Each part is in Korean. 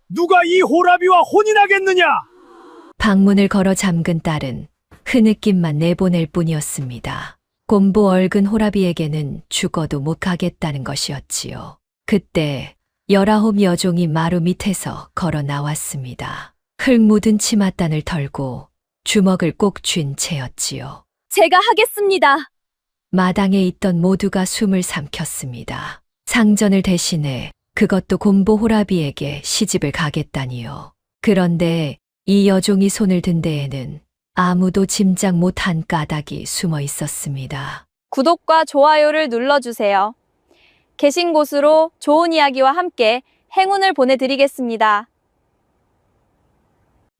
누가 이 호라비와 혼인하겠느냐? 방문을 걸어 잠근 딸은 흐느낌만 내보낼 뿐이었습니다. 곰보 얼근 호라비에게는 죽어도 못 가겠다는 것이었지요. 그때 19 여종이 마루 밑에서 걸어 나왔습니다. 흙 묻은 치맛단을 털고 주먹을 꼭 쥔 채였지요. 제가 하겠습니다. 마당에 있던 모두가 숨을 삼켰습니다. 상전을 대신해 그것도 곰보 호라비에게 시집을 가겠다니요. 그런데 이 여종이 손을 든 데에는 아무도 짐작 못한 까닭이 숨어 있었습니다. 구독과 좋아요를 눌러주세요. 계신 곳으로 좋은 이야기와 함께 행운을 보내드리겠습니다.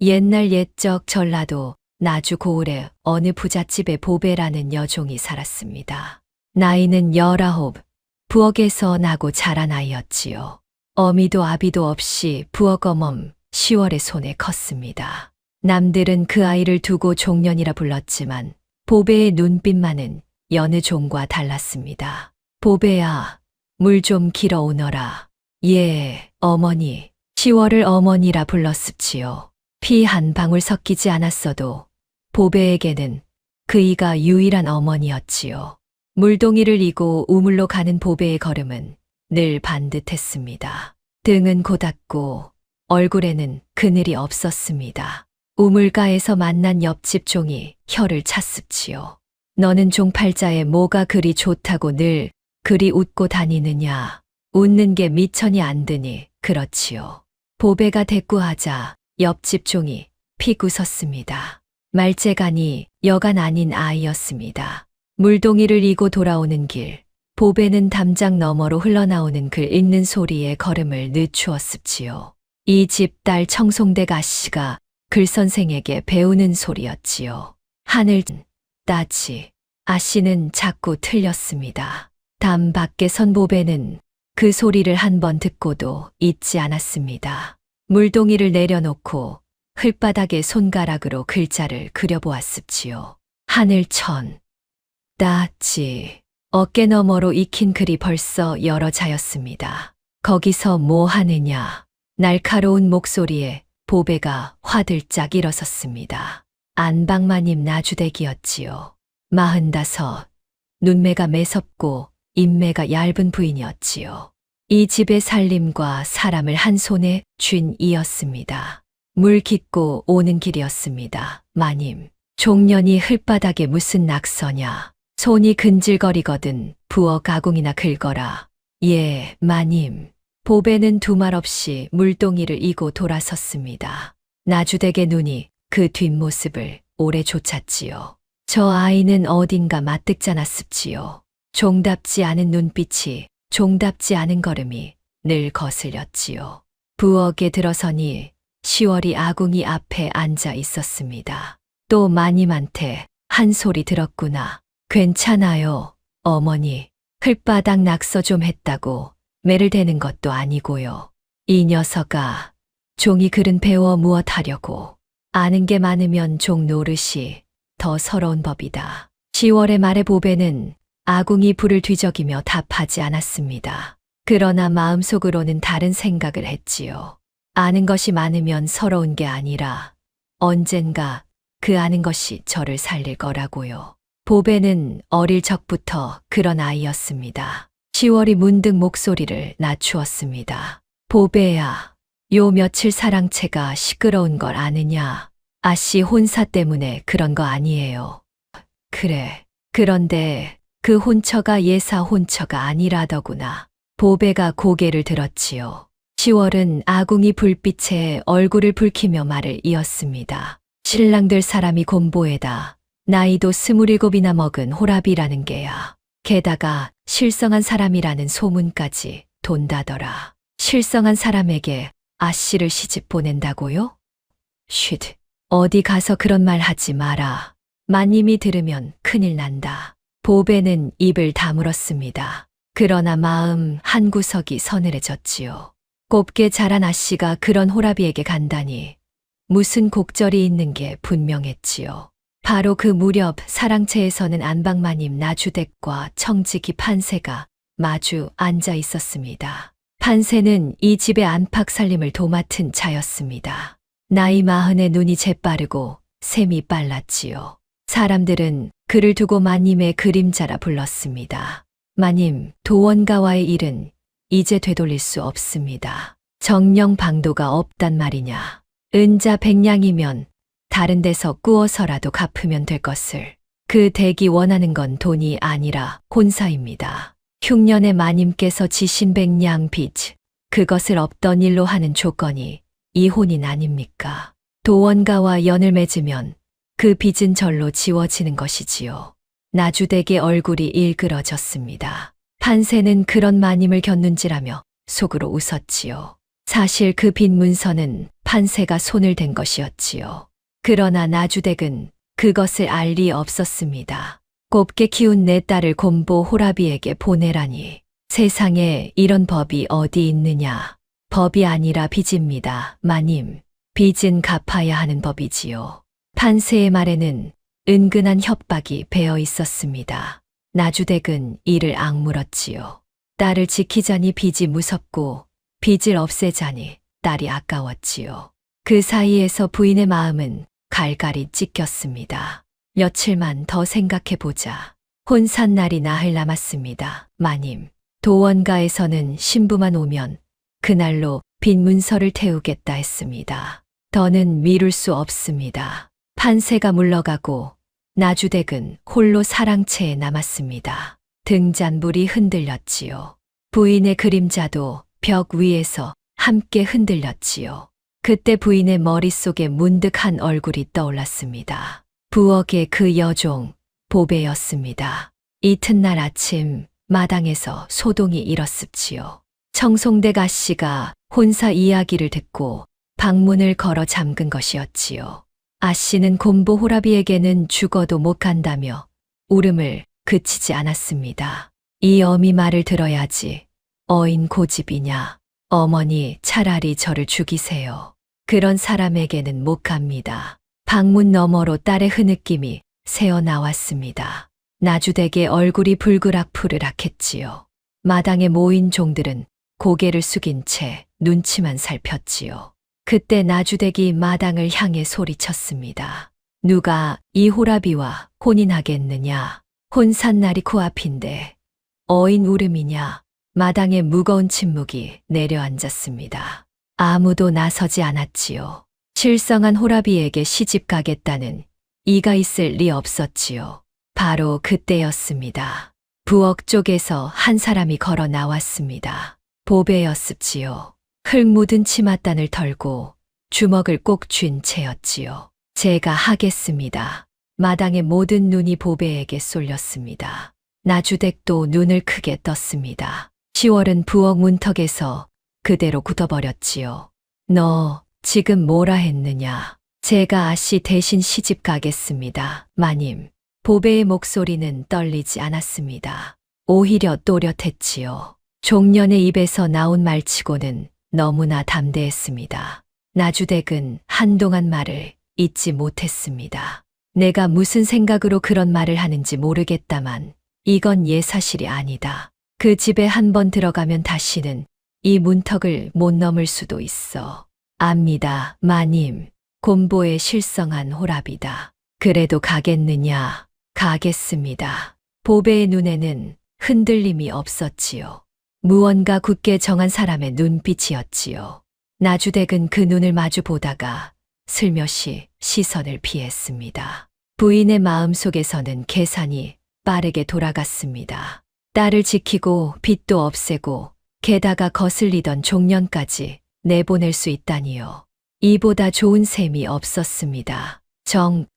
옛날 옛적 전라도 나주 고을에 어느 부잣집에 보배라는 여종이 살았습니다. 나이는 19, 부엌에서 나고 자란 아이였지요. 어미도 아비도 없이 부엌 어멈 10월의 손에 컸습니다. 남들은 그 아이를 두고 종년이라 불렀지만 보배의 눈빛만은 여느 종과 달랐습니다. 보배야, 물 좀 길어 오너라. 예, 어머니. 10월을 어머니라 불렀습지요. 피 한 방울 섞이지 않았어도 보배에게는 그이가 유일한 어머니였지요. 물동이를 이고 우물로 가는 보배의 걸음은 늘 반듯했습니다. 등은 고닫고 얼굴에는 그늘이 없었습니다. 우물가에서 만난 옆집 종이 혀를 찼습지요. 너는 종팔자에 뭐가 그리 좋다고 늘 그리 웃고 다니느냐. 웃는 게 미천이 안 드니 그렇지요. 보배가 대꾸하자 옆집 종이 픽 웃었습니다. 말재간이 여간 아닌 아이였습니다. 물동이를 이고 돌아오는 길, 보배는 담장 너머로 흘러나오는 글 읽는 소리에 걸음을 늦추었습지요. 이 집 딸 청송댁 아씨가 글선생에게 배우는 소리였지요. 하늘 따지. 아씨는 자꾸 틀렸습니다. 담 밖에 선 보배는 그 소리를 한 번 듣고도 잊지 않았습니다. 물동이를 내려놓고 흙바닥에 손가락으로 글자를 그려보았습지요. 하늘천, 따지. 어깨 너머로 익힌 글이 벌써 여러 자였습니다. 거기서 뭐 하느냐. 날카로운 목소리에 보배가 화들짝 일어섰습니다. 안방마님 나주댁이었지요. 45, 눈매가 매섭고 인매가 얇은 부인이었지요. 이 집의 살림과 사람을 한 손에 쥔 이였습니다. 물 깊고 오는 길이었습니다. 마님, 종년이 흙바닥에 무슨 낙서냐. 손이 근질거리거든 부엌 아궁이나 긁어라. 예, 마님. 보배는 두말 없이 물동이를 이고 돌아섰습니다. 나주댁의 눈이 그 뒷모습을 오래 쫓았지요. 저 아이는 어딘가 맞득잖았습지요. 종답지 않은 눈빛이, 종답지 않은 걸음이 늘 거슬렸지요. 부엌에 들어서니 10월이 아궁이 앞에 앉아 있었습니다. 또 마님한테 한 소리 들었구나. 괜찮아요, 어머니. 흙바닥 낙서 좀 했다고 매를 대는 것도 아니고요. 이 녀석아, 종이 글은 배워 무엇하려고. 아는 게 많으면 종 노릇이 더 서러운 법이다. 10월의 말에 보배는 아궁이 불을 뒤적이며 답하지 않았습니다. 그러나 마음속으로는 다른 생각을 했지요. 아는 것이 많으면 서러운 게 아니라 언젠가 그 아는 것이 저를 살릴 거라고요. 보배는 어릴 적부터 그런 아이였습니다. 10월이 문득 목소리를 낮추었습니다. 보배야, 요 며칠 사랑채가 시끄러운 걸 아느냐? 아씨 혼사 때문에 그런 거 아니에요. 그래. 그런데 그 혼처가 예사 혼처가 아니라더구나. 보배가 고개를 들었지요. 10월은 아궁이 불빛에 얼굴을 붉히며 말을 이었습니다. 신랑들 사람이 곰보에다 나이도 27이나 먹은 호랍이라는 게야. 게다가 실성한 사람이라는 소문까지 돈다더라. 실성한 사람에게 아씨를 시집 보낸다고요? 쉿. 어디 가서 그런 말 하지 마라. 마님이 들으면 큰일 난다. 보배는 입을 다물었습니다. 그러나 마음 한구석이 서늘해졌지요. 곱게 자란 아씨가 그런 호라비에게 간다니 무슨 곡절이 있는 게 분명했지요. 바로 그 무렵 사랑채에서는 안방마님 나주댁과 청지기 판세가 마주 앉아 있었습니다. 판세는 이 집의 안팎 살림을 도맡은 자였습니다. 나이 40에 눈이 재빠르고 셈이 빨랐지요. 사람들은 그를 두고 마님의 그림자라 불렀습니다. 마님, 도원가와의 일은 이제 되돌릴 수 없습니다. 정령 방도가 없단 말이냐. 은자 100냥이면 다른 데서 꾸어서라도 갚으면 될 것을. 그 댁이 원하는 건 돈이 아니라 혼사입니다. 흉년에 마님께서 지신 100냥 빚, 그것을 없던 일로 하는 조건이 이혼인 아닙니까? 도원가와 연을 맺으면 그 빚은 절로 지워지는 것이지요. 나주댁의 얼굴이 일그러졌습니다. 판세는 그런 마님을 겼는지라며 속으로 웃었지요. 사실 그 빚 문서는 판세가 손을 댄 것이었지요. 그러나 나주댁은 그것을 알 리 없었습니다. 곱게 키운 내 딸을 곰보 호라비에게 보내라니. 세상에 이런 법이 어디 있느냐. 법이 아니라 빚입니다, 마님. 빚은 갚아야 하는 법이지요. 판세의 말에는 은근한 협박이 배어 있었습니다. 나주댁은 이를 악물었지요. 딸을 지키자니 빚이 무섭고 빚을 없애자니 딸이 아까웠지요. 그 사이에서 부인의 마음은 갈갈이 찢겼습니다. 며칠만 더 생각해보자. 혼산날이 나흘 남았습니다, 마님. 도원가에서는 신부만 오면 그날로 빚 문서를 태우겠다 했습니다. 더는 미룰 수 없습니다. 판세가 물러가고 나주댁은 홀로 사랑채에 남았습니다. 등잔불이 흔들렸지요. 부인의 그림자도 벽 위에서 함께 흔들렸지요. 그때 부인의 머릿속에 문득 한 얼굴이 떠올랐습니다. 부엌의 그 여종, 보배였습니다. 이튿날 아침 마당에서 소동이 일었습지요. 청송댁 아씨가 혼사 이야기를 듣고 방문을 걸어 잠근 것이었지요. 아씨는 곰보 호라비에게는 죽어도 못 간다며 울음을 그치지 않았습니다. 이 어미 말을 들어야지. 어인 고집이냐. 어머니 차라리 저를 죽이세요. 그런 사람에게는 못 갑니다. 방문 너머로 딸의 흐느낌이 새어 나왔습니다. 나주댁의 얼굴이 불그락푸르락했지요. 마당에 모인 종들은 고개를 숙인 채 눈치만 살폈지요. 그때 나주댁이 마당을 향해 소리쳤습니다. 누가 이 호라비와 혼인하겠느냐. 혼산날이 코앞인데 어인 울음이냐. 마당에 무거운 침묵이 내려앉았습니다. 아무도 나서지 않았지요. 실성한 호라비에게 시집 가겠다는 이가 있을 리 없었지요. 바로 그때였습니다. 부엌 쪽에서 한 사람이 걸어 나왔습니다. 보배였습지요. 흙 묻은 치맛단을 털고 주먹을 꼭 쥔 채였지요. 제가 하겠습니다. 마당의 모든 눈이 보배에게 쏠렸습니다. 나주댁도 눈을 크게 떴습니다. 10월은 부엌 문턱에서 그대로 굳어버렸지요. 너 지금 뭐라 했느냐. 제가 아씨 대신 시집 가겠습니다, 마님. 보배의 목소리는 떨리지 않았습니다. 오히려 또렷했지요. 종년의 입에서 나온 말치고는 너무나 담대했습니다. 나주댁은 한동안 말을 잊지 못했습니다. 내가 무슨 생각으로 그런 말을 하는지 모르겠다만 이건 예사실이 아니다. 그 집에 한번 들어가면 다시는 이 문턱을 못 넘을 수도 있어. 압니다, 마님. 곰보에 실성한 호랍이다. 그래도 가겠느냐? 가겠습니다. 보배의 눈에는 흔들림이 없었지요. 무언가 굳게 정한 사람의 눈빛이었지요. 나주댁은 그 눈을 마주 보다가 슬며시 시선을 피했습니다. 부인의 마음속에서는 계산이 빠르게 돌아갔습니다. 딸을 지키고 빚도 없애고 게다가 거슬리던 종년까지 내보낼 수 있다니요. 이보다 좋은 셈이 없었습니다.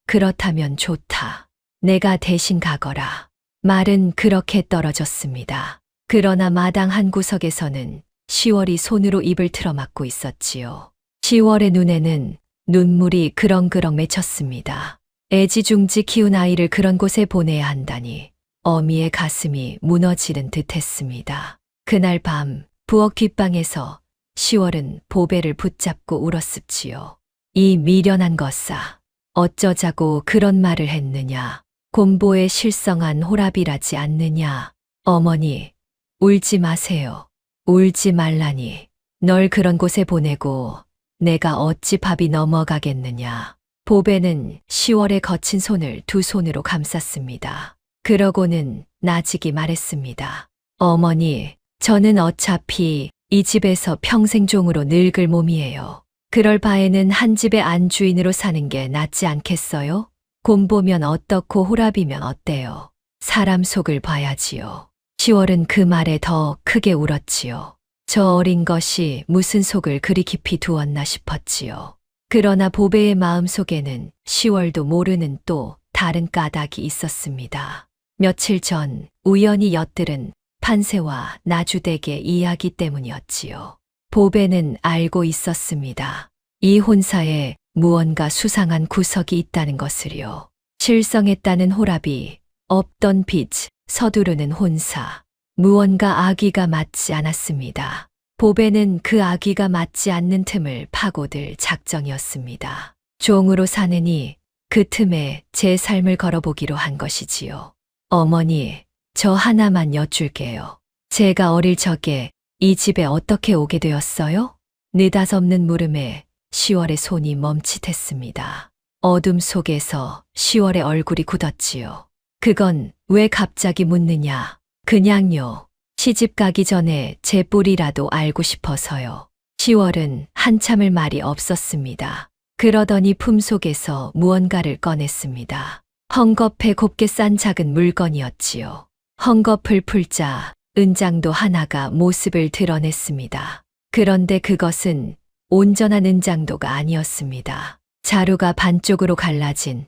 그렇다면 좋다. 내가 대신 가거라. 말은 그렇게 떨어졌습니다. 그러나 마당 한 구석에서는 10월이 손으로 입을 틀어막고 있었지요. 10월의 눈에는 눈물이 그렁그렁 맺혔습니다. 애지중지 키운 아이를 그런 곳에 보내야 한다니 어미의 가슴이 무너지는 듯했습니다. 그날 밤 부엌 뒷방에서 10월은 보배를 붙잡고 울었습지요. 이 미련한 것사, 어쩌자고 그런 말을 했느냐. 곰보에 실성한 호랍이라지 않느냐. 어머니, 울지 마세요. 울지 말라니. 널 그런 곳에 보내고 내가 어찌 밥이 넘어가겠느냐. 보배는 10월의 거친 손을 두 손으로 감쌌습니다. 그러고는 나직이 말했습니다. 어머니, 저는 어차피 이 집에서 평생 종으로 늙을 몸이에요. 그럴 바에는 한 집의 안주인으로 사는 게 낫지 않겠어요? 곰보면 어떻고 호랍이면 어때요? 사람 속을 봐야지요. 10월은 그 말에 더 크게 울었지요. 저 어린 것이 무슨 속을 그리 깊이 두었나 싶었지요. 그러나 보배의 마음 속에는 10월도 모르는 또 다른 까닭이 있었습니다. 며칠 전 우연히 엿들은 판세와 나주댁의 이야기 때문이었지요. 보배는 알고 있었습니다. 이 혼사에 무언가 수상한 구석이 있다는 것을요. 실성했다는 호랍이, 없던 빚, 서두르는 혼사, 무언가 악의가 맞지 않았습니다. 보배는 그 악의가 맞지 않는 틈을 파고들 작정이었습니다. 종으로 사느니 그 틈에 제 삶을 걸어보기로 한 것이지요. 어머니, 저 하나만 여쭐게요. 제가 어릴 적에 이 집에 어떻게 오게 되었어요? 느닷없는 물음에 10월의 손이 멈칫했습니다. 어둠 속에서 10월의 얼굴이 굳었지요. 그건 왜 갑자기 묻느냐? 그냥요. 시집 가기 전에 제 뿌리라도 알고 싶어서요. 10월은 한참을 말이 없었습니다. 그러더니 품속에서 무언가를 꺼냈습니다. 헝겊에 곱게 싼 작은 물건이었지요. 헝겊을 풀자 은장도 하나가 모습을 드러냈습니다. 그런데 그것은 온전한 은장도가 아니었습니다. 자루가 반쪽으로 갈라진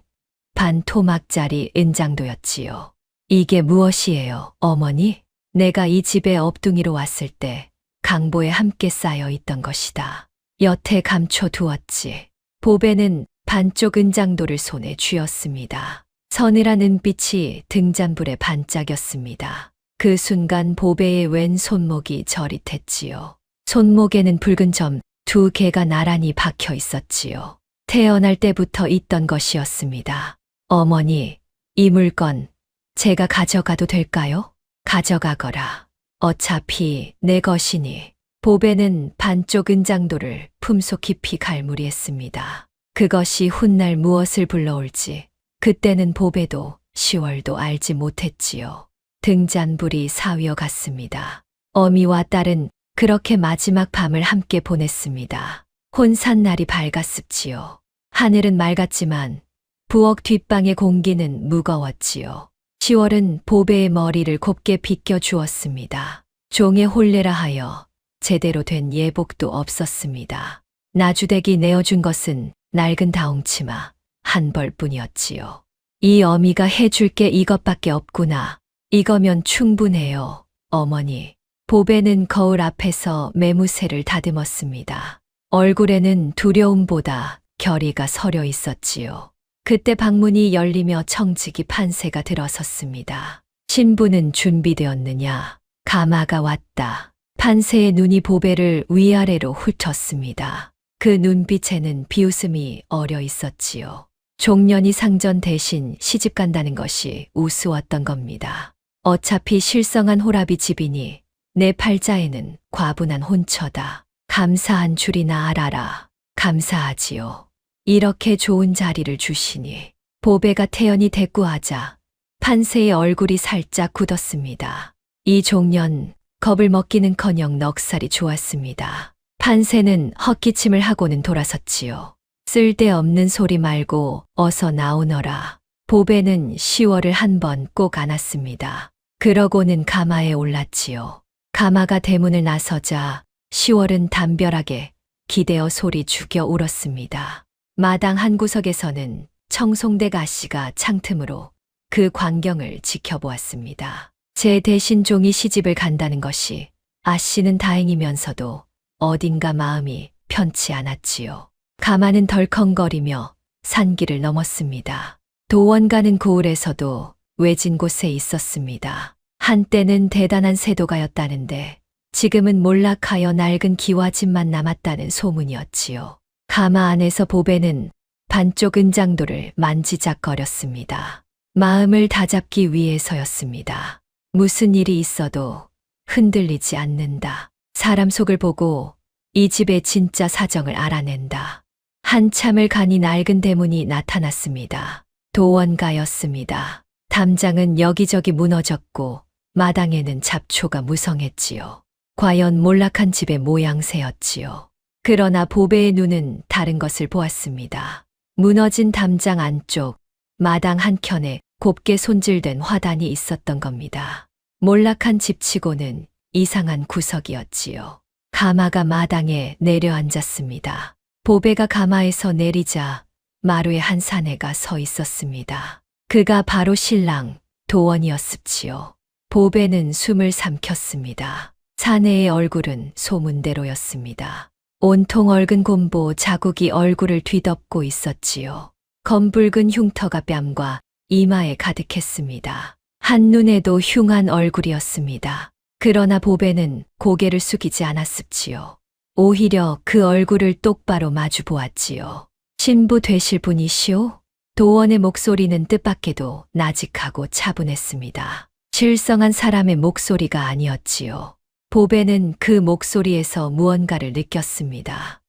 반 토막짜리 은장도였지요. 이게 무엇이에요, 어머니? 내가 이 집에 업둥이로 왔을 때 강보에 함께 쌓여 있던 것이다. 여태 감춰두었지. 보배는 반쪽 은장도를 손에 쥐었습니다. 서늘한 은빛이 등잔불에 반짝였습니다. 그 순간 보배의 왼 손목이 저릿했지요. 손목에는 붉은 점 2개가 나란히 박혀 있었지요. 태어날 때부터 있던 것이었습니다. 어머니, 이 물건 제가 가져가도 될까요? 가져가거라. 어차피 내 것이니. 보배는 반쪽 은장도를 품속 깊이 갈무리했습니다. 그것이 훗날 무엇을 불러올지 그때는 보배도 10월도 알지 못했지요. 등잔불이 사위어 갔습니다. 어미와 딸은 그렇게 마지막 밤을 함께 보냈습니다. 혼산날이 밝았습지요. 하늘은 맑았지만 부엌 뒷방의 공기는 무거웠지요. 10월은 보배의 머리를 곱게 빗겨 주었습니다. 종의 혼례라 하여 제대로 된 예복도 없었습니다. 나주댁이 내어준 것은 낡은 다홍치마 한 벌뿐이었지요. 이 어미가 해줄 게 이것밖에 없구나. 이거면 충분해요, 어머니. 보배는 거울 앞에서 매무새를 다듬었습니다. 얼굴에는 두려움보다 결의가 서려 있었지요. 그때 방문이 열리며 청직이 판세가 들어섰습니다. 신부는 준비되었느냐? 가마가 왔다. 판세의 눈이 보배를 위아래로 훑었습니다. 그 눈빛에는 비웃음이 어려 있었지요. 종년이 상전 대신 시집 간다는 것이 우스웠던 겁니다. 어차피 실성한 호랍이 집이니 내 팔자에는 과분한 혼처다. 감사한 줄이나 알아라. 감사하지요. 이렇게 좋은 자리를 주시니. 보배가 태연히 대꾸하자 판세의 얼굴이 살짝 굳었습니다. 이 종년 겁을 먹기는커녕 넉살이 좋았습니다. 판세는 헛기침을 하고는 돌아섰지요. 쓸데없는 소리 말고 어서 나오너라. 보배는 10월을 한 번 꼭 안았습니다. 그러고는 가마에 올랐지요. 가마가 대문을 나서자 10월은 담벼락에 기대어 소리 죽여 울었습니다. 마당 한 구석에서는 청송댁 아씨가 창틈으로 그 광경을 지켜보았습니다. 제 대신 종이 시집을 간다는 것이 아씨는 다행이면서도 어딘가 마음이 편치 않았지요. 가마는 덜컹거리며 산길을 넘었습니다. 도원 가는 고을에서도 외진 곳에 있었습니다. 한때는 대단한 세도가였다는데 지금은 몰락하여 낡은 기와집만 남았다는 소문이었지요. 가마 안에서 보배는 반쪽 은장도를 만지작거렸습니다. 마음을 다잡기 위해서였습니다. 무슨 일이 있어도 흔들리지 않는다. 사람 속을 보고 이 집의 진짜 사정을 알아낸다. 한참을 가니 낡은 대문이 나타났습니다. 도원가였습니다. 담장은 여기저기 무너졌고 마당에는 잡초가 무성했지요. 과연 몰락한 집의 모양새였지요. 그러나 보배의 눈은 다른 것을 보았습니다. 무너진 담장 안쪽, 마당 한켠에 곱게 손질된 화단이 있었던 겁니다. 몰락한 집치고는 이상한 구석이었지요. 가마가 마당에 내려앉았습니다. 보배가 가마에서 내리자 마루에 한 사내가 서 있었습니다. 그가 바로 신랑 도원이었습지요. 보배는 숨을 삼켰습니다. 사내의 얼굴은 소문대로였습니다. 온통 얼근 곰보 자국이 얼굴을 뒤덮고 있었지요. 검붉은 흉터가 뺨과 이마에 가득했습니다. 한눈에도 흉한 얼굴이었습니다. 그러나 보배는 고개를 숙이지 않았습지요. 오히려 그 얼굴을 똑바로 마주 보았지요. 신부 되실 분이시오? 도원의 목소리는 뜻밖에도 나직하고 차분했습니다. 실성한 사람의 목소리가 아니었지요. 보배는 그 목소리에서 무언가를 느꼈습니다.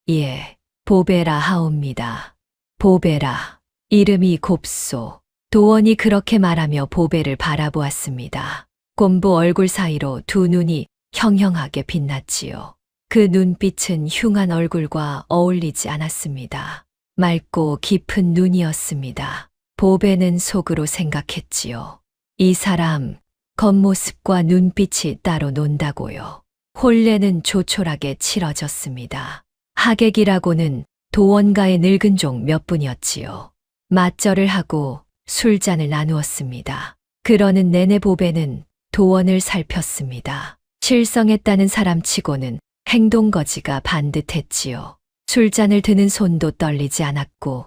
예, 보배라 하옵니다. 보배라. 이름이 곱소. 도원이 그렇게 말하며 보배를 바라보았습니다. 곰보 얼굴 사이로 두 눈이 형형하게 빛났지요. 그 눈빛은 흉한 얼굴과 어울리지 않았습니다. 맑고 깊은 눈이었습니다. 보배는 속으로 생각했지요. 이 사람, 겉모습과 눈빛이 따로 논다고요. 혼례는 조촐하게 치러졌습니다. 하객이라고는 도원가의 늙은 종 몇 분이었지요. 맞절을 하고 술잔을 나누었습니다. 그러는 내내 보배는 도원을 살폈습니다. 실성했다는 사람치고는 행동거지가 반듯했지요. 술잔을 드는 손도 떨리지 않았고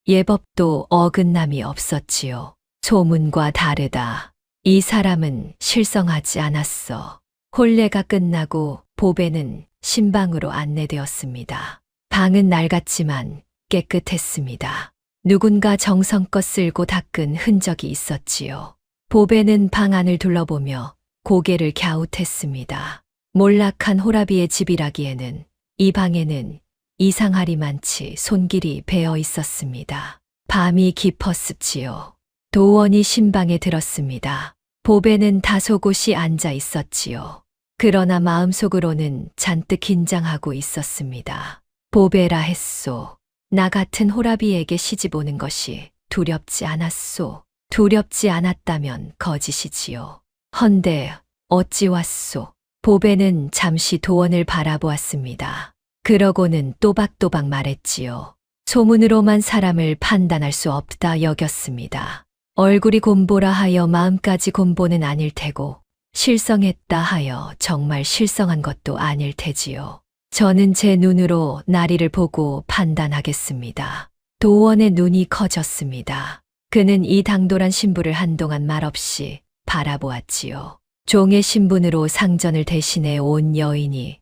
예법도 어긋남이 없었지요. 소문과 다르다. 이 사람은 실성하지 않았어. 혼례가 끝나고 보배는 신방으로 안내되었습니다. 방은 낡았지만 깨끗했습니다. 누군가 정성껏 쓸고 닦은 흔적이 있었지요. 보배는 방 안을 둘러보며 고개를 갸웃했습니다. 몰락한 호라비의 집이라기에는 이 방에는 이상하리만치 손길이 배어 있었습니다. 밤이 깊었습지요. 도원이 신방에 들었습니다. 보배는 다소곳이 앉아 있었지요. 그러나 마음속으로는 잔뜩 긴장하고 있었습니다. 보배라 했소. 나 같은 호라비에게 시집 오는 것이 두렵지 않았소. 두렵지 않았다면 거짓이지요. 헌데 어찌 왔소? 보배는 잠시 도원을 바라보았습니다. 그러고는 또박또박 말했지요. 소문으로만 사람을 판단할 수 없다 여겼습니다. 얼굴이 곰보라 하여 마음까지 곰보는 아닐 테고 실성했다 하여 정말 실성한 것도 아닐 테지요. 저는 제 눈으로 나리를 보고 판단하겠습니다. 도원의 눈이 커졌습니다. 그는 이 당돌한 신부를 한동안 말없이 바라보았지요. 종의 신분으로 상전을 대신해 온 여인이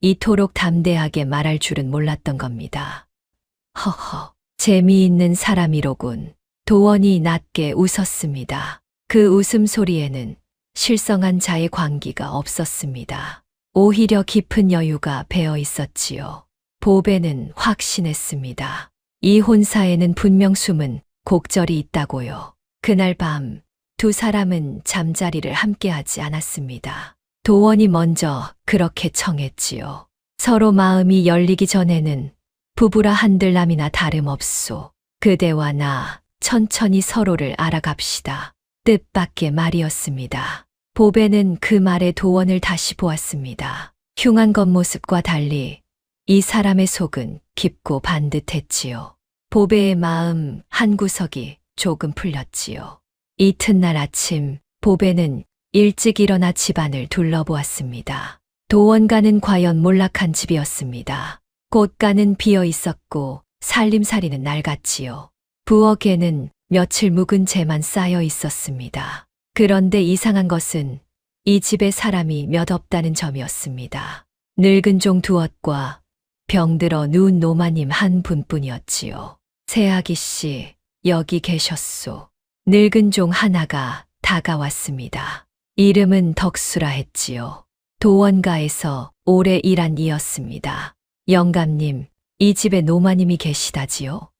이토록 담대하게 말할 줄은 몰랐던 겁니다. 허허, 재미있는 사람이로군. 도원이 낮게 웃었습니다. 그 웃음소리에는 실성한 자의 광기가 없었습니다. 오히려 깊은 여유가 배어 있었지요. 보배는 확신했습니다. 이 혼사에는 분명 숨은 곡절이 있다고요. 그날 밤 두 사람은 잠자리를 함께하지 않았습니다. 도원이 먼저 그렇게 청했지요. 서로 마음이 열리기 전에는 부부라 한들남이나 다름없소. 그대와 나 천천히 서로를 알아갑시다. 뜻밖의 말이었습니다. 보배는 그 말에 도원을 다시 보았습니다. 흉한 겉모습과 달리 이 사람의 속은 깊고 반듯했지요. 보배의 마음 한구석이 조금 풀렸지요. 이튿날 아침 보배는 일찍 일어나 집안을 둘러보았습니다. 도원가는 과연 몰락한 집이었습니다. 꽃가는 비어 있었고 살림살이는 낡았지요. 부엌에는 며칠 묵은 재만 쌓여 있었습니다. 그런데 이상한 것은 이 집에 사람이 몇 없다는 점이었습니다. 늙은 종 두엇과 병들어 누운 노마님 한 분뿐이었지요. 새아기 씨, 여기 계셨소. 늙은 종 하나가 다가왔습니다. 이름은 덕수라 했지요. 도원가에서 오래 일한 이였습니다. 영감님, 이 집에 노마님이 계시다지요?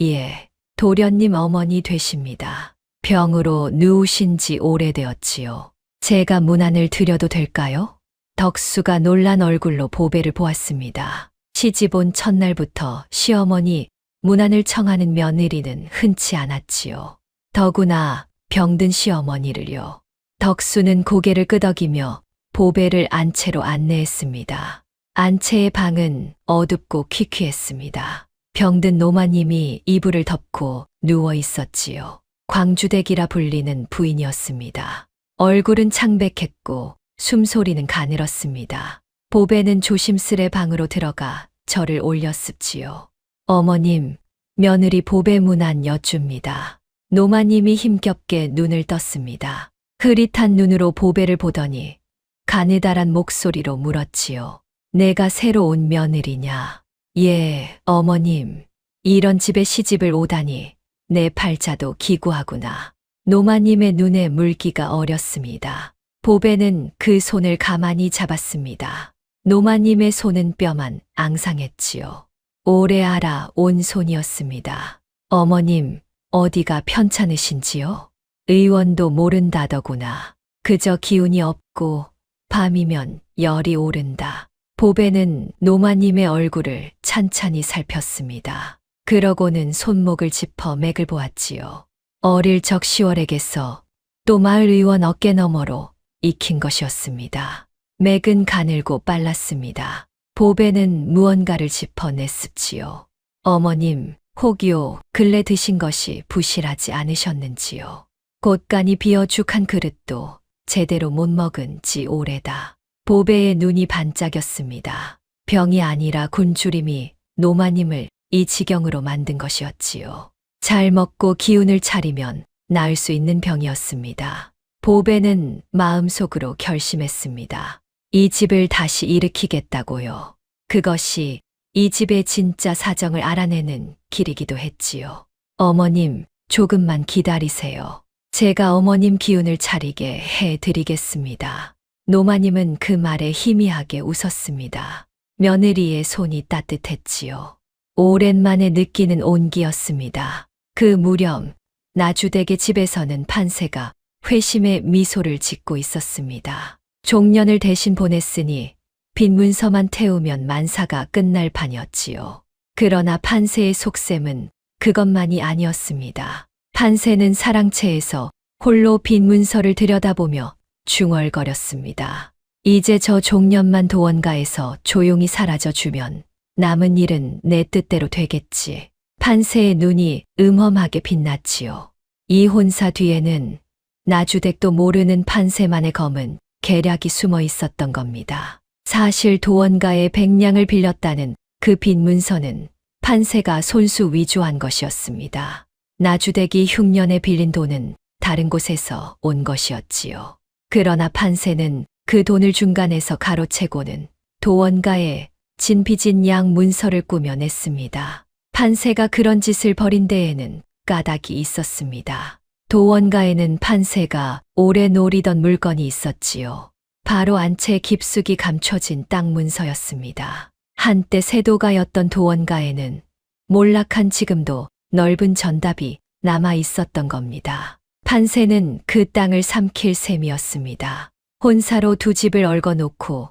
예, 도련님 어머니 되십니다. 병으로 누우신 지 오래되었지요. 제가 문안을 드려도 될까요? 덕수가 놀란 얼굴로 보배를 보았습니다. 시집 온 첫날부터 시어머니 문안을 청하는 며느리는 흔치 않았지요. 더구나 병든 시어머니를요. 덕수는 고개를 끄덕이며 보배를 안채로 안내했습니다. 안채의 방은 어둡고 퀴퀴했습니다. 병든 노마님이 이불을 덮고 누워 있었지요. 광주댁이라 불리는 부인이었습니다. 얼굴은 창백했고 숨소리는 가늘었습니다. 보배는 조심스레 방으로 들어가 절을 올렸습지요. 어머님, 며느리 보배 문안 여쭙니다. 노마님이 힘겹게 눈을 떴습니다. 흐릿한 눈으로 보배를 보더니 가느다란 목소리로 물었지요. 내가 새로 온 며느리냐? 예, 어머님. 이런 집에 시집을 오다니 내 팔자도 기구하구나. 노마님의 눈에 물기가 어렸습니다. 보배는 그 손을 가만히 잡았습니다. 노마님의 손은 뼈만 앙상했지요. 오래 알아 온 손이었습니다. 어머님, 어디가 편찮으신지요? 의원도 모른다더구나. 그저 기운이 없고 밤이면 열이 오른다. 보배는 노마님의 얼굴을 찬찬히 살폈습니다. 그러고는 손목을 짚어 맥을 보았지요. 어릴 적 10월에게서 또 마을 의원 어깨너머로 익힌 것이었습니다. 맥은 가늘고 빨랐습니다. 보배는 무언가를 짚어냈습지요. 어머님, 혹여 근래 드신 것이 부실하지 않으셨는지요. 곳간이 비어 죽 한 그릇도 제대로 못 먹은 지 오래다. 보배의 눈이 반짝였습니다. 병이 아니라 굶주림이 노마님을 이 지경으로 만든 것이었지요. 잘 먹고 기운을 차리면 나을 수 있는 병이었습니다. 보배는 마음속으로 결심했습니다. 이 집을 다시 일으키겠다고요. 그것이 이 집의 진짜 사정을 알아내는 길이기도 했지요. 어머님, 조금만 기다리세요. 제가 어머님 기운을 차리게 해드리겠습니다. 노마님은 그 말에 희미하게 웃었습니다. 며느리의 손이 따뜻했지요. 오랜만에 느끼는 온기였습니다. 그 무렵 나주댁의 집에서는 판세가 회심의 미소를 짓고 있었습니다. 종년을 대신 보냈으니 빈 문서만 태우면 만사가 끝날 판이었지요. 그러나 판세의 속셈은 그것만이 아니었습니다. 판세는 사랑채에서 홀로 빈 문서를 들여다보며 중얼거렸습니다. 이제 저 종년만 도원가에서 조용히 사라져 주면 남은 일은 내 뜻대로 되겠지. 판세의 눈이 음험하게 빛났지요. 이 혼사 뒤에는 나주댁도 모르는 판세만의 검은 계략이 숨어 있었던 겁니다. 사실 도원가의 백냥을 빌렸다는 그 빈 문서는 판세가 손수 위조한 것이었습니다. 나주댁이 흉년에 빌린 돈은 다른 곳에서 온 것이었지요. 그러나 판세는 그 돈을 중간에서 가로채고는 도원가에 진빚인 양 문서를 꾸며냈습니다. 판세가 그런 짓을 벌인 데에는 까닭이 있었습니다. 도원가에는 판세가 오래 노리던 물건이 있었지요. 바로 안채 깊숙이 감춰진 땅 문서였습니다. 한때 세도가였던 도원가에는 몰락한 지금도 넓은 전답이 남아 있었던 겁니다. 판세는 그 땅을 삼킬 셈이었습니다. 혼사로 두 집을 얽어놓고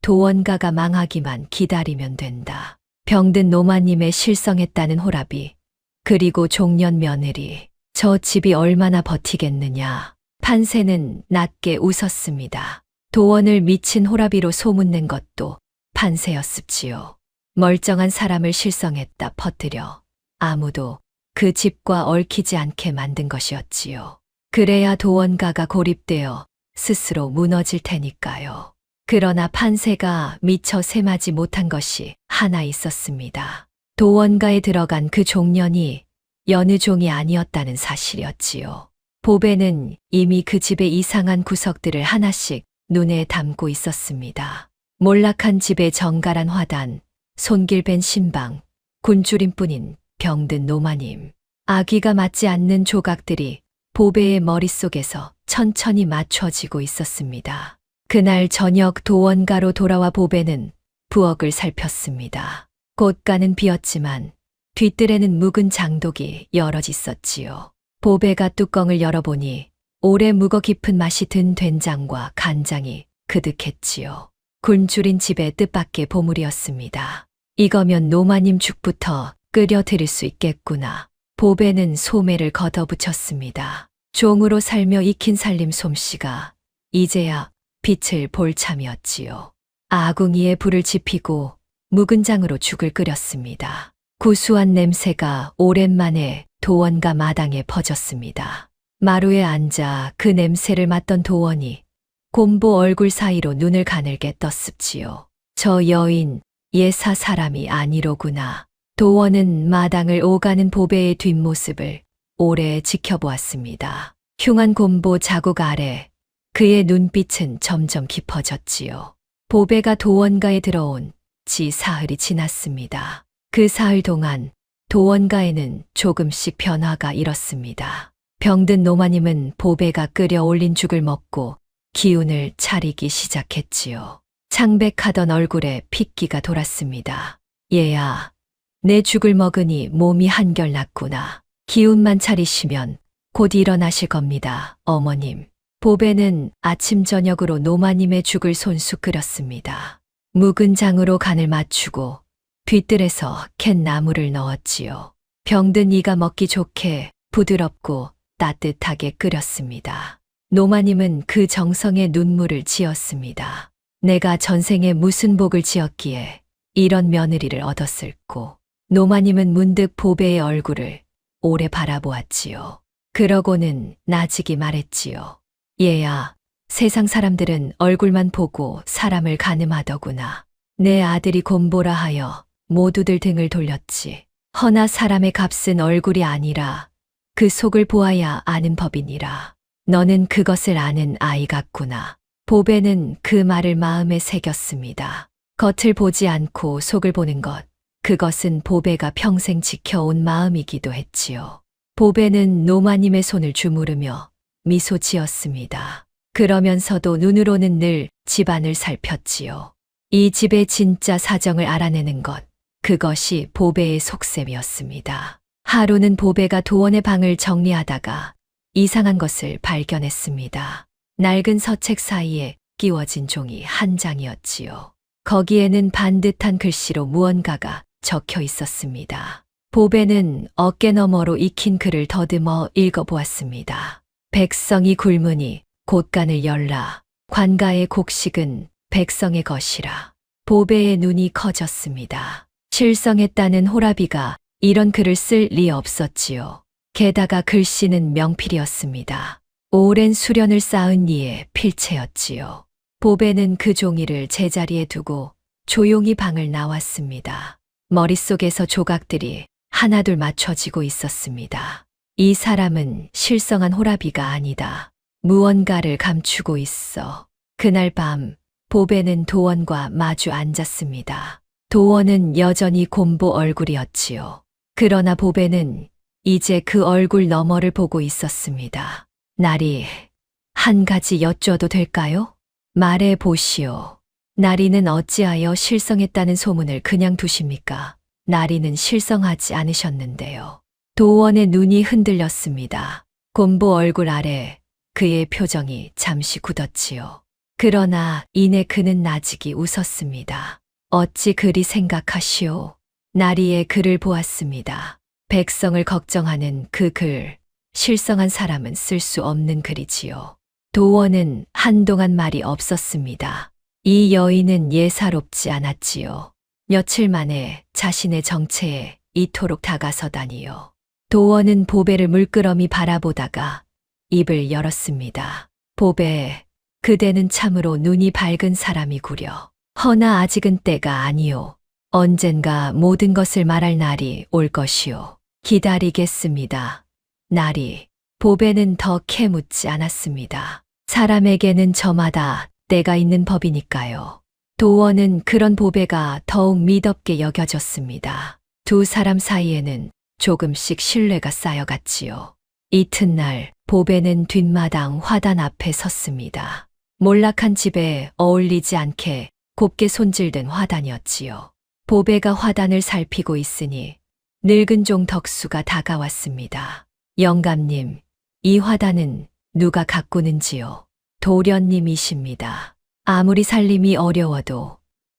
도원가가 망하기만 기다리면 된다. 병든 노마님의 실성했다는 호랍이, 그리고 종년 며느리, 저 집이 얼마나 버티겠느냐. 판세는 낮게 웃었습니다. 도원을 미친 호라비로 소문낸 것도 판세였습지요. 멀쩡한 사람을 실성했다 퍼뜨려 아무도 그 집과 얽히지 않게 만든 것이었지요. 그래야 도원가가 고립되어 스스로 무너질 테니까요. 그러나 판세가 미처 셈하지 못한 것이 하나 있었습니다. 도원가에 들어간 그 종년이 여느 종이 아니었다는 사실이었지요. 보배는 이미 그 집의 이상한 구석들을 하나씩 눈에 담고 있었습니다. 몰락한 집의 정갈한 화단, 손길벤 신방, 굶주림뿐인 병든 노마님, 아기가 맞지 않는 조각들이 보배의 머릿속에서 천천히 맞춰지고 있었습니다. 그날 저녁 도원가로 돌아와 보배는 부엌을 살폈습니다. 곳간은 비었지만 뒤뜰에는 묵은 장독이 여럿 있었지요. 보배가 뚜껑을 열어보니 오래 묵어 깊은 맛이 든 된장과 간장이 그득했지요. 굶주린 집의 뜻밖의 보물이었습니다. 이거면 노마님 죽부터 끓여 드릴 수 있겠구나. 보배는 소매를 걷어붙였습니다. 종으로 살며 익힌 살림 솜씨가 이제야 빛을 볼 참이었지요. 아궁이에 불을 지피고 묵은 장으로 죽을 끓였습니다. 구수한 냄새가 오랜만에 도원가 마당에 퍼졌습니다. 마루에 앉아 그 냄새를 맡던 도원이 곰보 얼굴 사이로 눈을 가늘게 떴습지요. 저 여인 예사 사람이 아니로구나. 도원은 마당을 오가는 보배의 뒷모습을 오래 지켜보았습니다. 흉한 곰보 자국 아래 그의 눈빛은 점점 깊어졌지요. 보배가 도원가에 들어온 지 사흘이 지났습니다. 그 사흘 동안 도원가에는 조금씩 변화가 일었습니다. 병든 노마님은 보배가 끓여 올린 죽을 먹고 기운을 차리기 시작했지요. 창백하던 얼굴에 핏기가 돌았습니다. 얘야, 내 죽을 먹으니 몸이 한결 낫구나. 기운만 차리시면 곧 일어나실 겁니다, 어머님. 보배는 아침 저녁으로 노마님의 죽을 손수 끓였습니다. 묵은 장으로 간을 맞추고 뒤뜰에서 캔 나물을 넣었지요. 병든 이가 먹기 좋게 부드럽고 따뜻하게 끓였습니다. 노마님은 그 정성에 눈물을 지었습니다. 내가 전생에 무슨 복을 지었기에 이런 며느리를 얻었을꼬. 노마님은 문득 보배의 얼굴을 오래 바라보았지요. 그러고는 나직이 말했지요. 얘야, 세상 사람들은 얼굴만 보고 사람을 가늠하더구나. 내 아들이 곰보라 하여 모두들 등을 돌렸지. 허나 사람의 값은 얼굴이 아니라 그 속을 보아야 아는 법이니라. 너는 그것을 아는 아이 같구나. 보배는 그 말을 마음에 새겼습니다. 겉을 보지 않고 속을 보는 것, 그것은 보배가 평생 지켜온 마음이기도 했지요. 보배는 노마님의 손을 주무르며 미소 지었습니다. 그러면서도 눈으로는 늘 집안을 살폈지요. 이 집의 진짜 사정을 알아내는 것, 그것이 보배의 속셈이었습니다. 하루는 보배가 도원의 방을 정리하다가 이상한 것을 발견했습니다. 낡은 서책 사이에 끼워진 종이 한 장이었지요. 거기에는 반듯한 글씨로 무언가가 적혀 있었습니다. 보배는 어깨 너머로 익힌 글을 더듬어 읽어보았습니다. 백성이 굶으니 곳간을 열라. 관가의 곡식은 백성의 것이라. 보배의 눈이 커졌습니다. 실성했다는 호라비가 이런 글을 쓸 리 없었지요. 게다가 글씨는 명필이었습니다. 오랜 수련을 쌓은 이의 필체였지요. 보배는 그 종이를 제자리에 두고 조용히 방을 나왔습니다. 머릿속에서 조각들이 하나둘 맞춰지고 있었습니다. 이 사람은 실성한 호라비가 아니다. 무언가를 감추고 있어. 그날 밤 보배는 도원과 마주 앉았습니다. 도원은 여전히 곰보 얼굴이었지요. 그러나 보배는 이제 그 얼굴 너머를 보고 있었습니다. 나리, 한 가지 여쭤도 될까요? 말해 보시오. 나리는 어찌하여 실성했다는 소문을 그냥 두십니까? 나리는 실성하지 않으셨는데요. 도원의 눈이 흔들렸습니다. 곰보 얼굴 아래 그의 표정이 잠시 굳었지요. 그러나 이내 그는 나직이 웃었습니다. 어찌 그리 생각하시오? 나리의 글을 보았습니다. 백성을 걱정하는 그 글, 실성한 사람은 쓸 수 없는 글이지요. 도원은 한동안 말이 없었습니다. 이 여인은 예사롭지 않았지요. 며칠 만에 자신의 정체에 이토록 다가서다니요. 도원은 보배를 물끄러미 바라보다가 입을 열었습니다. 보배, 그대는 참으로 눈이 밝은 사람이구려. 허나 아직은 때가 아니오. 언젠가 모든 것을 말할 날이 올 것이오. 기다리겠습니다. 나리, 보배는 더 캐묻지 않았습니다. 사람에게는 저마다 때가 있는 법이니까요. 도원은 그런 보배가 더욱 미덥게 여겨졌습니다. 두 사람 사이에는 조금씩 신뢰가 쌓여갔지요. 이튿날 보배는 뒷마당 화단 앞에 섰습니다. 몰락한 집에 어울리지 않게 곱게 손질된 화단이었지요. 보배가 화단을 살피고 있으니 늙은 종 덕수가 다가왔습니다. 영감님, 이 화단은 누가 가꾸는지요? 도련님이십니다. 아무리 살림이 어려워도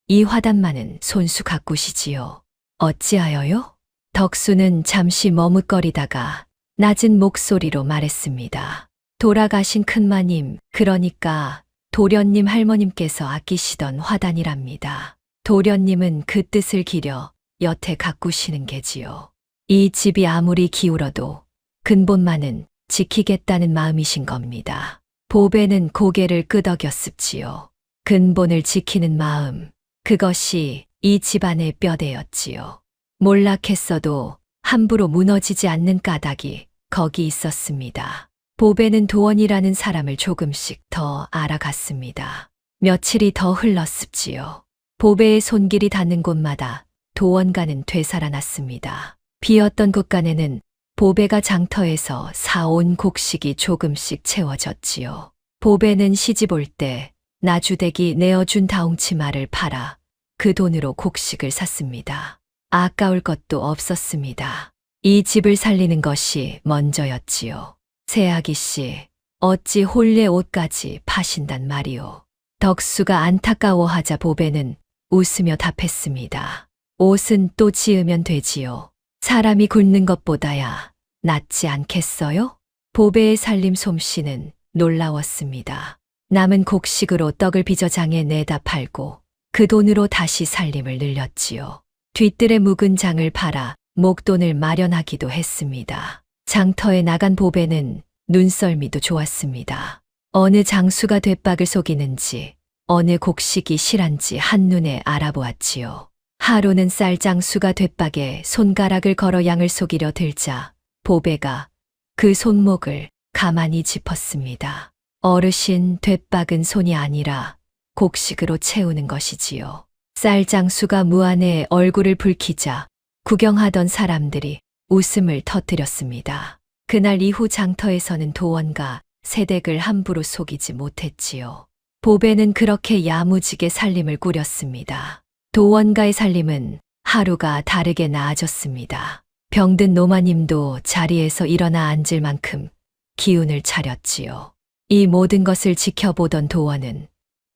이 화단만은 손수 가꾸시지요. 어찌하여요? 덕수는 잠시 머뭇거리다가 낮은 목소리로 말했습니다. 돌아가신 큰마님, 그러니까 도련님 할머님께서 아끼시던 화단이랍니다. 도련님은 그 뜻을 기려 여태 가꾸시는 게지요. 이 집이 아무리 기울어도 근본만은 지키겠다는 마음이신 겁니다. 보배는 고개를 끄덕였습지요. 근본을 지키는 마음, 그것이 이 집안의 뼈대였지요. 몰락했어도 함부로 무너지지 않는 까닭이 거기 있었습니다. 보배는 도원이라는 사람을 조금씩 더 알아갔습니다. 며칠이 더 흘렀습지요. 보배의 손길이 닿는 곳마다 도원가는 되살아났습니다. 비었던 곳간에는 보배가 장터에서 사온 곡식이 조금씩 채워졌지요. 보배는 시집 올 때 나주댁이 내어준 다홍치마를 팔아 그 돈으로 곡식을 샀습니다. 아까울 것도 없었습니다. 이 집을 살리는 것이 먼저였지요. 새아기 씨, 어찌 홀례 옷까지 파신단 말이오. 덕수가 안타까워하자 보배는 웃으며 답했습니다. 옷은 또 지으면 되지요. 사람이 굶는 것보다야 낫지 않겠어요? 보배의 살림 솜씨는 놀라웠습니다. 남은 곡식으로 떡을 빚어 장에 내다 팔고 그 돈으로 다시 살림을 늘렸지요. 뒤뜰에 묵은 장을 팔아 목돈을 마련하기도 했습니다. 장터에 나간 보배는 눈썰미도 좋았습니다. 어느 장수가 돛박을 속이는지 어느 곡식이 실한지 한눈에 알아보았지요. 하루는 쌀장수가 돛박에 손가락을 걸어 양을 속이려 들자 보배가 그 손목을 가만히 짚었습니다. 어르신, 돛박은 손이 아니라 곡식으로 채우는 것이지요. 쌀장수가 무안에 얼굴을 붉히자 구경하던 사람들이 웃음을 터뜨렸습니다. 그날 이후 장터에서는 도원과 새댁을 함부로 속이지 못했지요. 보배는 그렇게 야무지게 살림을 꾸렸습니다. 도원가의 살림은 하루가 다르게 나아졌습니다. 병든 노마님도 자리에서 일어나 앉을 만큼 기운을 차렸지요. 이 모든 것을 지켜보던 도원은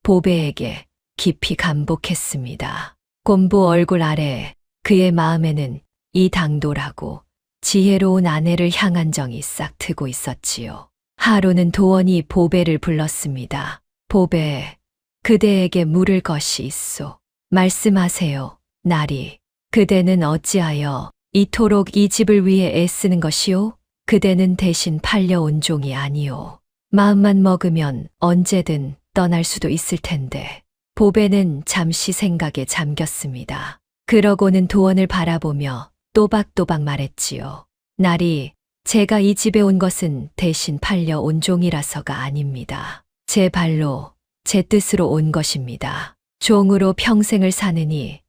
보배에게 깊이 감복했습니다. 곰보 얼굴 아래 그의 마음에는 이 당돌하고 지혜로운 아내를 향한 정이 싹 트고 있었지요. 하루는 도원이 보배를 불렀습니다. 보배, 그대에게 물을 것이 있소. 말씀하세요, 나리. 그대는 어찌하여 이토록 이 집을 위해 애쓰는 것이오? 그대는 대신 팔려온 종이 아니오. 마음만 먹으면 언제든 떠날 수도 있을 텐데. 보배는 잠시 생각에 잠겼습니다. 그러고는 도원을 바라보며 또박또박 말했지요. 나리, 제가 이 집에 온 것은 대신 팔려온 종이라서가 아닙니다. 제 발로, 제 뜻으로 온 것입니다. 종으로 평생을 사느니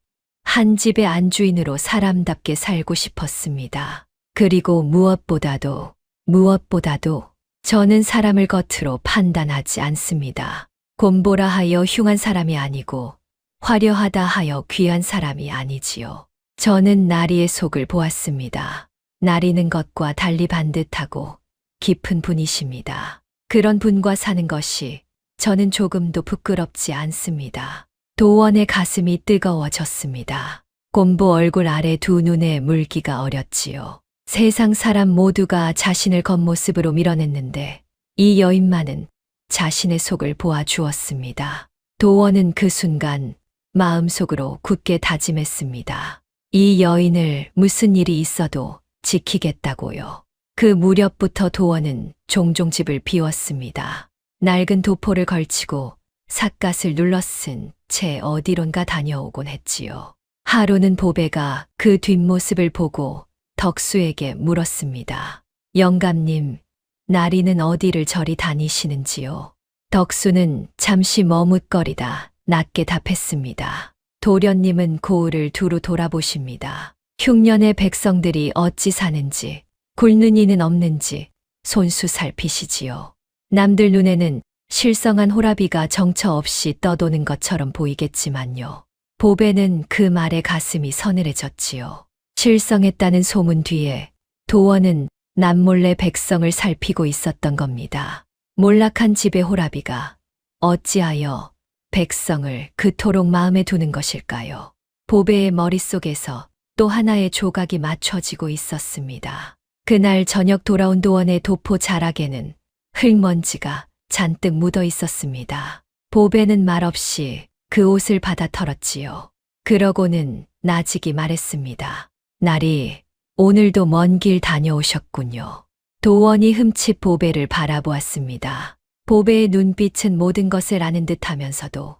한 집의 안주인으로 사람답게 살고 싶었습니다. 그리고 무엇보다도 저는 사람을 겉으로 판단하지 않습니다. 곰보라 하여 흉한 사람이 아니고 화려하다 하여 귀한 사람이 아니지요. 저는 나리의 속을 보았습니다. 나리는 것과 달리 반듯하고 깊은 분이십니다. 그런 분과 사는 것이 저는 조금도 부끄럽지 않습니다. 도원의 가슴이 뜨거워졌습니다. 곰보 얼굴 아래 두 눈에 물기가 어렸지요. 세상 사람 모두가 자신을 겉모습으로 밀어냈는데 이 여인만은 자신의 속을 보아주었습니다. 도원은 그 순간 마음속으로 굳게 다짐했습니다. 이 여인을 무슨 일이 있어도 지키겠다고요. 그 무렵부터 도원은 종종 집을 비웠습니다. 낡은 도포를 걸치고 삿갓을 눌러쓴 채 어디론가 다녀오곤 했지요. 하루는 보배가 그 뒷모습을 보고 덕수에게 물었습니다. 영감님, 나리는 어디를 저리 다니시는지요? 덕수는 잠시 머뭇거리다 낮게 답했습니다. 도련님은 고을을 두루 돌아보십니다. 흉년의 백성들이 어찌 사는지, 굶는 이는 없는지 손수 살피시지요. 남들 눈에는 실성한 호라비가 정처 없이 떠도는 것처럼 보이겠지만요. 보배는 그 말에 가슴이 서늘해졌지요. 실성했다는 소문 뒤에 도원은 남몰래 백성을 살피고 있었던 겁니다. 몰락한 집의 호라비가 어찌하여 백성을 그토록 마음에 두는 것일까요? 보배의 머릿속에서 또 하나의 조각이 맞춰지고 있었습니다. 그날 저녁 돌아온 도원의 도포 자락에는 흙먼지가 잔뜩 묻어 있었습니다. 보배는 말없이 그 옷을 받아 털었지요. 그러고는 나직이 말했습니다. 나리, 오늘도 먼 길 다녀오셨군요. 도원이 흠칫 보배를 바라보았습니다. 보배의 눈빛은 모든 것을 아는 듯 하면서도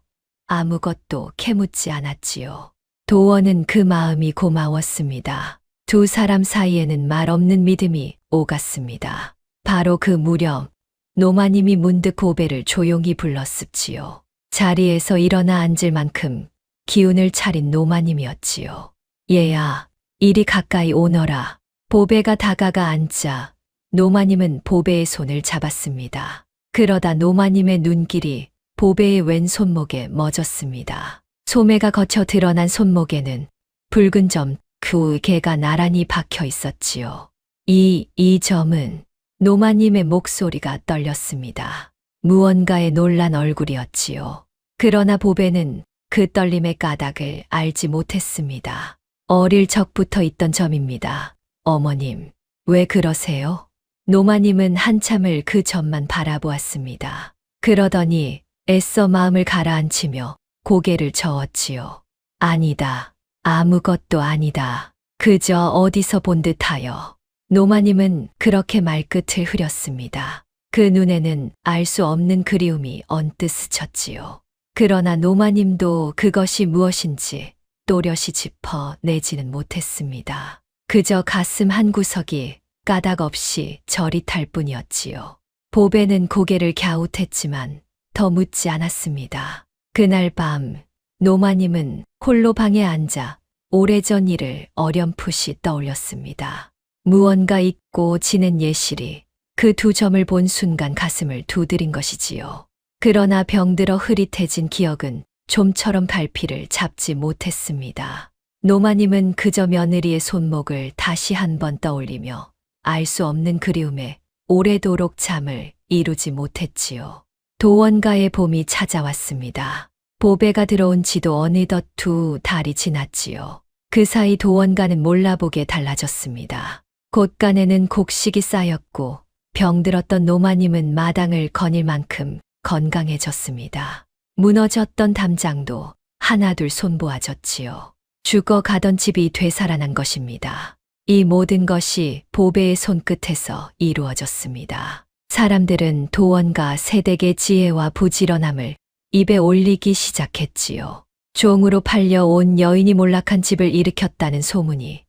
아무것도 캐묻지 않았지요. 도원은 그 마음이 고마웠습니다. 두 사람 사이에는 말 없는 믿음이 오갔습니다. 바로 그 무렵 노마님이 문득 보배를 조용히 불렀습지요. 자리에서 일어나 앉을 만큼 기운을 차린 노마님이었지요. 얘야, 이리 가까이 오너라. 보배가 다가가 앉자 노마님은 보배의 손을 잡았습니다. 그러다 노마님의 눈길이 보배의 왼 손목에 멎었습니다. 소매가 거쳐 드러난 손목에는 붉은 점, 그 개가 나란히 박혀 있었지요. 이 점은 노마님의 목소리가 떨렸습니다. 무언가에 놀란 얼굴이었지요. 그러나 보배는 그 떨림의 까닭을 알지 못했습니다. 어릴 적부터 있던 점입니다. 어머님, 왜 그러세요? 노마님은 한참을 그 점만 바라보았습니다. 그러더니 애써 마음을 가라앉히며 고개를 저었지요. 아니다. 아무것도 아니다. 그저 어디서 본 듯하여. 노마님은 그렇게 말끝을 흐렸습니다. 그 눈에는 알 수 없는 그리움이 언뜻 스쳤지요. 그러나 노마님도 그것이 무엇인지 또렷이 짚어 내지는 못했습니다. 그저 가슴 한구석이 까닭 없이 저릿할 뿐이었지요. 보배는 고개를 갸웃했지만 더 묻지 않았습니다. 그날 밤 노마님은 홀로 방에 앉아 오래전 일을 어렴풋이 떠올렸습니다. 무언가 잊고 지낸 예실이 그 두 점을 본 순간 가슴을 두드린 것이지요. 그러나 병들어 흐릿해진 기억은 좀처럼 갈피를 잡지 못했습니다. 노마님은 그저 며느리의 손목을 다시 한번 떠올리며 알 수 없는 그리움에 오래도록 잠을 이루지 못했지요. 도원가의 봄이 찾아왔습니다. 보배가 들어온 지도 어느덧 두 달이 지났지요. 그 사이 도원가는 몰라보게 달라졌습니다. 곳간에는 곡식이 쌓였고 병들었던 노마님은 마당을 거닐 만큼 건강해졌습니다. 무너졌던 담장도 하나둘 손보아졌지요. 죽어가던 집이 되살아난 것입니다. 이 모든 것이 보배의 손끝에서 이루어졌습니다. 사람들은 도원가 세댁의 지혜와 부지런함을 입에 올리기 시작했지요. 종으로 팔려 온 여인이 몰락한 집을 일으켰다는 소문이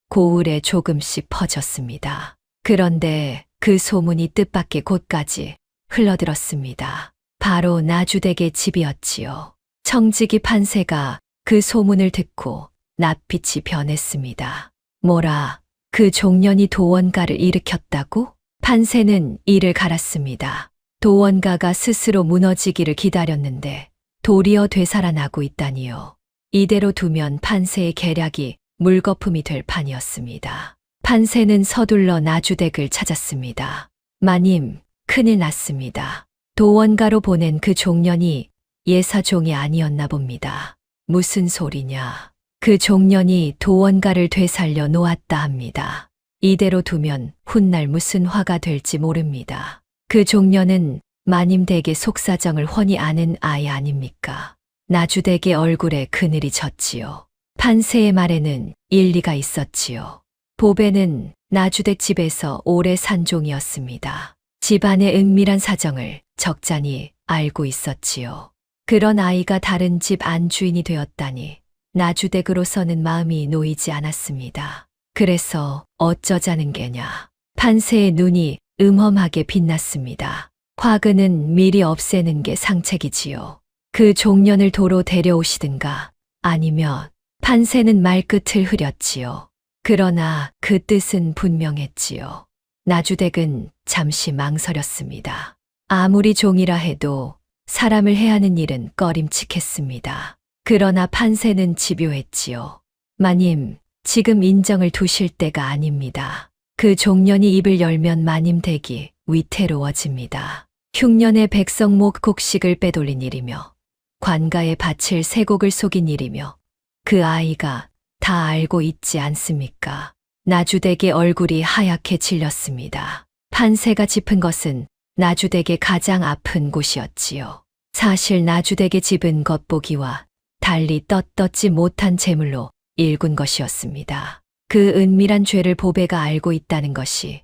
고을에 조금씩 퍼졌습니다. 그런데 그 소문이 뜻밖의 곳까지 흘러들었습니다. 바로 나주댁의 집이었지요. 청지기 판세가 그 소문을 듣고 낯빛이 변했습니다. 뭐라, 그 종년이 도원가를 일으켰다고? 판세는 이를 갈았습니다. 도원가가 스스로 무너지기를 기다렸는데 도리어 되살아나고 있다니요. 이대로 두면 판세의 계략이 물거품이 될 판이었습니다. 판세는 서둘러 나주댁을 찾았습니다. 마님, 큰일 났습니다. 도원가로 보낸 그 종년이 예사종이 아니었나 봅니다. 무슨 소리냐. 그 종년이 도원가를 되살려 놓았다 합니다. 이대로 두면 훗날 무슨 화가 될지 모릅니다. 그 종년은 마님 댁의 속사정을 훤히 아는 아이 아닙니까? 나주댁의 얼굴에 그늘이 졌지요. 판세의 말에는 일리가 있었지요. 보배는 나주댁 집에서 오래 산 종이었습니다. 집안의 은밀한 사정을 적잖이 알고 있었지요. 그런 아이가 다른 집 안주인이 되었다니 나주댁으로서는 마음이 놓이지 않았습니다. 그래서 어쩌자는 게냐. 판세의 눈이 음험하게 빛났습니다. 화근은 미리 없애는 게 상책이지요. 그 종년을 도로 데려오시든가 아니면 판세는 말끝을 흐렸지요. 그러나 그 뜻은 분명했지요. 나주댁은 잠시 망설였습니다. 아무리 종이라 해도 사람을 해하는 일은 꺼림칙했습니다. 그러나 판세는 집요했지요. 마님, 지금 인정을 두실 때가 아닙니다. 그 종년이 입을 열면 마님 댁이 위태로워집니다. 흉년의 백성목 곡식을 빼돌린 일이며 관가에 바칠 세곡을 속인 일이며 그 아이가 다 알고 있지 않습니까? 나주댁의 얼굴이 하얗게 질렸습니다. 판세가 짚은 것은 나주댁의 가장 아픈 곳이었지요. 사실 나주댁의 집은 겉보기와 달리 떳떳지 못한 재물로 일군 것이었습니다. 그 은밀한 죄를 보배가 알고 있다는 것이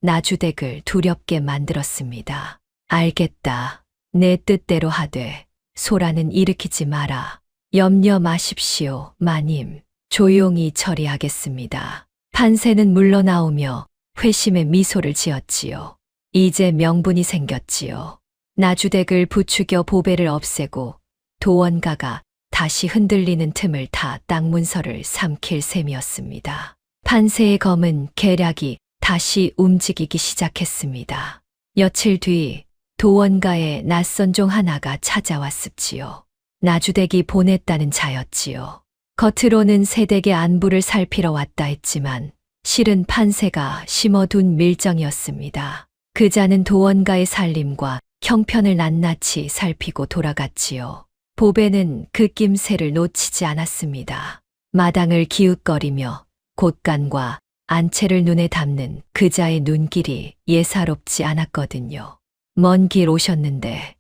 나주댁을 두렵게 만들었습니다. 알겠다. 내 뜻대로 하되 소란은 일으키지 마라. 염려 마십시오, 마님. 조용히 처리하겠습니다. 판세는 물러나오며 회심의 미소를 지었지요. 이제 명분이 생겼지요. 나주댁을 부추겨 보배를 없애고 도원가가 다시 흔들리는 틈을 타 땅 문서를 삼킬 셈이었습니다. 판세의 검은 계략이 다시 움직이기 시작했습니다. 며칠 뒤 도원가에 낯선 종 하나가 찾아왔습지요. 나주댁이 보냈다는 자였지요. 겉으로는 새댁의 안부를 살피러 왔다 했지만 실은 판세가 심어둔 밀정이었습니다. 그 자는 도원가의 살림과 형편을 낱낱이 살피고 돌아갔지요. 보배는 그 낌새를 놓치지 않았습니다. 마당을 기웃거리며 곳간과 안채를 눈에 담는 그자의 눈길이 예사롭지 않았거든요. 먼 길 오셨는데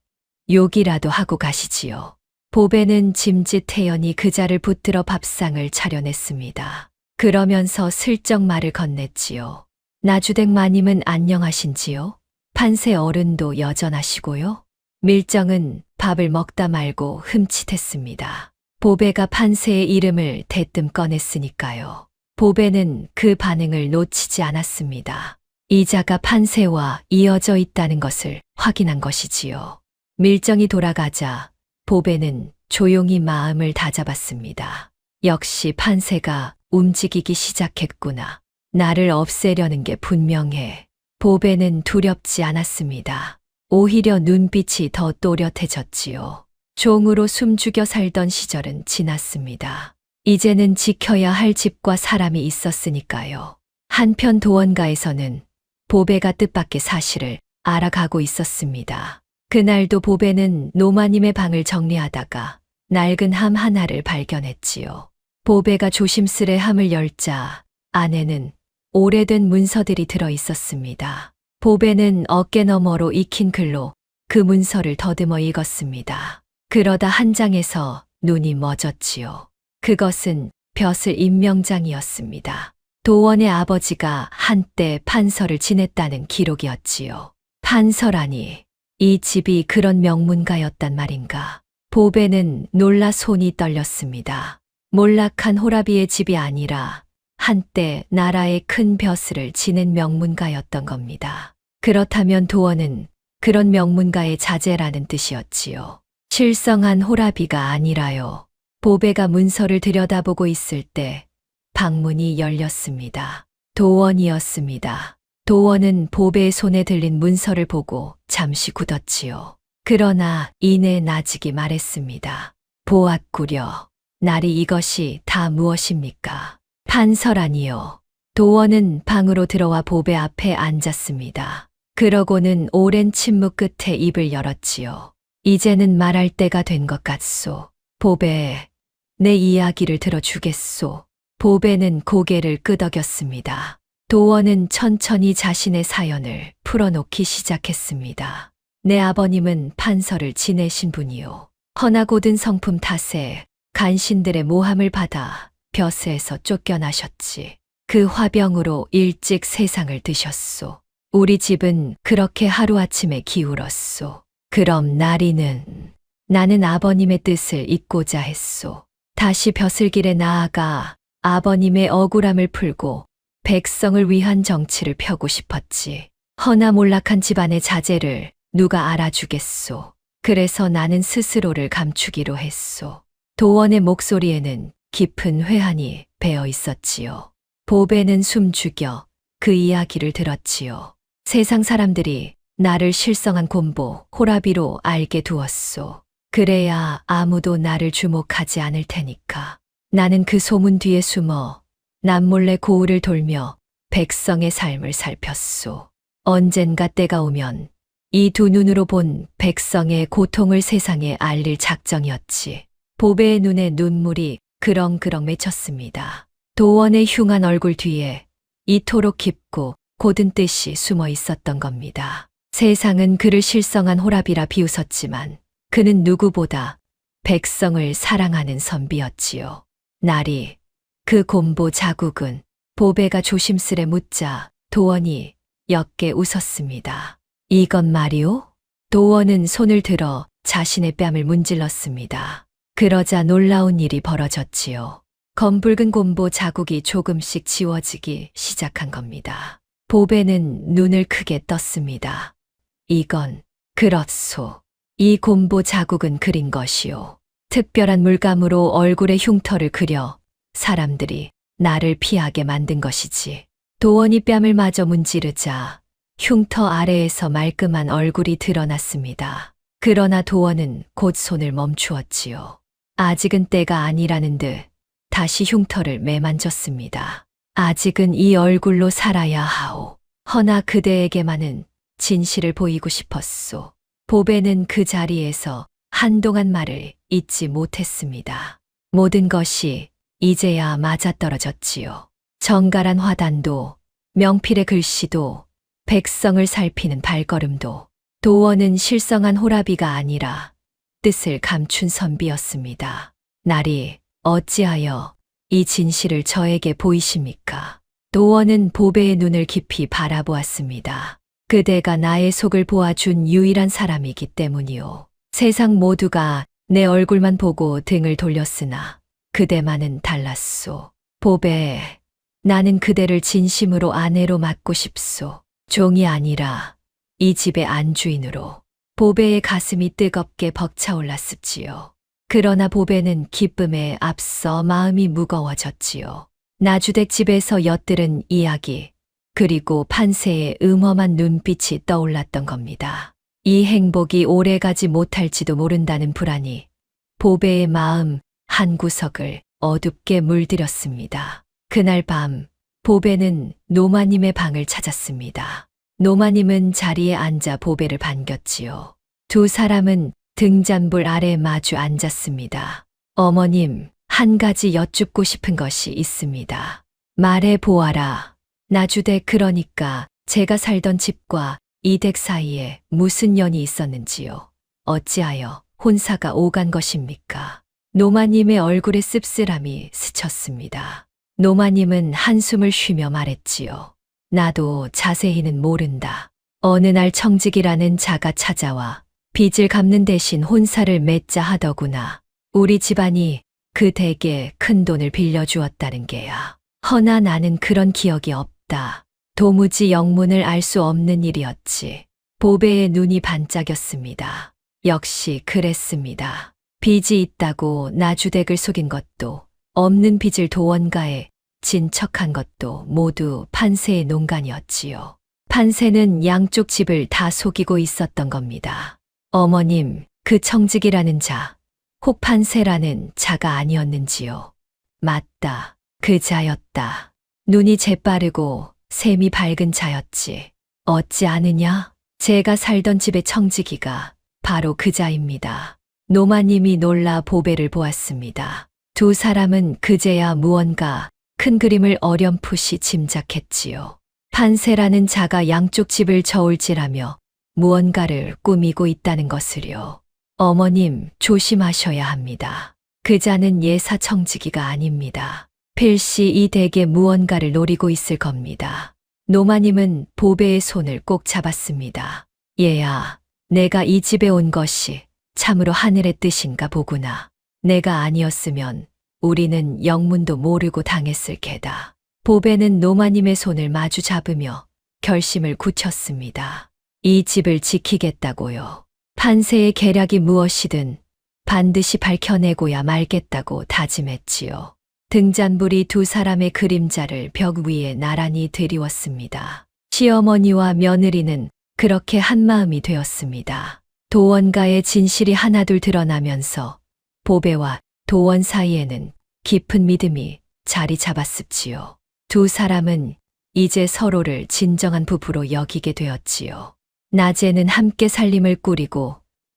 욕이라도 하고 가시지요. 보배는 짐짓태연히 그자를 붙들어 밥상을 차려냈습니다. 그러면서 슬쩍 말을 건넸지요. 나주댁 마님은 안녕하신지요? 판세 어른도 여전하시고요? 밀정은 밥을 먹다 말고 흠칫했습니다. 보배가 판세의 이름을 대뜸 꺼냈으니까요. 보배는 그 반응을 놓치지 않았습니다. 이자가 판세와 이어져 있다는 것을 확인한 것이지요. 밀정이 돌아가자 보배는 조용히 마음을 다잡았습니다. 역시 판세가 움직이기 시작했구나. 나를 없애려는 게 분명해. 보배는 두렵지 않았습니다. 오히려 눈빛이 더 또렷해졌지요. 종으로 숨죽여 살던 시절은 지났습니다. 이제는 지켜야 할 집과 사람이 있었으니까요. 한편 도원가에서는 보배가 뜻밖의 사실을 알아가고 있었습니다. 그날도 보배는 노마님의 방을 정리하다가 낡은 함 하나를 발견했지요. 보배가 조심스레 함을 열자 안에는 오래된 문서들이 들어 있었습니다. 보배는 어깨 너머로 익힌 글로 그 문서를 더듬어 읽었습니다. 그러다 한 장에서 눈이 멎었지요. 그것은 벼슬 임명장이었습니다. 도원의 아버지가 한때 판서를 지냈다는 기록이었지요. 판서라니, 이 집이 그런 명문가였단 말인가. 보배는 놀라 손이 떨렸습니다. 몰락한 호라비의 집이 아니라 한때 나라의 큰 벼슬을 지낸 명문가였던 겁니다. 그렇다면 도원은 그런 명문가의 자제라는 뜻이었지요. 실성한 호라비가 아니라요. 보배가 문서를 들여다보고 있을 때 방문이 열렸습니다. 도원이었습니다. 도원은 보배의 손에 들린 문서를 보고 잠시 굳었지요. 그러나 이내 나직이 말했습니다. 보았구려. 날이 이것이 다 무엇입니까? 판서라니요. 도원은 방으로 들어와 보배 앞에 앉았습니다. 그러고는 오랜 침묵 끝에 입을 열었지요. 이제는 말할 때가 된 것 같소. 보배, 내 이야기를 들어주겠소. 보배는 고개를 끄덕였습니다. 도원은 천천히 자신의 사연을 풀어놓기 시작했습니다. 내 아버님은 판서를 지내신 분이요. 헌하고든 성품 탓에 간신들의 모함을 받아 벼스에서 쫓겨나셨지. 그 화병으로 일찍 세상을 드셨소. 우리 집은 그렇게 하루아침에 기울었소. 그럼 나는 아버님의 뜻을 잇고자 했소. 다시 벼슬길에 나아가 아버님의 억울함을 풀고 백성을 위한 정치를 펴고 싶었지. 허나 몰락한 집안의 자제를 누가 알아주겠소. 그래서 나는 스스로를 감추기로 했소. 도원의 목소리에는 깊은 회한이 배어 있었지요. 보배는 숨죽여 그 이야기를 들었지요. 세상 사람들이 나를 실성한 곰보 호라비로 알게 두었소. 그래야 아무도 나를 주목하지 않을 테니까. 나는 그 소문 뒤에 숨어 남몰래 고을을 돌며 백성의 삶을 살폈소. 언젠가 때가 오면 이 두 눈으로 본 백성의 고통을 세상에 알릴 작정이었지. 보배의 눈에 눈물이 그렁그렁 맺혔습니다. 도원의 흉한 얼굴 뒤에 이토록 깊고 고든 뜻이 숨어 있었던 겁니다. 세상은 그를 실성한 호랍이라 비웃었지만 그는 누구보다 백성을 사랑하는 선비였지요. 날이 그 곰보 자국은 보배가 조심스레 묻자 도원이 옅게 웃었습니다. 이건 말이오? 도원은 손을 들어 자신의 뺨을 문질렀습니다. 그러자 놀라운 일이 벌어졌지요. 검붉은 곰보 자국이 조금씩 지워지기 시작한 겁니다. 보배는 눈을 크게 떴습니다. 이건 그렇소. 이 곰보 자국은 그린 것이오. 특별한 물감으로 얼굴에 흉터를 그려 사람들이 나를 피하게 만든 것이지. 도원이 뺨을 마저 문지르자 흉터 아래에서 말끔한 얼굴이 드러났습니다. 그러나 도원은 곧 손을 멈추었지요. 아직은 때가 아니라는 듯 다시 흉터를 매만졌습니다. 아직은 이 얼굴로 살아야 하오. 허나 그대에게만은 진실을 보이고 싶었소. 보배는 그 자리에서 한동안 말을 잇지 못했습니다. 모든 것이 이제야 맞아떨어졌지요. 정갈한 화단도, 명필의 글씨도, 백성을 살피는 발걸음도, 도원은 실성한 호라비가 아니라 뜻을 감춘 선비였습니다. 날이 어찌하여 이 진실을 저에게 보이십니까? 도원은 보배의 눈을 깊이 바라보았습니다. 그대가 나의 속을 보아준 유일한 사람이기 때문이오. 세상 모두가 내 얼굴만 보고 등을 돌렸으나 그대만은 달랐소. 보배, 나는 그대를 진심으로 아내로 맞고 싶소. 종이 아니라 이 집의 안주인으로. 보배의 가슴이 뜨겁게 벅차올랐습지요. 그러나 보배는 기쁨에 앞서 마음이 무거워졌지요. 나주댁 집에서 엿들은 이야기, 그리고 판세의 음험한 눈빛이 떠올랐던 겁니다. 이 행복이 오래가지 못할지도 모른다는 불안이 보배의 마음 한구석을 어둡게 물들였습니다. 그날 밤 보배는 노마님의 방을 찾았습니다. 노마님은 자리에 앉아 보배를 반겼지요. 두 사람은 등잔불 아래 마주 앉았습니다. 어머님, 한 가지 여쭙고 싶은 것이 있습니다. 말해 보아라. 나주댁 그러니까 제가 살던 집과 이 댁 사이에 무슨 연이 있었는지요. 어찌하여 혼사가 오간 것입니까? 노마님의 얼굴에 씁쓸함이 스쳤습니다. 노마님은 한숨을 쉬며 말했지요. 나도 자세히는 모른다. 어느 날 청직이라는 자가 찾아와 빚을 갚는 대신 혼사를 맺자 하더구나. 우리 집안이 그 댁에 큰 돈을 빌려주었다는 게야. 허나 나는 그런 기억이 없다. 도무지 영문을 알 수 없는 일이었지. 보배의 눈이 반짝였습니다. 역시 그랬습니다. 빚이 있다고 나주댁을 속인 것도, 없는 빚을 도원가에 진척한 것도 모두 판세의 농간이었지요. 판세는 양쪽 집을 다 속이고 있었던 겁니다. 어머님, 그 청직이라는 자, 혹 판세라는 자가 아니었는지요? 맞다. 그 자였다. 눈이 재빠르고 셈이 밝은 자였지. 어찌 아느냐? 제가 살던 집의 청지기가 바로 그 자입니다. 노마님이 놀라 보배를 보았습니다. 두 사람은 그제야 무언가 큰 그림을 어렴풋이 짐작했지요. 판세라는 자가 양쪽 집을 저울질하며 무언가를 꾸미고 있다는 것을요. 어머님, 조심하셔야 합니다. 그 자는 예사 청지기가 아닙니다. 필시 이 댁에 무언가를 노리고 있을 겁니다. 노마님은 보배의 손을 꼭 잡았습니다. 얘야, 내가 이 집에 온 것이 참으로 하늘의 뜻인가 보구나. 내가 아니었으면 우리는 영문도 모르고 당했을 게다. 보배는 노마님의 손을 마주 잡으며 결심을 굳혔습니다. 이 집을 지키겠다고요. 판세의 계략이 무엇이든 반드시 밝혀내고야 말겠다고 다짐했지요. 등잔불이 두 사람의 그림자를 벽 위에 나란히 드리웠습니다. 시어머니와 며느리는 그렇게 한마음이 되었습니다. 도원가의 진실이 하나둘 드러나면서 보배와 도원 사이에는 깊은 믿음이 자리 잡았습지요. 두 사람은 이제 서로를 진정한 부부로 여기게 되었지요. 낮에는 함께 살림을 꾸리고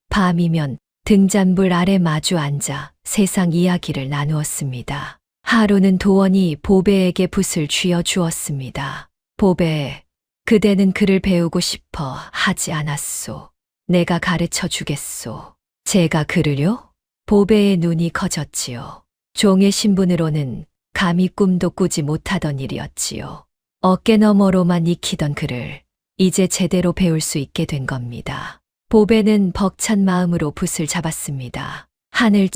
밤이면 등잔불 아래 마주 앉아 세상 이야기를 나누었습니다. 하루는 도원이 보배에게 붓을 쥐어 주었습니다. 보배, 그대는 글을 배우고 싶어 하지 않았소. 내가 가르쳐 주겠소. 제가 글을요? 보배의 눈이 커졌지요. 종의 신분으로는 감히 꿈도 꾸지 못하던 일이었지요. 어깨너머로만 익히던 글을 이제 제대로 배울 수 있게 된 겁니다. 보배는 벅찬 마음으로 붓을 잡았습니다. 하늘,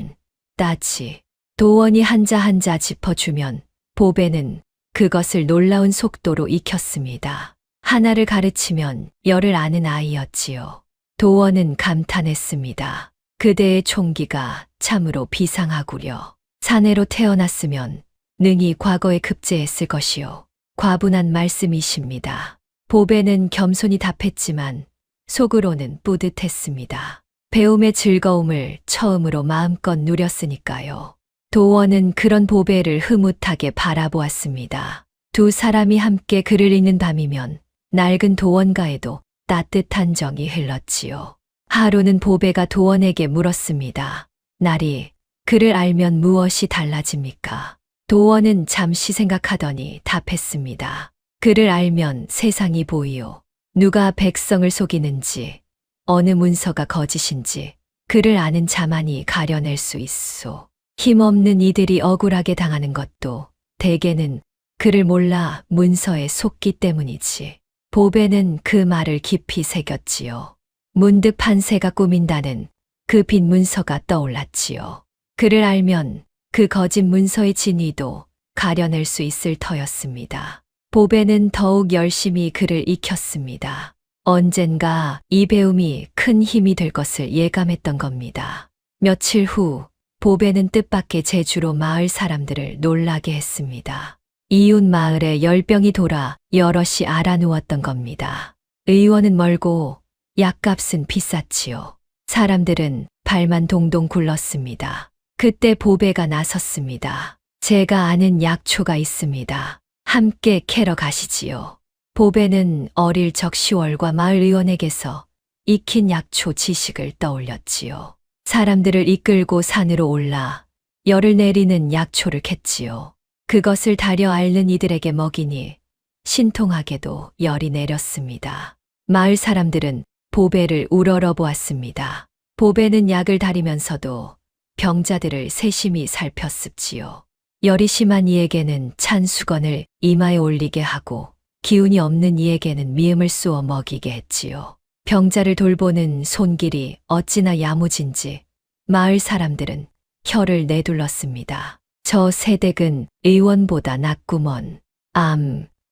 따지, 도원이 한자 한자 짚어주면 보배는 그것을 놀라운 속도로 익혔습니다. 하나를 가르치면 열을 아는 아이였지요. 도원은 감탄했습니다. 그대의 총기가 참으로 비상하구려. 사내로 태어났으면 능히 과거에 급제했을 것이요. 과분한 말씀이십니다. 보배는 겸손히 답했지만 속으로는 뿌듯했습니다. 배움의 즐거움을 처음으로 마음껏 누렸으니까요. 도원은 그런 보배를 흐뭇하게 바라보았습니다. 두 사람이 함께 글을 읽는 밤이면 낡은 도원가에도 따뜻한 정이 흘렀지요. 하루는 보배가 도원에게 물었습니다. 나리, 글을 알면 무엇이 달라집니까? 도원은 잠시 생각하더니 답했습니다. 글을 알면 세상이 보이요. 누가 백성을 속이는지, 어느 문서가 거짓인지 글을 아는 자만이 가려낼 수 있소. 힘없는 이들이 억울하게 당하는 것도 대개는 글을 몰라 문서에 속기 때문이지. 보배는 그 말을 깊이 새겼지요. 문득 판세가 꾸민다는 그 빈 문서가 떠올랐지요. 글을 알면 그 거짓 문서의 진위도 가려낼 수 있을 터였습니다. 보배는 더욱 열심히 글을 익혔습니다. 언젠가 이 배움이 큰 힘이 될 것을 예감했던 겁니다. 며칠 후 보배는 뜻밖의 재주로 마을 사람들을 놀라게 했습니다. 이웃 마을에 열병이 돌아 여럿이 알아누웠던 겁니다. 의원은 멀고 약값은 비쌌지요. 사람들은 발만 동동 굴렀습니다. 그때 보배가 나섰습니다. 제가 아는 약초가 있습니다. 함께 캐러 가시지요. 보배는 어릴 적 10월과 마을 의원에게서 익힌 약초 지식을 떠올렸지요. 사람들을 이끌고 산으로 올라 열을 내리는 약초를 캤지요. 그것을 다려 앓는 이들에게 먹이니 신통하게도 열이 내렸습니다. 마을 사람들은 보배를 우러러 보았습니다. 보배는 약을 다리면서도 병자들을 세심히 살폈습지요. 열이 심한 이에게는 찬 수건을 이마에 올리게 하고 기운이 없는 이에게는 미음을 쏘어 먹이게 했지요. 병자를 돌보는 손길이 어찌나 야무진지 마을 사람들은 혀를 내둘렀습니다. 저 새댁은 의원보다 낫구먼.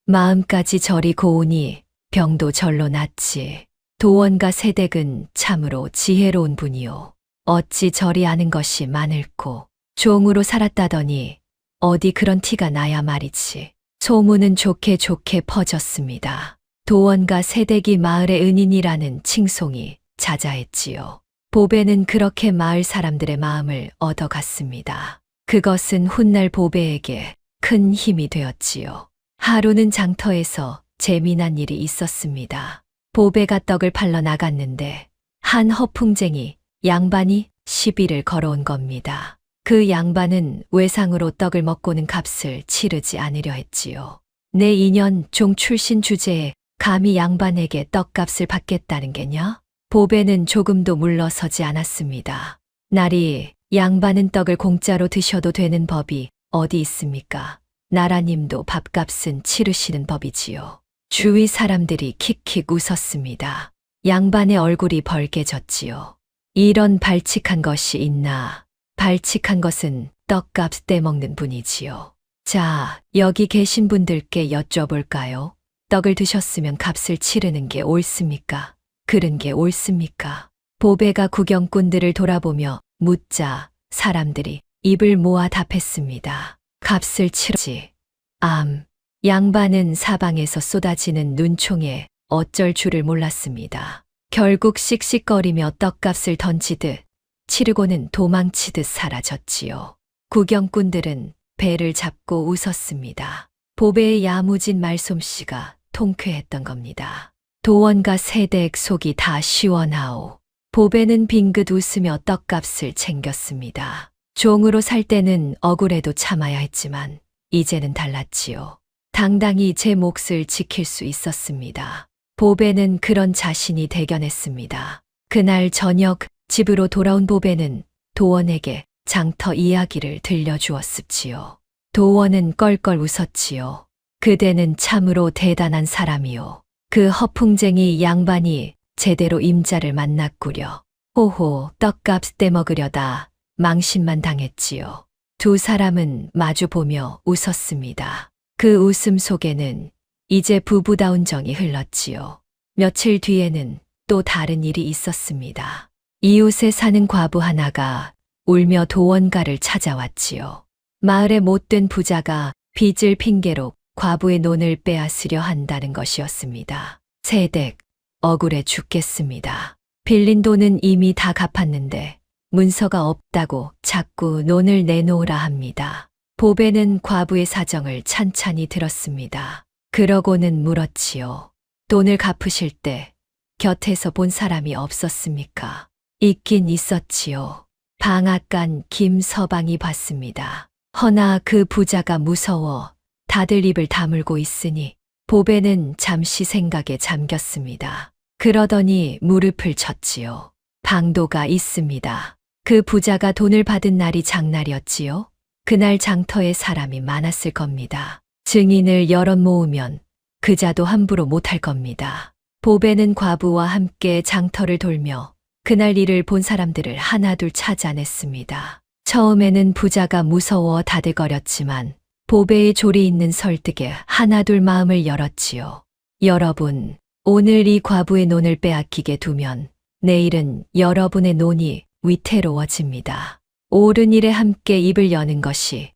마음까지 저리 고우니 병도 절로 낫지. 도원가 새댁은 참으로 지혜로운 분이요. 어찌 저리 아는 것이 많을꼬. 종으로 살았다더니 어디 그런 티가 나야 말이지. 소문은 좋게 좋게 퍼졌습니다. 도원가 새댁이 마을의 은인이라는 칭송이 자자했지요. 보배는 그렇게 마을 사람들의 마음을 얻어갔습니다. 그것은 훗날 보배에게 큰 힘이 되었지요. 하루는 장터에서 재미난 일이 있었습니다. 보배가 떡을 팔러 나갔는데 한 허풍쟁이 양반이 시비를 걸어온 겁니다. 그 양반은 외상으로 떡을 먹고는 값을 치르지 않으려 했지요. 내 인연 종 출신 주제에 감히 양반에게 떡값을 받겠다는 게냐? 보배는 조금도 물러서지 않았습니다. 나리, 양반은 떡을 공짜로 드셔도 되는 법이 어디 있습니까? 나라님도 밥값은 치르시는 법이지요. 주위 사람들이 킥킥 웃었습니다. 양반의 얼굴이 벌개졌지요. 이런 발칙한 것이 있나? 발칙한 것은 떡값 떼먹는 분이지요. 자, 여기 계신 분들께 여쭤볼까요? 떡을 드셨으면 값을 치르는 게 옳습니까? 그른 게 옳습니까? 보배가 구경꾼들을 돌아보며 묻자 사람들이 입을 모아 답했습니다. 값을 치르지. 양반은 사방에서 쏟아지는 눈총에 어쩔 줄을 몰랐습니다. 결국 씩씩거리며 떡값을 던지듯 치르고는 도망치듯 사라졌지요. 구경꾼들은 배를 잡고 웃었습니다. 보배의 야무진 말솜씨가 통쾌했던 겁니다. 도원과 세댁 속이 다 시원하오. 보배는 빙긋 웃으며 떡값을 챙겼습니다. 종으로 살 때는 억울해도 참아야 했지만 이제는 달랐지요. 당당히 제 몫을 지킬 수 있었습니다. 보배는 그런 자신이 대견했습니다. 그날 저녁 집으로 돌아온 보배는 도원에게 장터 이야기를 들려주었습지요. 도원은 껄껄 웃었지요. 그대는 참으로 대단한 사람이요. 그 허풍쟁이 양반이 제대로 임자를 만났구려. 호호, 떡값 떼먹으려다 망신만 당했지요. 두 사람은 마주보며 웃었습니다. 그 웃음 속에는 이제 부부다운 정이 흘렀지요. 며칠 뒤에는 또 다른 일이 있었습니다. 이웃에 사는 과부 하나가 울며 도원가를 찾아왔지요. 마을의 못된 부자가 빚을 핑계로 과부의 논을 빼앗으려 한다는 것이었습니다. 세댁, 억울해 죽겠습니다. 빌린 돈은 이미 다 갚았는데 문서가 없다고 자꾸 논을 내놓으라 합니다. 보배는 과부의 사정을 찬찬히 들었습니다. 그러고는 물었지요. 돈을 갚으실 때 곁에서 본 사람이 없었습니까? 있긴 있었지요. 방앗간 김서방이 봤습니다. 허나 그 부자가 무서워 다들 입을 다물고 있으니 보배는 잠시 생각에 잠겼습니다. 그러더니 무릎을 쳤지요. 방도가 있습니다. 그 부자가 돈을 받은 날이 장날이었지요. 그날 장터에 사람이 많았을 겁니다. 증인을 여럿 모으면 그자도 함부로 못할 겁니다. 보배는 과부와 함께 장터를 돌며 그날 일을 본 사람들을 하나둘 찾아냈습니다. 처음에는 부자가 무서워 다들거렸지만 보배의 조리 있는 설득에 하나둘 마음을 열었지요. 여러분, 오늘 이 과부의 논을 빼앗기게 두면 내일은 여러분의 논이 위태로워집니다. 옳은 일에 함께 입을 여는 것이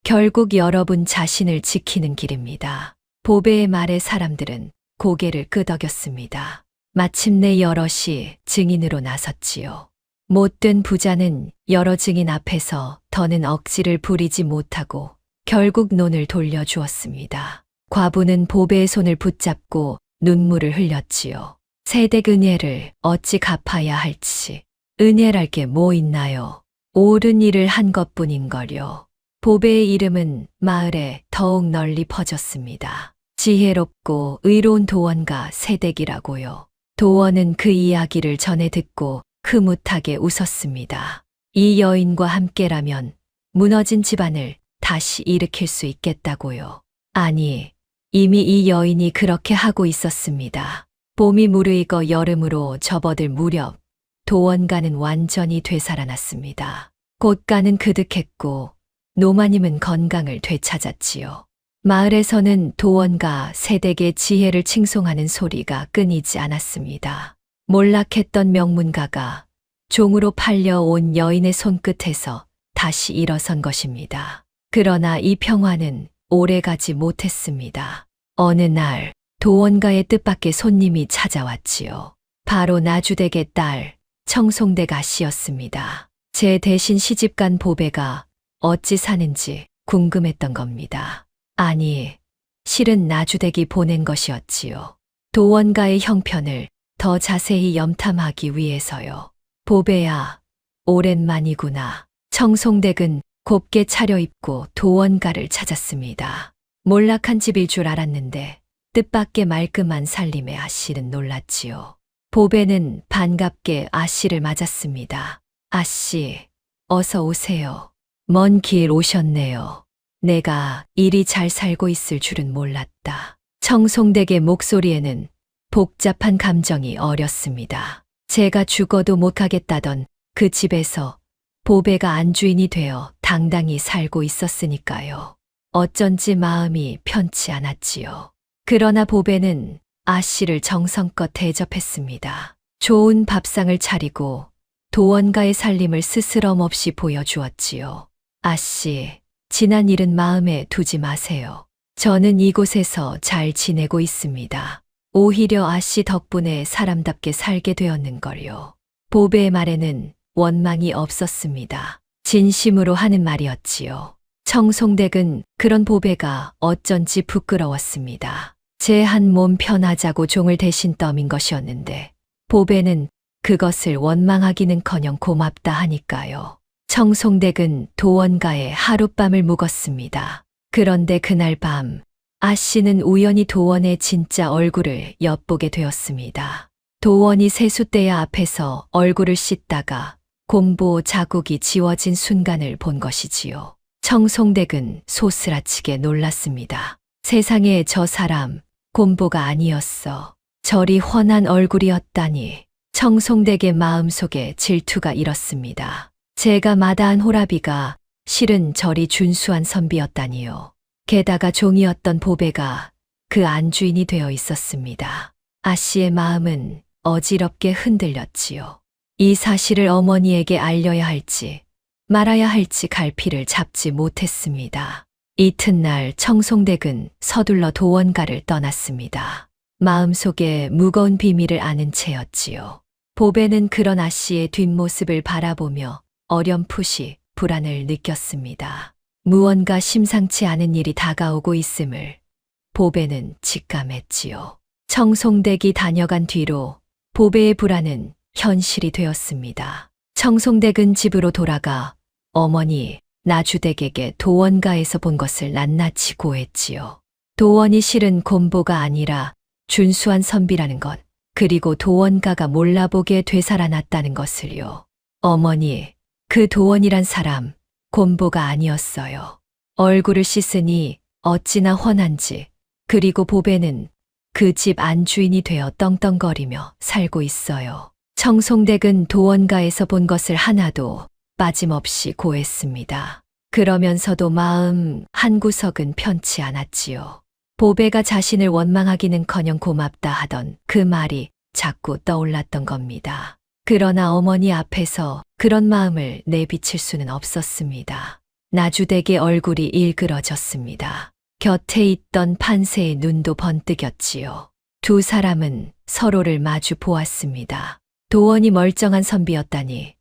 결국 여러분 자신을 지키는 길입니다. 보배의 말에 사람들은 고개를 끄덕였습니다. 마침내 여럿이 증인으로 나섰지요. 못된 부자는 여러 증인 앞에서 더는 억지를 부리지 못하고 결국 논을 돌려주었습니다. 과부는 보배의 손을 붙잡고 눈물을 흘렸지요. 세댁 은혜를 어찌 갚아야 할지. 은혜랄 게 뭐 있나요? 옳은 일을 한 것뿐인걸요. 보배의 이름은 마을에 더욱 널리 퍼졌습니다. 지혜롭고 의로운 도원가 세댁이라고요. 도원은 그 이야기를 전해 듣고 흐뭇하게 웃었습니다. 이 여인과 함께라면 무너진 집안을 다시 일으킬 수 있겠다고요. 아니, 이미 이 여인이 그렇게 하고 있었습니다. 봄이 무르익어 여름으로 접어들 무렵 도원가는 완전히 되살아났습니다. 꽃가는 그득했고 노마님은 건강을 되찾았지요. 마을에서는 도원가 세댁의 지혜를 칭송하는 소리가 끊이지 않았습니다. 몰락했던 명문가가 종으로 팔려온 여인의 손끝에서 다시 일어선 것입니다. 그러나 이 평화는 오래가지 못했습니다. 어느 날 도원가의 뜻밖의 손님이 찾아왔지요. 바로 나주댁의 딸 청송댁 아씨였습니다. 제 대신 시집간 보배가 어찌 사는지 궁금했던 겁니다. 아니, 실은 나주댁이 보낸 것이었지요. 도원가의 형편을 더 자세히 염탐하기 위해서요. 보배야, 오랜만이구나. 청송댁은 곱게 차려입고 도원가를 찾았습니다. 몰락한 집일 줄 알았는데 뜻밖의 말끔한 살림에 아씨는 놀랐지요. 보배는 반갑게 아씨를 맞았습니다. 아씨, 어서 오세요. 먼 길 오셨네요. 내가 이리 잘 살고 있을 줄은 몰랐다. 청송댁의 목소리에는 복잡한 감정이 어렸습니다. 제가 죽어도 못 가겠다던 그 집에서 보배가 안주인이 되어 당당히 살고 있었으니까요. 어쩐지 마음이 편치 않았지요. 그러나 보배는 아씨를 정성껏 대접했습니다. 좋은 밥상을 차리고 도원가의 살림을 스스럼 없이 보여주었지요. 아씨, 지난 일은 마음에 두지 마세요. 저는 이곳에서 잘 지내고 있습니다. 오히려 아씨 덕분에 사람답게 살게 되었는걸요. 보배의 말에는 원망이 없었습니다. 진심으로 하는 말이었지요. 청송댁은 그런 보배가 어쩐지 부끄러웠습니다. 제 한 몸 편하자고 종을 대신 떠민 것이었는데 보배는 그것을 원망하기는커녕 고맙다 하니까요. 청송댁은 도원가에 하룻밤을 묵었습니다. 그런데 그날 밤 아씨는 우연히 도원의 진짜 얼굴을 엿보게 되었습니다. 도원이 세숫대야 앞에서 얼굴을 씻다가 곰보 자국이 지워진 순간을 본 것이지요. 청송댁은 소스라치게 놀랐습니다. 세상에 저 사람 곰보가 아니었어. 저리 훤한 얼굴이었다니. 청송댁의 마음속에 질투가 일었습니다. 제가 마다한 호라비가 실은 저리 준수한 선비였다니요. 게다가 종이었던 보배가 그 안주인이 되어 있었습니다. 아씨의 마음은 어지럽게 흔들렸지요. 이 사실을 어머니에게 알려야 할지 말아야 할지 갈피를 잡지 못했습니다. 이튿날 청송댁은 서둘러 도원가를 떠났습니다. 마음속에 무거운 비밀을 아는 채였지요. 보배는 그런 아씨의 뒷모습을 바라보며 어렴풋이 불안을 느꼈습니다. 무언가 심상치 않은 일이 다가오고 있음을 보배는 직감했지요. 청송댁이 다녀간 뒤로 보배의 불안은 현실이 되었습니다. 청송댁은 집으로 돌아가 어머니 나주댁에게 도원가에서 본 것을 낱낱이 고했지요. 도원이 실은 곰보가 아니라 준수한 선비라는 것, 그리고 도원가가 몰라보게 되살아났다는 것을요. 어머니, 그 도원이란 사람 곰보가 아니었어요. 얼굴을 씻으니 어찌나 훤한지, 그리고 보배는 그 집 안주인이 되어 떵떵거리며 살고 있어요. 청송댁은 도원가에서 본 것을 하나도 빠짐없이 고했습니다. 그러면서도 마음 한구석은 편치 않았지요. 보배가 자신을 원망하기는커녕 고맙다 하던 그 말이 자꾸 떠올랐던 겁니다. 그러나 어머니 앞에서 그런 마음을 내비칠 수는 없었습니다. 나주댁의 얼굴이 일그러졌습니다. 곁에 있던 판세의 눈도 번뜩였지요. 두 사람은 서로를 마주 보았습니다. 도원이 멀쩡한 선비였다니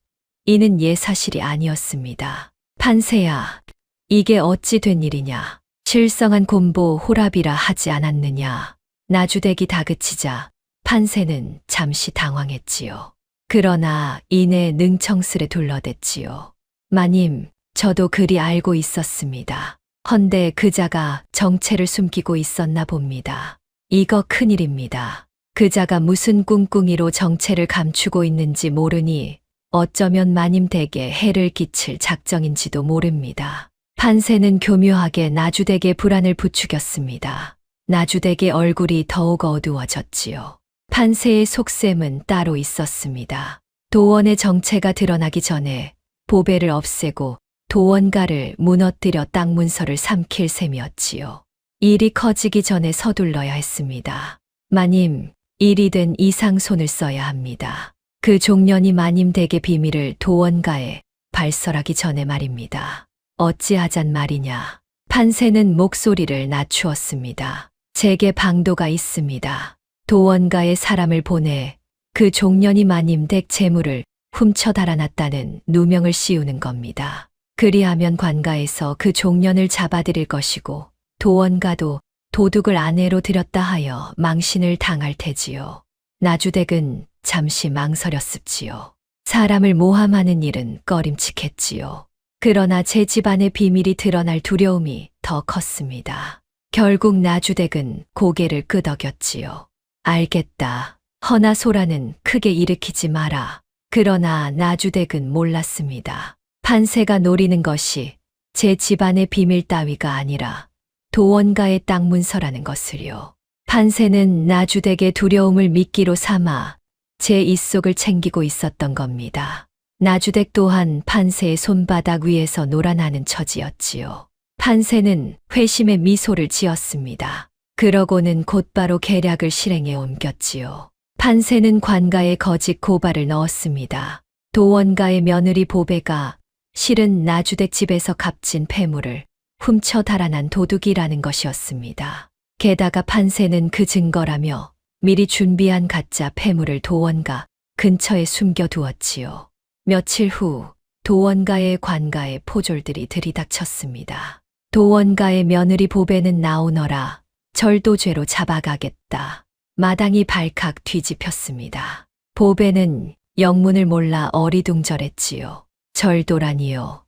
이는 예사실이 아니었습니다. 판세야, 이게 어찌 된 일이냐. 실성한 곰보 호랍이라 하지 않았느냐. 나주댁이 다그치자 판세는 잠시 당황했지요. 그러나 이내 능청스레 둘러댔지요. 마님, 저도 그리 알고 있었습니다. 헌데 그자가 정체를 숨기고 있었나 봅니다. 이거 큰일입니다. 그자가 무슨 꿍꿍이로 정체를 감추고 있는지 모르니 어쩌면 마님 댁에 해를 끼칠 작정인지도 모릅니다. 판세는 교묘하게 나주댁의 불안을 부추겼습니다. 나주댁의 얼굴이 더욱 어두워졌지요. 판세의 속셈은 따로 있었습니다. 도원의 정체가 드러나기 전에 보배를 없애고 도원가를 무너뜨려 땅 문서를 삼킬 셈이었지요. 일이 커지기 전에 서둘러야 했습니다. 마님, 일이 된 이상 손을 써야 합니다. 그 종년이 마님 댁의 비밀을 도원가에 발설하기 전에 말입니다. 어찌하잔 말이냐. 판세는 목소리를 낮추었습니다. 제게 방도가 있습니다. 도원가에 사람을 보내 그 종년이 마님 댁 재물을 훔쳐 달아났다는 누명을 씌우는 겁니다. 그리하면 관가에서 그 종년을 잡아들일 것이고 도원가도 도둑을 아내로 들였다 하여 망신을 당할 테지요. 나주댁은 잠시 망설였습지요. 사람을 모함하는 일은 꺼림칙했지요. 그러나 제 집안의 비밀이 드러날 두려움이 더 컸습니다. 결국 나주댁은 고개를 끄덕였지요. 알겠다. 허나 소란은 크게 일으키지 마라. 그러나 나주댁은 몰랐습니다. 판세가 노리는 것이 제 집안의 비밀 따위가 아니라 도원가의 땅 문서라는 것을요. 판세는 나주댁의 두려움을 미끼로 삼아 제 입속을 챙기고 있었던 겁니다. 나주댁 또한 판세의 손바닥 위에서 놀아나는 처지였지요. 판세는 회심의 미소를 지었습니다. 그러고는 곧바로 계략을 실행에 옮겼지요. 판세는 관가에 거짓 고발을 넣었습니다. 도원가의 며느리 보배가 실은 나주댁 집에서 값진 폐물을 훔쳐 달아난 도둑이라는 것이었습니다. 게다가 판세는 그 증거라며 미리 준비한 가짜 폐물을 도원가 근처에 숨겨두었지요. 며칠 후 도원가의 관가에 포졸들이 들이닥쳤습니다. 도원가의 며느리 보배는 나오너라 절도죄로 잡아가겠다. 마당이 발칵 뒤집혔습니다. 보배는 영문을 몰라 어리둥절했지요. 절도라니요.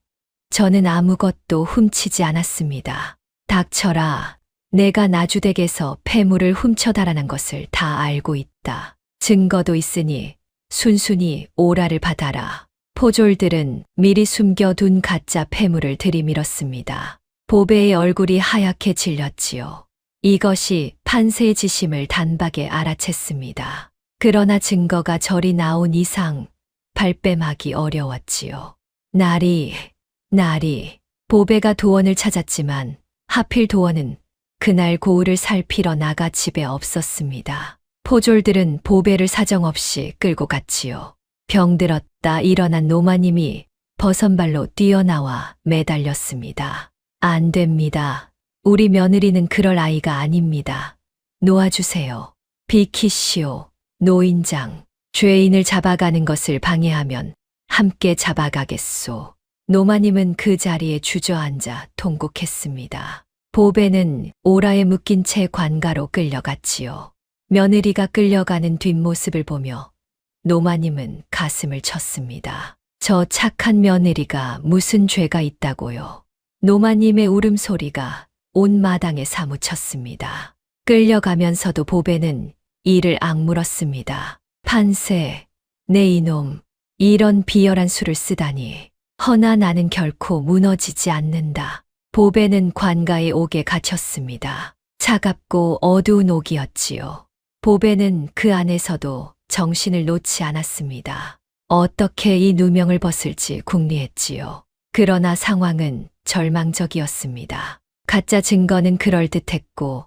저는 아무것도 훔치지 않았습니다. 닥쳐라. 내가 나주댁에서 폐물을 훔쳐 달아난 것을 다 알고 있다. 증거도 있으니 순순히 오라를 받아라. 포졸들은 미리 숨겨둔 가짜 폐물을 들이밀었습니다. 보배의 얼굴이 하얗게 질렸지요. 이것이 판세의 지심을 단박에 알아챘습니다. 그러나 증거가 저리 나온 이상 발뺌하기 어려웠지요. 날이 보배가 도원을 찾았지만 하필 도원은 그날 고을을 살피러 나가 집에 없었습니다. 포졸들은 보배를 사정없이 끌고 갔지요. 병들었다 일어난 노마님이 버선발로 뛰어나와 매달렸습니다. 안 됩니다. 우리 며느리는 그럴 아이가 아닙니다. 놓아주세요. 비키시오. 노인장. 죄인을 잡아가는 것을 방해하면 함께 잡아가겠소. 노마님은 그 자리에 주저앉아 통곡했습니다. 보배는 오라에 묶인 채 관가로 끌려갔지요. 며느리가 끌려가는 뒷모습을 보며 노마님은 가슴을 쳤습니다. 저 착한 며느리가 무슨 죄가 있다고요. 노마님의 울음소리가 온 마당에 사무쳤습니다. 끌려가면서도 보배는 이를 악물었습니다. 판세, 내 이놈, 이런 비열한 수를 쓰다니. 허나 나는 결코 무너지지 않는다. 보배는 관가의 옥에 갇혔습니다. 차갑고 어두운 옥이었지요. 보배는 그 안에서도 정신을 놓지 않았습니다. 어떻게 이 누명을 벗을지 궁리했지요. 그러나 상황은 절망적이었습니다. 가짜 증거는 그럴듯했고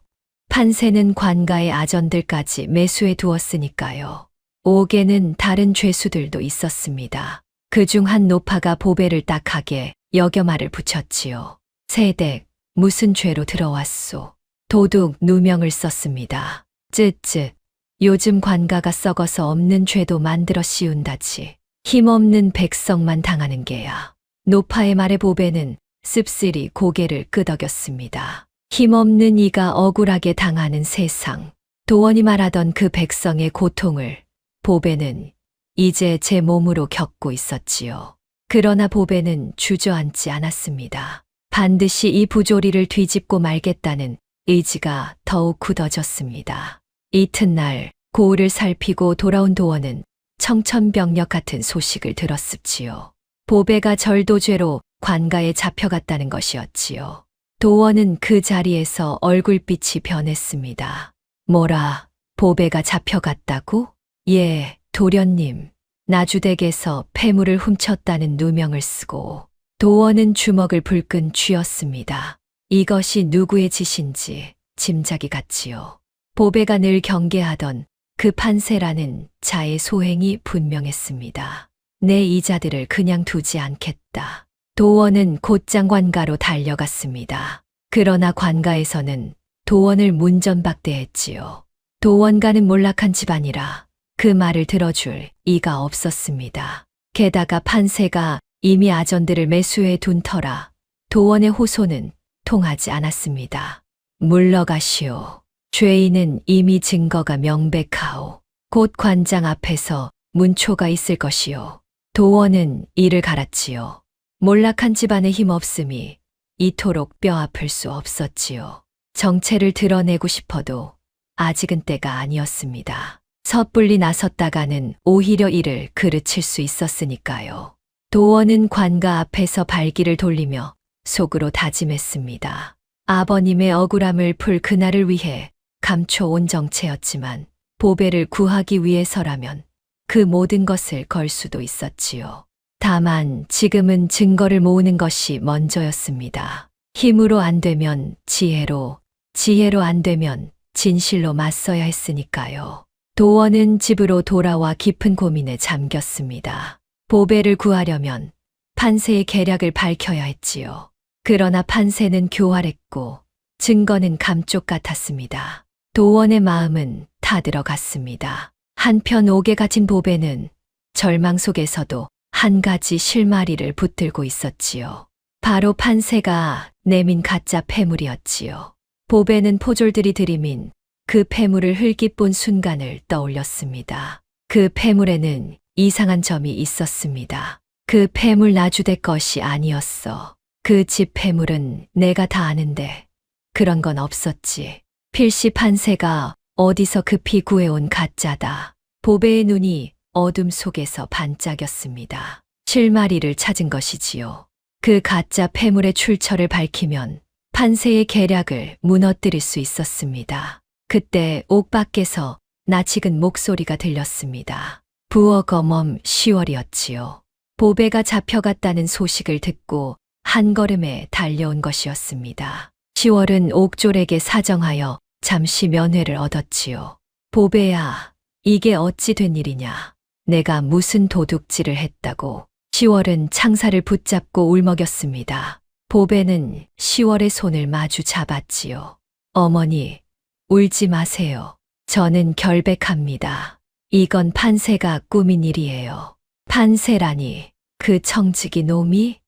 판세는 관가의 아전들까지 매수해 두었으니까요. 옥에는 다른 죄수들도 있었습니다. 그중 한 노파가 보배를 딱하게 여겨 말을 붙였지요. 세댁, 무슨 죄로 들어왔소? 도둑 누명을 썼습니다. 쯧쯧, 요즘 관가가 썩어서 없는 죄도 만들어 씌운다지. 힘없는 백성만 당하는 게야. 노파의 말에 보배는 씁쓸히 고개를 끄덕였습니다. 힘없는 이가 억울하게 당하는 세상. 도원이 말하던 그 백성의 고통을 보배는 이제 제 몸으로 겪고 있었지요. 그러나 보배는 주저앉지 않았습니다. 반드시 이 부조리를 뒤집고 말겠다는 의지가 더욱 굳어졌습니다. 이튿날 고을을 살피고 돌아온 도원은 청천벽력 같은 소식을 들었습지요. 보배가 절도죄로 관가에 잡혀갔다는 것이었지요. 도원은 그 자리에서 얼굴빛이 변했습니다. 뭐라, 보배가 잡혀갔다고? 예, 도련님. 나주댁에서 폐물을 훔쳤다는 누명을 쓰고 도원은 주먹을 불끈 쥐었습니다. 이것이 누구의 짓인지 짐작이 갔지요. 보배가 늘 경계하던 그 판세라는 자의 소행이 분명했습니다. 내 이자들을 그냥 두지 않겠다. 도원은 곧장 관가로 달려갔습니다. 그러나 관가에서는 도원을 문전박대했지요. 도원가는 몰락한 집안이라 그 말을 들어줄 이가 없었습니다. 게다가 판세가 이미 아전들을 매수해 둔 터라 도원의 호소는 통하지 않았습니다. 물러가시오. 죄인은 이미 증거가 명백하오. 곧 관장 앞에서 문초가 있을 것이오. 도원은 이를 갈았지요. 몰락한 집안의 힘없음이 이토록 뼈아플 수 없었지요. 정체를 드러내고 싶어도 아직은 때가 아니었습니다. 섣불리 나섰다가는 오히려 이를 그르칠 수 있었으니까요. 도원은 관가 앞에서 발길을 돌리며 속으로 다짐했습니다. 아버님의 억울함을 풀 그날을 위해 감춰온 정체였지만 보배를 구하기 위해서라면 그 모든 것을 걸 수도 있었지요. 다만 지금은 증거를 모으는 것이 먼저였습니다. 힘으로 안 되면 지혜로, 지혜로 안 되면 진실로 맞서야 했으니까요. 도원은 집으로 돌아와 깊은 고민에 잠겼습니다. 보배를 구하려면 판세의 계략을 밝혀야 했지요. 그러나 판세는 교활했고 증거는 감쪽 같았습니다. 도원의 마음은 타들어갔습니다. 한편 옥에 갇힌 보배는 절망 속에서도 한 가지 실마리를 붙들고 있었지요. 바로 판세가 내민 가짜 폐물이었지요. 보배는 포졸들이 들이민 그 폐물을 흘깃 본 순간을 떠올렸습니다. 그 폐물에는 이상한 점이 있었습니다. 그 폐물 나주대 것이 아니었어. 그 집 폐물은 내가 다 아는데 그런 건 없었지. 필시 판세가 어디서 급히 구해온 가짜다. 보배의 눈이 어둠 속에서 반짝였습니다. 실마리를 찾은 것이지요. 그 가짜 폐물의 출처를 밝히면 판세의 계략을 무너뜨릴 수 있었습니다. 그때 옥 밖에서 낯익은 목소리가 들렸습니다. 부어검엄 10월이었지요. 보배가 잡혀갔다는 소식을 듣고 한 걸음에 달려온 것이었습니다. 10월은 옥졸에게 사정하여 잠시 면회를 얻었지요. 보배야, 이게 어찌 된 일이냐. 내가 무슨 도둑질을 했다고. 10월은 창사를 붙잡고 울먹였습니다. 보배는 10월의 손을 마주 잡았지요. 어머니, 울지 마세요. 저는 결백합니다. 이건 판세가 꾸민 일이에요. 판세라니, 그 청지기 놈이?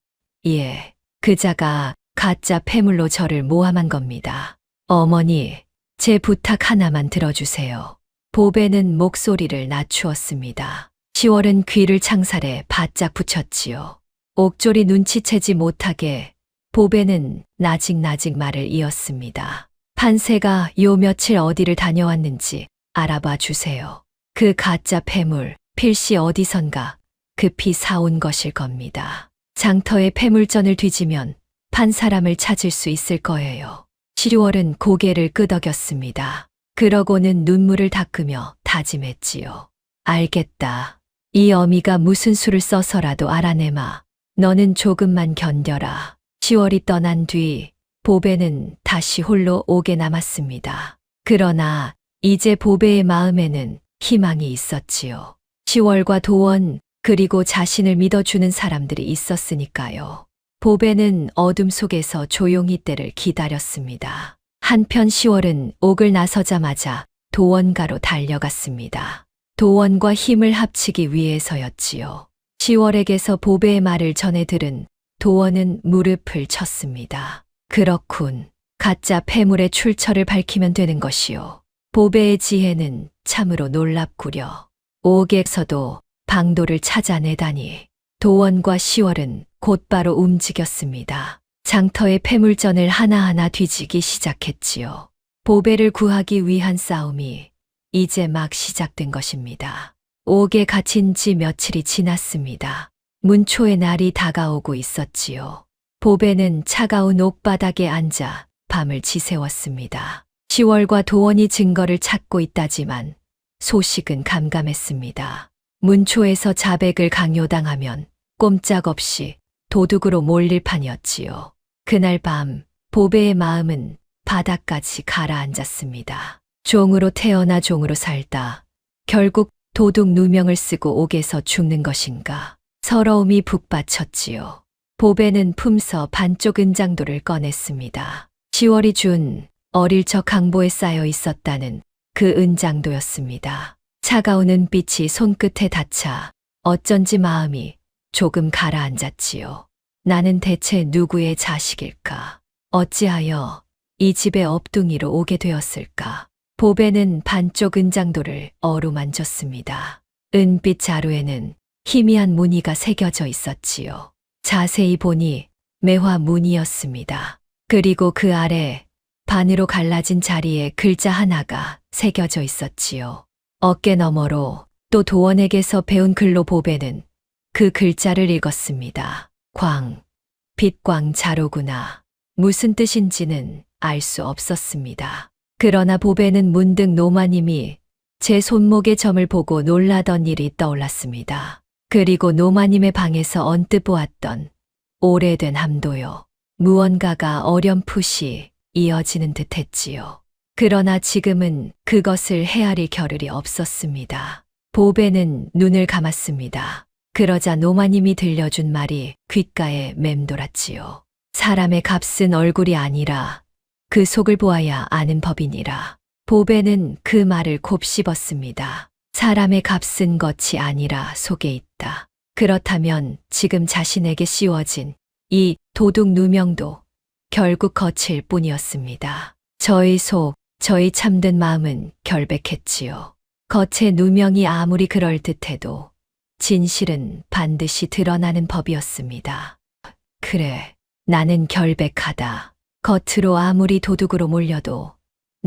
예, 그자가 가짜 폐물로 저를 모함한 겁니다. 어머니, 제 부탁 하나만 들어주세요. 보배는 목소리를 낮추었습니다. 10월은 귀를 창살에 바짝 붙였지요. 옥졸이 눈치채지 못하게 보배는 나직나직 말을 이었습니다. 판세가 요 며칠 어디를 다녀왔는지 알아봐 주세요. 그 가짜 폐물 필시 어디선가 급히 사온 것일 겁니다. 장터의 폐물전을 뒤지면 판 사람을 찾을 수 있을 거예요. 10월은 고개를 끄덕였습니다. 그러고는 눈물을 닦으며 다짐했지요. 알겠다. 이 어미가 무슨 수를 써서라도 알아내마. 너는 조금만 견뎌라. 10월이 떠난 뒤 보배는 다시 홀로 옥에 남았습니다. 그러나 이제 보배의 마음에는 희망이 있었지요. 10월과 도원 그리고 자신을 믿어주는 사람들이 있었으니까요. 보배는 어둠 속에서 조용히 때를 기다렸습니다. 한편 10월은 옥을 나서자마자 도원가로 달려갔습니다. 도원과 힘을 합치기 위해서였지요. 10월에게서 보배의 말을 전해 들은 도원은 무릎을 쳤습니다. 그렇군. 가짜 폐물의 출처를 밝히면 되는 것이요. 보배의 지혜는 참으로 놀랍구려. 옥에서도 방도를 찾아내다니. 도원과 10월은 곧바로 움직였습니다. 장터의 폐물전을 하나하나 뒤지기 시작했지요. 보배를 구하기 위한 싸움이 이제 막 시작된 것입니다. 옥에 갇힌 지 며칠이 지났습니다. 문초의 날이 다가오고 있었지요. 보배는 차가운 옥바닥에 앉아 밤을 지새웠습니다. 10월과 도원이 증거를 찾고 있다지만 소식은 감감했습니다. 문초에서 자백을 강요당하면 꼼짝없이 도둑으로 몰릴 판이었지요. 그날 밤 보배의 마음은 바닥까지 가라앉았습니다. 종으로 태어나 종으로 살다 결국 도둑 누명을 쓰고 옥에서 죽는 것인가. 서러움이 북받쳤지요. 보배는 품서 반쪽 은장도를 꺼냈습니다. 10월이 준 어릴 적 강보에 쌓여 있었다는 그 은장도였습니다. 차가운 은빛이 손끝에 닿자 어쩐지 마음이 조금 가라앉았지요. 나는 대체 누구의 자식일까? 어찌하여 이 집의 업둥이로 오게 되었을까? 보배는 반쪽 은장도를 어루만졌습니다. 은빛 자루에는 희미한 무늬가 새겨져 있었지요. 자세히 보니 매화 무늬였습니다. 그리고 그 아래 반으로 갈라진 자리에 글자 하나가 새겨져 있었지요. 어깨 너머로 또 도원에게서 배운 글로 보배는 그 글자를 읽었습니다. 광, 빛광 자로구나. 무슨 뜻인지는 알 수 없었습니다. 그러나 보배는 문득 노마님이 제 손목의 점을 보고 놀라던 일이 떠올랐습니다. 그리고 노마님의 방에서 언뜻 보았던 오래된 함도요. 무언가가 어렴풋이 이어지는 듯 했지요. 그러나 지금은 그것을 헤아릴 겨를이 없었습니다. 보배는 눈을 감았습니다. 그러자 노마님이 들려준 말이 귓가에 맴돌았지요. 사람의 값은 얼굴이 아니라 그 속을 보아야 아는 법이니라. 보배는 그 말을 곱씹었습니다. 사람의 값은 겉이 아니라 속에 있다. 그렇다면 지금 자신에게 씌워진 이 도둑 누명도 결국 겉일 뿐이었습니다. 저의 속, 저의 참된 마음은 결백했지요. 겉의 누명이 아무리 그럴듯해도 진실은 반드시 드러나는 법이었습니다. 그래, 나는 결백하다. 겉으로 아무리 도둑으로 몰려도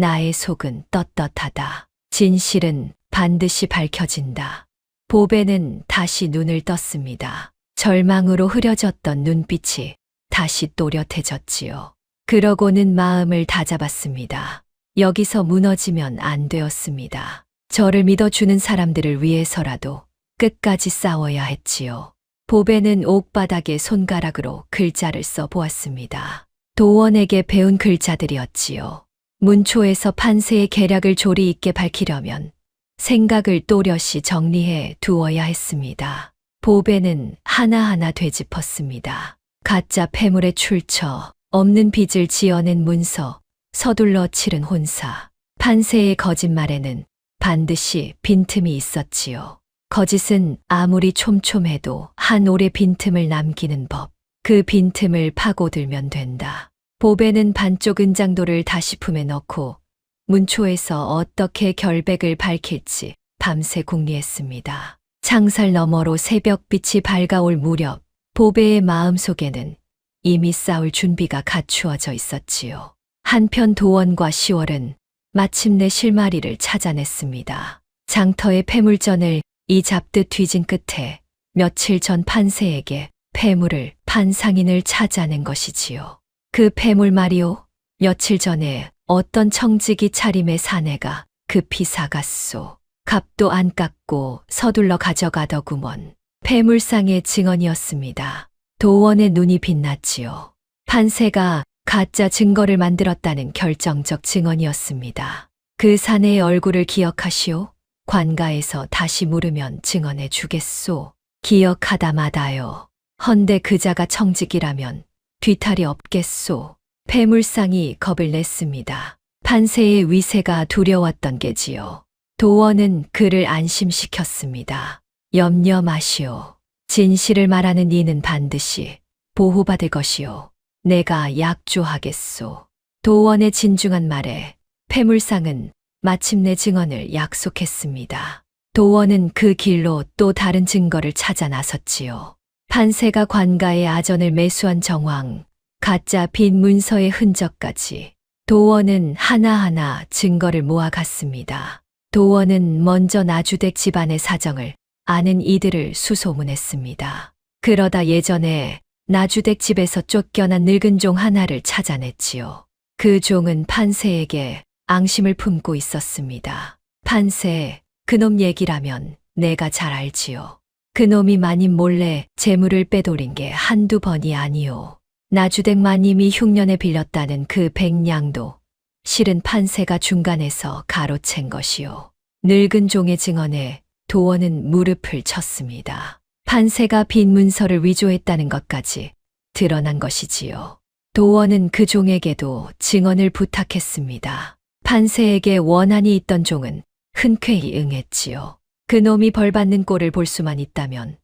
나의 속은 떳떳하다. 진실은 반드시 밝혀진다. 보배는 다시 눈을 떴습니다. 절망으로 흐려졌던 눈빛이 다시 또렷해졌지요. 그러고는 마음을 다잡았습니다. 여기서 무너지면 안 되었습니다. 저를 믿어주는 사람들을 위해서라도 끝까지 싸워야 했지요. 보배는 옥바닥에 손가락으로 글자를 써보았습니다. 도원에게 배운 글자들이었지요. 문초에서 판세의 계략을 조리 있게 밝히려면 생각을 또렷이 정리해 두어야 했습니다. 보배는 하나하나 되짚었습니다. 가짜 폐물의 출처, 없는 빚을 지어낸 문서, 서둘러 치른 혼사. 판세의 거짓말에는 반드시 빈틈이 있었지요. 거짓은 아무리 촘촘해도 한 올의 빈틈을 남기는 법. 그 빈틈을 파고들면 된다. 보배는 반쪽 은장도를 다시 품에 넣고 문초에서 어떻게 결백을 밝힐지 밤새 궁리했습니다. 창살 너머로 새벽빛이 밝아올 무렵 보배의 마음속에는 이미 싸울 준비가 갖추어져 있었지요. 한편 도원과 10월은 마침내 실마리를 찾아냈습니다. 장터의 폐물전을 이 잡듯 뒤진 끝에 며칠 전 판세에게 폐물을 판 상인을 찾아낸 것이지요. 그 폐물 말이오, 며칠 전에 어떤 청지기 차림의 사내가 급히 사갔소. 값도 안 깎고 서둘러 가져가더구먼. 폐물상의 증언이었습니다. 도원의 눈이 빛났지요. 판세가 가짜 증거를 만들었다는 결정적 증언이었습니다. 그 사내의 얼굴을 기억하시오? 관가에서 다시 물으면 증언해 주겠소. 기억하다 마다요. 헌데 그자가 청직이라면 뒤탈이 없겠소. 폐물상이 겁을 냈습니다. 판세의 위세가 두려웠던 게지요. 도원은 그를 안심시켰습니다. 염려 마시오. 진실을 말하는 이는 반드시 보호받을 것이오. 내가 약조하겠소. 도원의 진중한 말에 폐물상은 마침내 증언을 약속했습니다. 도원은 그 길로 또 다른 증거를 찾아 나섰지요. 판세가 관가의 아전을 매수한 정황, 가짜 빈 문서의 흔적까지 도원은 하나하나 증거를 모아갔습니다. 도원은 먼저 나주댁 집안의 사정을 아는 이들을 수소문했습니다. 그러다 예전에 나주댁 집에서 쫓겨난 늙은 종 하나를 찾아냈지요. 그 종은 판세에게 앙심을 품고 있었습니다. 판세, 그놈 얘기라면 내가 잘 알지요. 그놈이 마님 몰래 재물을 빼돌린 게 한두 번이 아니오. 나주댁 마님이 흉년에 빌렸다는 그 백냥도 실은 판세가 중간에서 가로챈 것이오. 늙은 종의 증언에 도원은 무릎을 쳤습니다. 판세가 빈 문서를 위조했다는 것까지 드러난 것이지요. 도원은 그 종에게도 증언을 부탁했습니다. 판세에게 원한이 있던 종은 흔쾌히 응했지요. 그놈이 벌받는 꼴을 볼 수만 있다면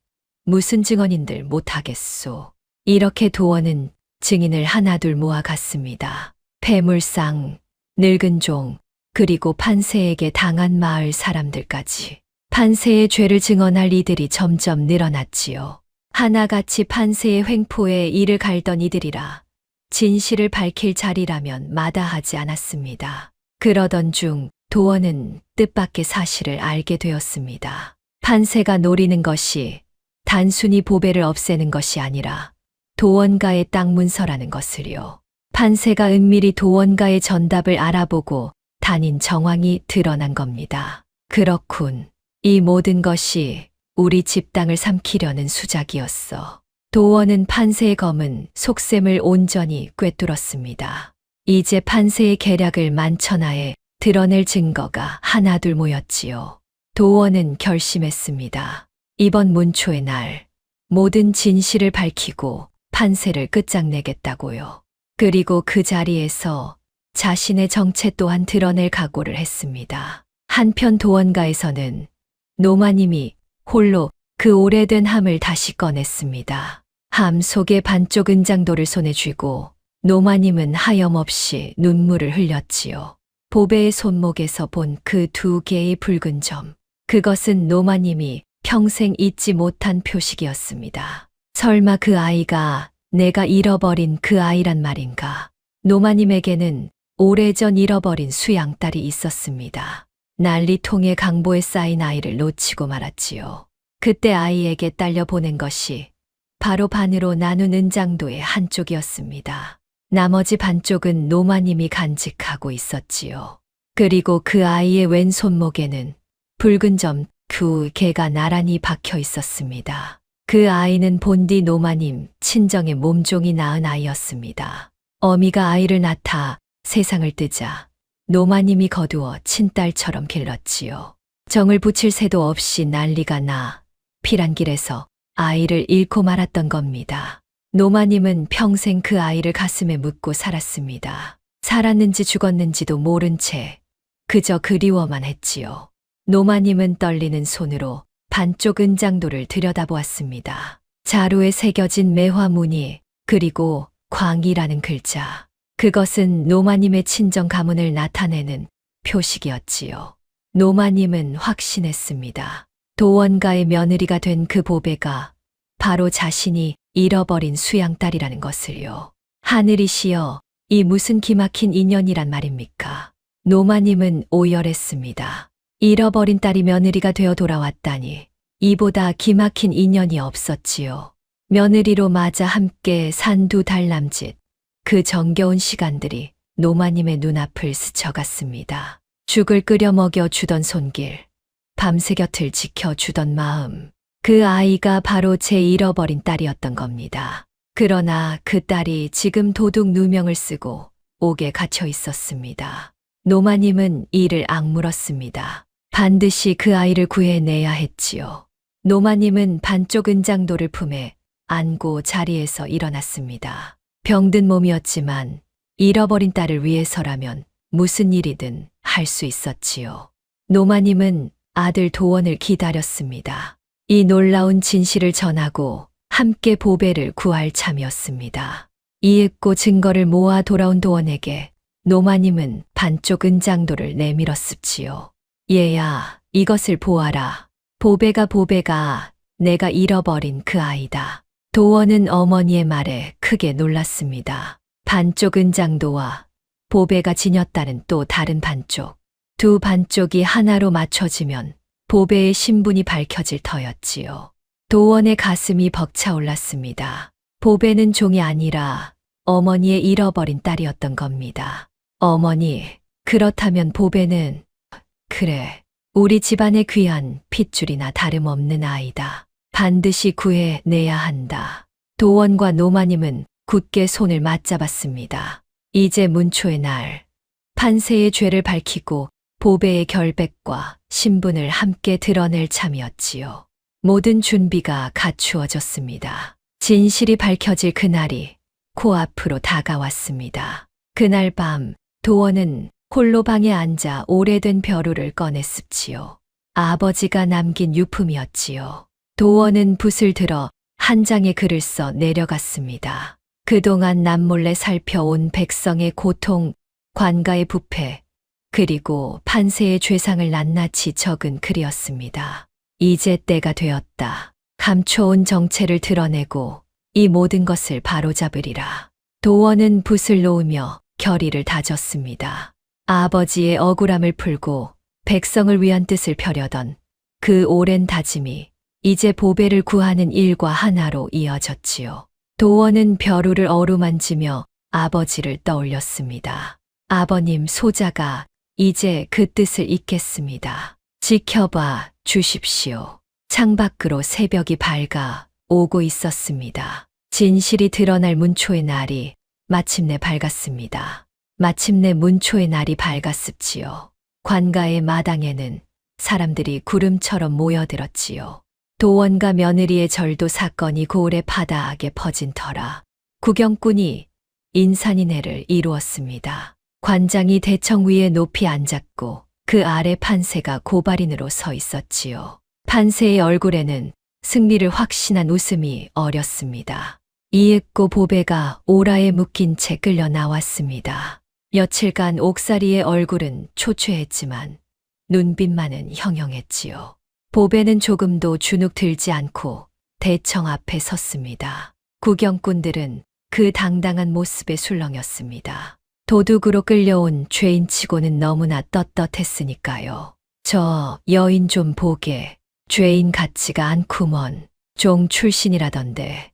무슨 증언인들 못하겠소. 이렇게 도원은 증인을 하나둘 모아갔습니다. 폐물상, 늙은 종, 그리고 판세에게 당한 마을 사람들까지. 판세의 죄를 증언할 이들이 점점 늘어났지요. 하나같이 판세의 횡포에 이를 갈던 이들이라 진실을 밝힐 자리라면 마다하지 않았습니다. 그러던 중 도원은 뜻밖의 사실을 알게 되었습니다. 판세가 노리는 것이 단순히 보배를 없애는 것이 아니라 도원가의 땅 문서라는 것을요. 판세가 은밀히 도원가의 전답을 알아보고 다닌 정황이 드러난 겁니다. 그렇군. 이 모든 것이 우리 집 땅을 삼키려는 수작이었어. 도원은 판세의 검은 속셈을 온전히 꿰뚫었습니다. 이제 판세의 계략을 만천하에 드러낼 증거가 하나둘 모였지요. 도원은 결심했습니다. 이번 문초의 날 모든 진실을 밝히고 판세를 끝장내겠다고요. 그리고 그 자리에서 자신의 정체 또한 드러낼 각오를 했습니다. 한편 도원가에서는 노마님이 홀로 그 오래된 함을 다시 꺼냈습니다. 함 속의 반쪽 은장도를 손에 쥐고 노마님은 하염없이 눈물을 흘렸지요. 보배의 손목에서 본 그 2개의 붉은 점. 그것은 노마님이 평생 잊지 못한 표식이었습니다. 설마 그 아이가 내가 잃어버린 그 아이란 말인가? 노마님에게는 오래전 잃어버린 수양딸이 있었습니다. 난리통의 강보에 쌓인 아이를 놓치고 말았지요. 그때 아이에게 딸려 보낸 것이 바로 반으로 나눈 은장도의 한쪽이었습니다. 나머지 반쪽은 노마님이 간직하고 있었지요. 그리고 그 아이의 왼손목에는 붉은 점 2개가 나란히 박혀 있었습니다. 그 아이는 본디 노마님 친정의 몸종이 낳은 아이였습니다. 어미가 아이를 낳다 세상을 뜨자 노마님이 거두어 친딸처럼 길렀지요. 정을 붙일 새도 없이 난리가 나 피란길에서 아이를 잃고 말았던 겁니다. 노마님은 평생 그 아이를 가슴에 묻고 살았습니다. 살았는지 죽었는지도 모른 채 그저 그리워만 했지요. 노마님은 떨리는 손으로 반쪽 은장도를 들여다보았습니다. 자루에 새겨진 매화 무늬 그리고 광이라는 글자. 그것은 노마님의 친정 가문을 나타내는 표식이었지요. 노마님은 확신했습니다. 도원가의 며느리가 된 그 보배가 바로 자신이 잃어버린 수양딸이라는 것을요. 하늘이시여, 이 무슨 기막힌 인연이란 말입니까? 노마님은 오열했습니다. 잃어버린 딸이 며느리가 되어 돌아왔다니 이보다 기막힌 인연이 없었지요. 며느리로 맞아 함께 산 2달 남짓 그 정겨운 시간들이 노마님의 눈앞을 스쳐갔습니다. 죽을 끓여 먹여 주던 손길, 밤새 곁을 지켜주던 마음, 그 아이가 바로 제 잃어버린 딸이었던 겁니다. 그러나 그 딸이 지금 도둑 누명을 쓰고 옥에 갇혀 있었습니다. 노마님은 이를 악물었습니다. 반드시 그 아이를 구해내야 했지요. 노마님은 반쪽 은장도를 품에 안고 자리에서 일어났습니다. 병든 몸이었지만 잃어버린 딸을 위해서라면 무슨 일이든 할 수 있었지요. 노마님은 아들 도원을 기다렸습니다. 이 놀라운 진실을 전하고 함께 보배를 구할 참이었습니다. 이윽고 증거를 모아 돌아온 도원에게 노마님은 반쪽 은장도를 내밀었습지요. 얘야, 이것을 보아라. 보배가 내가 잃어버린 그 아이다. 도원은 어머니의 말에 크게 놀랐습니다. 반쪽 은장도와 보배가 지녔다는 또 다른 반쪽. 2 반쪽이 하나로 맞춰지면 보배의 신분이 밝혀질 터였지요. 도원의 가슴이 벅차올랐습니다. 보배는 종이 아니라 어머니의 잃어버린 딸이었던 겁니다. 어머니, 그렇다면 보배는, 그래, 우리 집안의 귀한 핏줄이나 다름없는 아이다. 반드시 구해내야 한다. 도원과 노마님은 굳게 손을 맞잡았습니다. 이제 문초의 날, 판세의 죄를 밝히고 보배의 결백과 신분을 함께 드러낼 참이었지요. 모든 준비가 갖추어졌습니다. 진실이 밝혀질 그날이 코앞으로 다가왔습니다. 그날 밤 도원은 홀로 방에 앉아 오래된 벼루를 꺼냈습지요. 아버지가 남긴 유품이었지요. 도원은 붓을 들어 한 장의 글을 써 내려갔습니다. 그동안 남몰래 살펴온 백성의 고통, 관가의 부패, 그리고 판세의 죄상을 낱낱이 적은 글이었습니다. 이제 때가 되었다. 감춰온 정체를 드러내고 이 모든 것을 바로잡으리라. 도원은 붓을 놓으며 결의를 다졌습니다. 아버지의 억울함을 풀고 백성을 위한 뜻을 펴려던 그 오랜 다짐이 이제 보배를 구하는 일과 하나로 이어졌지요. 도원은 벼루를 어루만지며 아버지를 떠올렸습니다. 아버님, 소자가 이제 그 뜻을 잇겠습니다. 지켜봐 주십시오. 창밖으로 새벽이 밝아 오고 있었습니다. 진실이 드러날 문초의 날이 마침내 밝았습니다. 마침내 문초의 날이 밝았습지요. 관가의 마당에는 사람들이 구름처럼 모여들었지요. 도원과 며느리의 절도 사건이 고을의 바다하게 퍼진 터라 구경꾼이 인산인해를 이루었습니다. 관장이 대청 위에 높이 앉았고 그 아래 판세가 고발인으로 서 있었지요. 판세의 얼굴에는 승리를 확신한 웃음이 어렸습니다. 이윽고 보배가 오라에 묶인 채 끌려 나왔습니다. 며칠간 옥살이의 얼굴은 초췌했지만 눈빛만은 형형했지요. 보배는 조금도 주눅 들지 않고 대청 앞에 섰습니다. 구경꾼들은 그 당당한 모습에 술렁였습니다. 도둑으로 끌려온 죄인치고는 너무나 떳떳했으니까요. 저 여인 좀 보게. 죄인 같지가 않구먼. 종 출신이라던데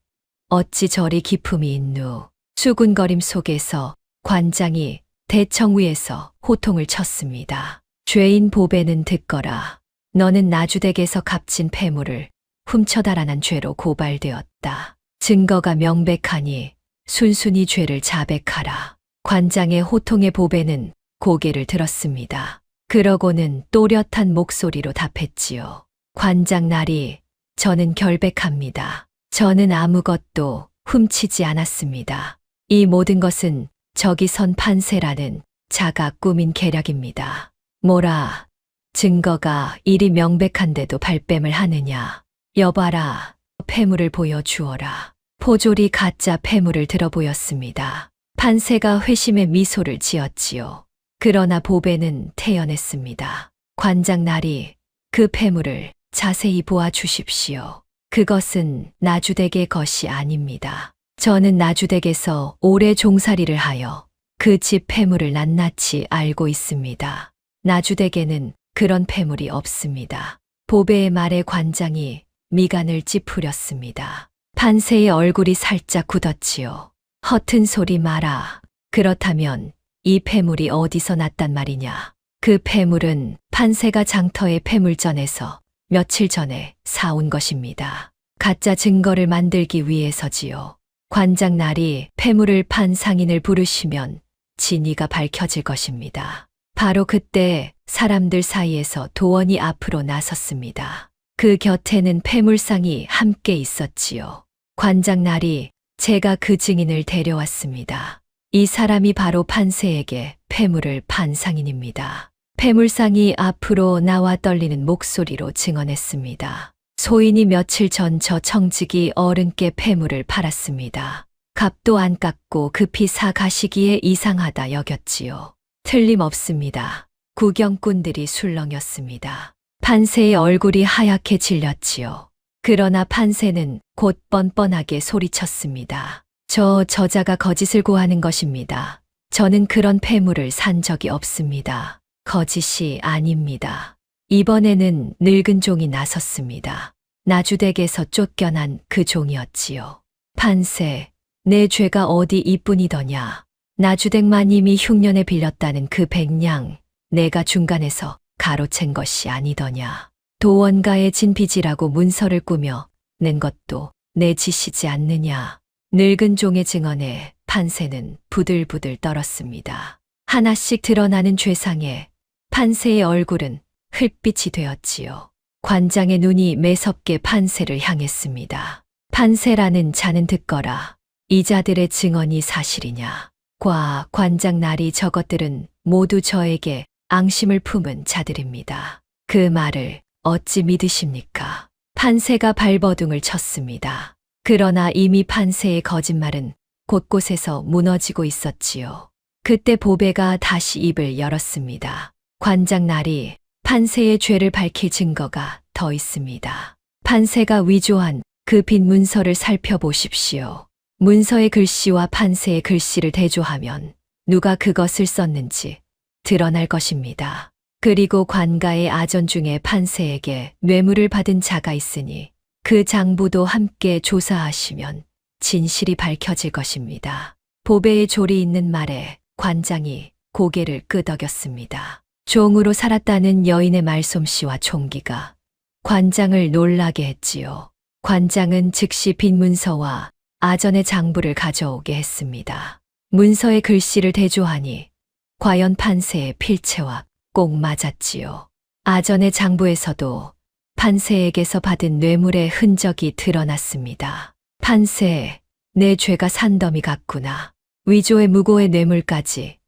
어찌 저리 기품이 있누. 수군거림 속에서 관장이 대청 위에서 호통을 쳤습니다. 죄인 보배는 듣거라. 너는 나주댁에서 값진 폐물을 훔쳐 달아난 죄로 고발되었다. 증거가 명백하니 순순히 죄를 자백하라. 관장의 호통에 보배는 고개를 들었습니다. 그러고는 또렷한 목소리로 답했지요. 관장 나리, 저는 결백합니다. 저는 아무것도 훔치지 않았습니다. 이 모든 것은 저기 선 판세라는 자가 꾸민 계략입니다. 뭐라, 증거가 이리 명백한데도 발뺌을 하느냐. 여봐라, 폐물을 보여주어라. 포졸이 가짜 폐물을 들어 보였습니다. 판세가 회심의 미소를 지었지요. 그러나 보배는 태연했습니다. 관장 나리, 그 폐물을 자세히 보아주십시오. 그것은 나주댁의 것이 아닙니다. 저는 나주댁에서 오래 종살이를 하여 그 집 폐물을 낱낱이 알고 있습니다. 나주댁에는 그런 폐물이 없습니다. 보배의 말에 관장이 미간을 찌푸렸습니다. 판세의 얼굴이 살짝 굳었지요. 허튼 소리 마라. 그렇다면 이 폐물이 어디서 났단 말이냐. 그 폐물은 판세가 장터의 폐물전에서 며칠 전에 사온 것입니다. 가짜 증거를 만들기 위해서지요. 관장 나리 폐물을 판 상인을 부르시면 진위가 밝혀질 것입니다. 바로 그때 사람들 사이에서 도원이 앞으로 나섰습니다. 그 곁에는 폐물상이 함께 있었지요. 관장 나리, 제가 그 증인을 데려왔습니다. 이 사람이 바로 판세에게 폐물을 판 상인입니다. 폐물상이 앞으로 나와 떨리는 목소리로 증언했습니다. 소인이 며칠 전 저 청직이 어른께 폐물을 팔았습니다. 값도 안 깎고 급히 사가시기에 이상하다 여겼지요. 틀림없습니다. 구경꾼들이 술렁였습니다. 판세의 얼굴이 하얗게 질렸지요. 그러나 판세는 곧 뻔뻔하게 소리쳤습니다. 저 저자가 거짓을 고하는 것입니다. 저는 그런 폐물을 산 적이 없습니다. 거짓이 아닙니다. 이번에는 늙은 종이 나섰습니다. 나주댁에서 쫓겨난 그 종이었지요. 판세, 내 죄가 어디 이뿐이더냐. 나주댁만 이미 흉년에 빌렸다는 그 백냥, 내가 중간에서 가로챈 것이 아니더냐. 도원가의 진빚이라고 문서를 꾸며 낸 것도 내 짓이지 않느냐. 늙은 종의 증언에 판세는 부들부들 떨었습니다. 하나씩 드러나는 죄상에 판세의 얼굴은 흙빛이 되었지요. 관장의 눈이 매섭게 판세를 향했습니다. 판세라는 자는 듣거라. 이 자들의 증언이 사실이냐. 관장 나리 저것들은 모두 저에게 앙심을 품은 자들입니다. 그 말을 어찌 믿으십니까? 판세가 발버둥을 쳤습니다. 그러나 이미 판세의 거짓말은 곳곳에서 무너지고 있었지요. 그때 보배가 다시 입을 열었습니다. 관장 나리, 판세의 죄를 밝힐 증거가 더 있습니다. 판세가 위조한 그 빈 문서를 살펴보십시오. 문서의 글씨와 판세의 글씨를 대조하면 누가 그것을 썼는지 드러날 것입니다. 그리고 관가의 아전 중에 판세에게 뇌물을 받은 자가 있으니 그 장부도 함께 조사하시면 진실이 밝혀질 것입니다. 보배의 조리 있는 말에 관장이 고개를 끄덕였습니다. 종으로 살았다는 여인의 말솜씨와 총기가 관장을 놀라게 했지요. 관장은 즉시 빈 문서와 아전의 장부를 가져오게 했습니다. 문서의 글씨를 대조하니 과연 판세의 필체와 꼭 맞았지요. 아전의 장부에서도 판세에게서 받은 뇌물의 흔적이 드러났습니다. 판세, 내 죄가 산더미 같구나. 위조의 무고의 뇌물까지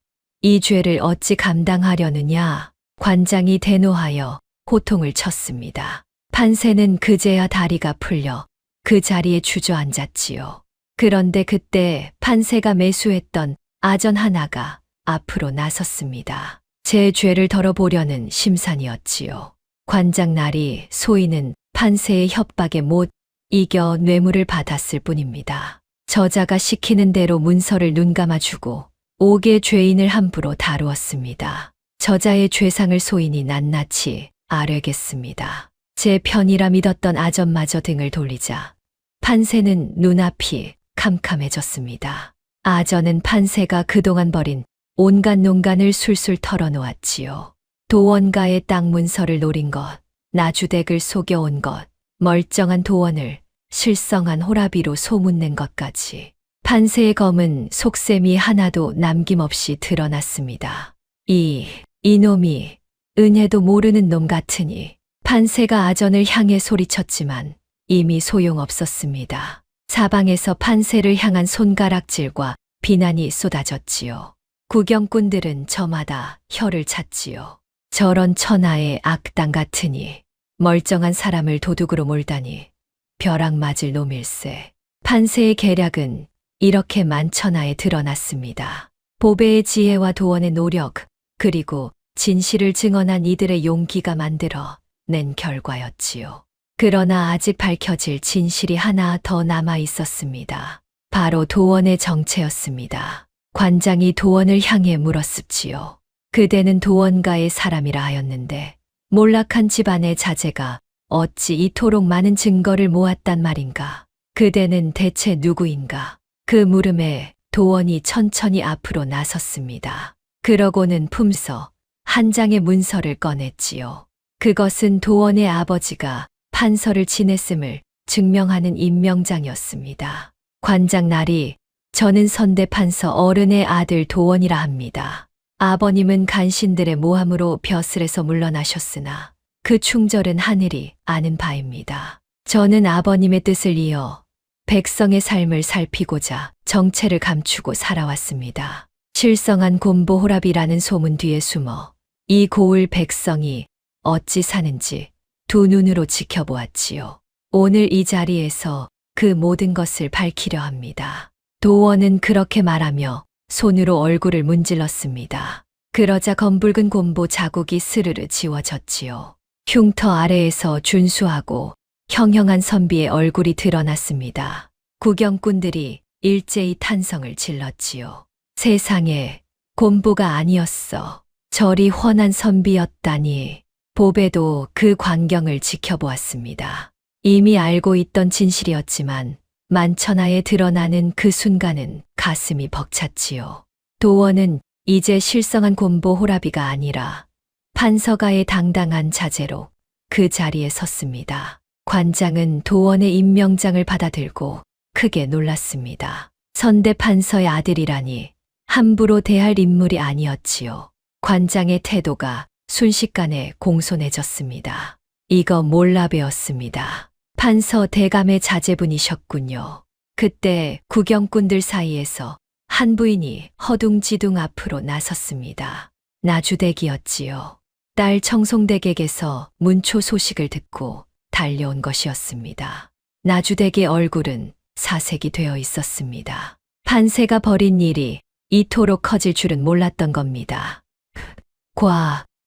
이 죄를 어찌 감당하려느냐. 관장이 대노하여 호통을 쳤습니다. 판세는 그제야 다리가 풀려 그 자리에 주저앉았지요. 그런데 그때 판세가 매수했던 아전 하나가 앞으로 나섰습니다. 제 죄를 덜어보려는 심산이었지요. 관장날이 소인은 판세의 협박에 못 이겨 뇌물을 받았을 뿐입니다. 저자가 시키는 대로 문서를 눈감아주고 5개 죄인을 함부로 다루었습니다. 저자의 죄상을 소인이 낱낱이 아뢰겠습니다. 제 편이라 믿었던 아전마저 등을 돌리자 판세는 눈앞이 캄캄해졌습니다. 아전은 판세가 그동안 벌인 온갖 농간을 술술 털어놓았지요. 도원가의 땅 문서를 노린 것, 나주댁을 속여온 것, 멀쩡한 도원을 실성한 호라비로 소문낸 것까지 판세의 검은 속셈이 하나도 남김없이 드러났습니다. 이놈이 은혜도 모르는 놈 같으니 판세가 아전을 향해 소리쳤지만 이미 소용없었습니다. 사방에서 판세를 향한 손가락질과 비난이 쏟아졌지요. 구경꾼들은 저마다 혀를 찼지요. 저런 천하의 악당 같으니 멀쩡한 사람을 도둑으로 몰다니 벼락 맞을 놈일세. 판세의 계략은 이렇게 만천하에 드러났습니다. 보배의 지혜와 도원의 노력, 그리고 진실을 증언한 이들의 용기가 만들어 낸 결과였지요. 그러나 아직 밝혀질 진실이 하나 더 남아 있었습니다. 바로 도원의 정체였습니다. 관장이 도원을 향해 물었습지요. 그대는 도원가의 사람이라 하였는데 몰락한 집안의 자제가 어찌 이토록 많은 증거를 모았단 말인가? 그대는 대체 누구인가? 그 물음에 도원이 천천히 앞으로 나섰습니다. 그러고는 품서 한 장의 문서를 꺼냈지요. 그것은 도원의 아버지가 판서를 지냈음을 증명하는 임명장이었습니다. 관장날이 저는 선대판서 어른의 아들 도원이라 합니다. 아버님은 간신들의 모함으로 벼슬에서 물러나셨으나 그 충절은 하늘이 아는 바입니다. 저는 아버님의 뜻을 이어 백성의 삶을 살피고자 정체를 감추고 살아왔습니다. 실성한 곰보 호랍이라는 소문 뒤에 숨어 이 고을 백성이 어찌 사는지 두 눈으로 지켜보았지요. 오늘 이 자리에서 그 모든 것을 밝히려 합니다. 도원은 그렇게 말하며 손으로 얼굴을 문질렀습니다. 그러자 검붉은 곰보 자국이 스르르 지워졌지요. 흉터 아래에서 준수하고 형형한 선비의 얼굴이 드러났습니다. 구경꾼들이 일제히 탄성을 질렀지요. 세상에, 곰보가 아니었어. 저리 훤한 선비였다니. 보배도 그 광경을 지켜보았습니다. 이미 알고 있던 진실이었지만 만천하에 드러나는 그 순간은 가슴이 벅찼지요. 도원은 이제 실성한 곰보 호라비가 아니라 판서가의 당당한 자제로 그 자리에 섰습니다. 관장은 도원의 임명장을 받아들고 크게 놀랐습니다. 선대 판서의 아들이라니 함부로 대할 인물이 아니었지요. 관장의 태도가 순식간에 공손해졌습니다. 이거 몰라 배웠습니다. 판서 대감의 자제분이셨군요. 그때 구경꾼들 사이에서 한 부인이 허둥지둥 앞으로 나섰습니다. 나주댁이었지요. 딸 청송댁에게서 문초 소식을 듣고 달려온 것이었습니다. 나주댁의 얼굴은 사색이 되어 있었습니다. 판세가 벌인 일이 이토록 커질 줄은 몰랐던 겁니다.